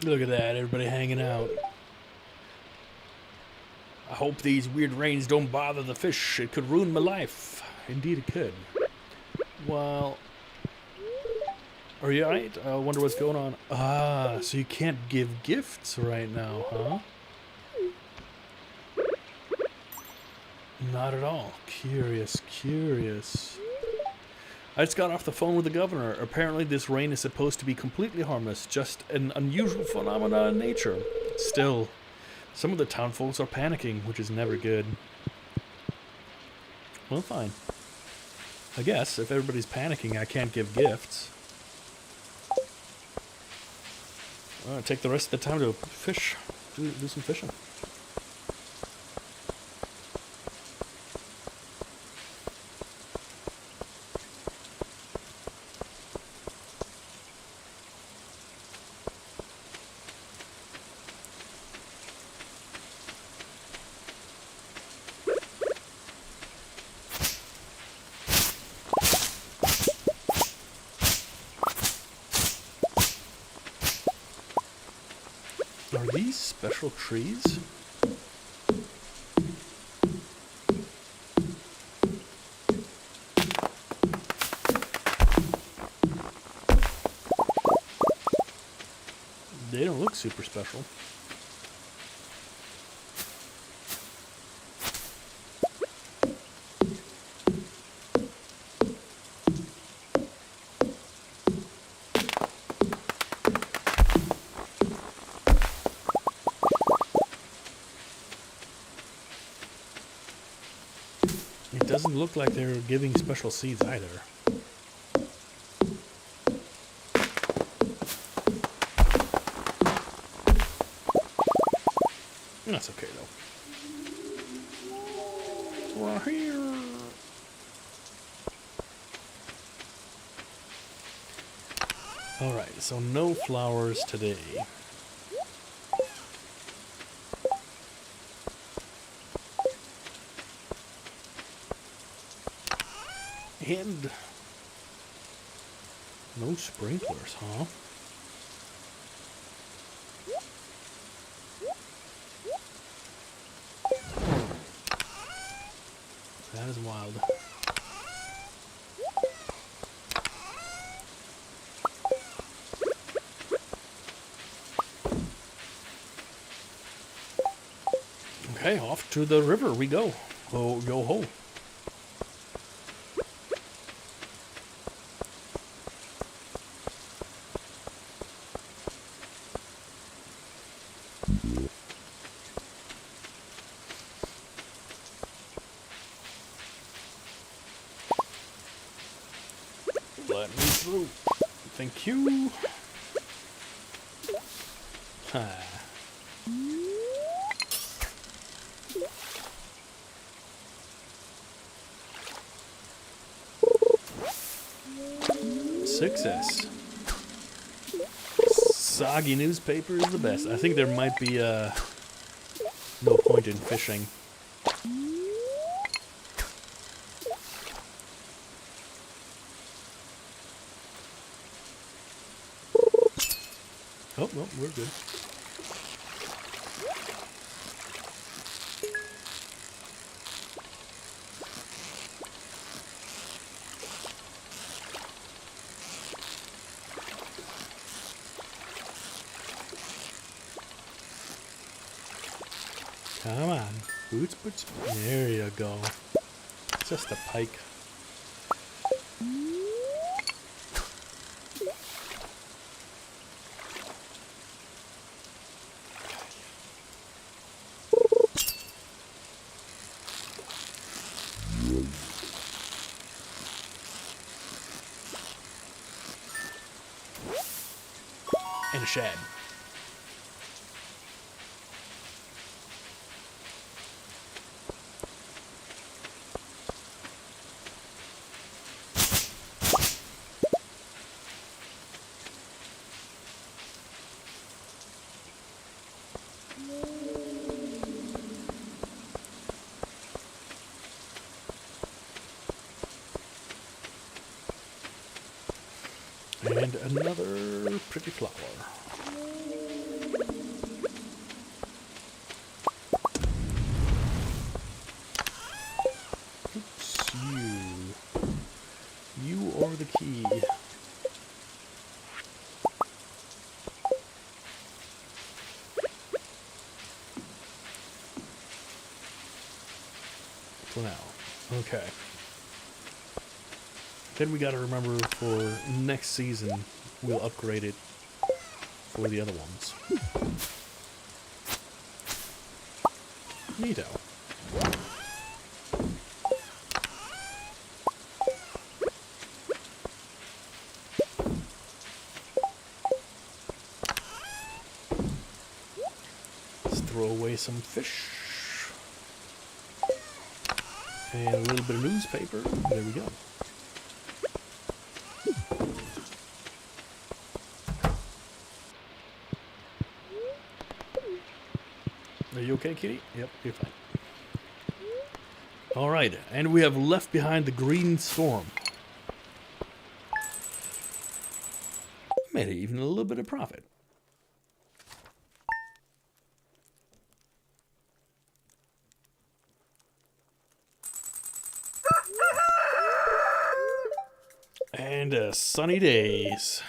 [SPEAKER 1] Look at that, everybody hanging out. I hope these weird rains don't bother the fish. It could ruin my life. Indeed it could. Well, are you alright? I wonder what's going on. Ah, so you can't give gifts right now, huh? Not at all. Curious, curious. I just got off the phone with the governor. Apparently this rain is supposed to be completely harmless, just an unusual phenomenon in nature. Still, some of the town folks are panicking, which is never good. Well, fine. I guess if everybody's panicking, I can't give gifts. I'll take the rest of the time to fish, do some fishing. Are these special trees? They don't look super special. It doesn't look like they're giving special seeds either. That's okay though. We're here. Alright, so no flowers today. And no sprinklers, huh? That is wild. Okay, off to the river we go. Oh, yo ho. Let me through. Thank you. Ha. Success. Soggy newspaper is the best. I think there might be no point in fishing. Oh, well, we're good. Come on. Boots, boots. There you go. Just a pike. And a shad. And another pretty flower. Oops, you are the key. for now. Okay. Then we gotta remember for next season, we'll upgrade it for the other ones. Neato. Let's throw away some fish. And a little bit of newspaper. There we go. Are you okay, kitty? Yep, you're fine. Alright, and we have left behind the green storm. Made even a little bit of profit. And sunny days.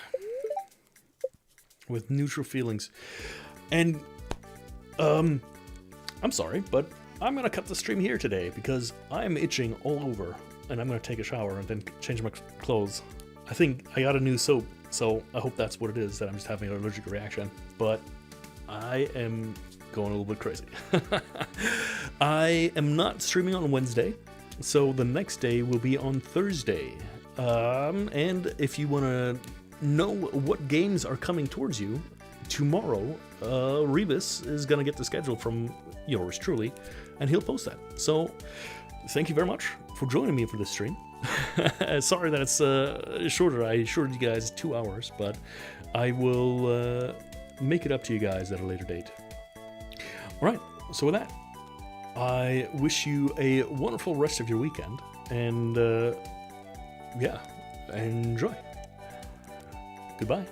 [SPEAKER 1] With neutral feelings. And, I'm sorry, but I'm gonna cut the stream here today because I'm itching all over and I'm gonna take a shower and then change my clothes. I think I got a new soap, so I hope that's what it is, that I'm just having an allergic reaction. But I am going a little bit crazy. I am not streaming on Wednesday, so the next day will be on Thursday. And if you want to know what games are coming towards you, tomorrow, Rebus is going to get the schedule from yours truly, and he'll post that. So, thank you very much for joining me for this stream. Sorry that it's shorter. I assured you guys 2 hours, but I will make it up to you guys at a later date. Alright, so with that, I wish you a wonderful rest of your weekend, and yeah, enjoy. Goodbye.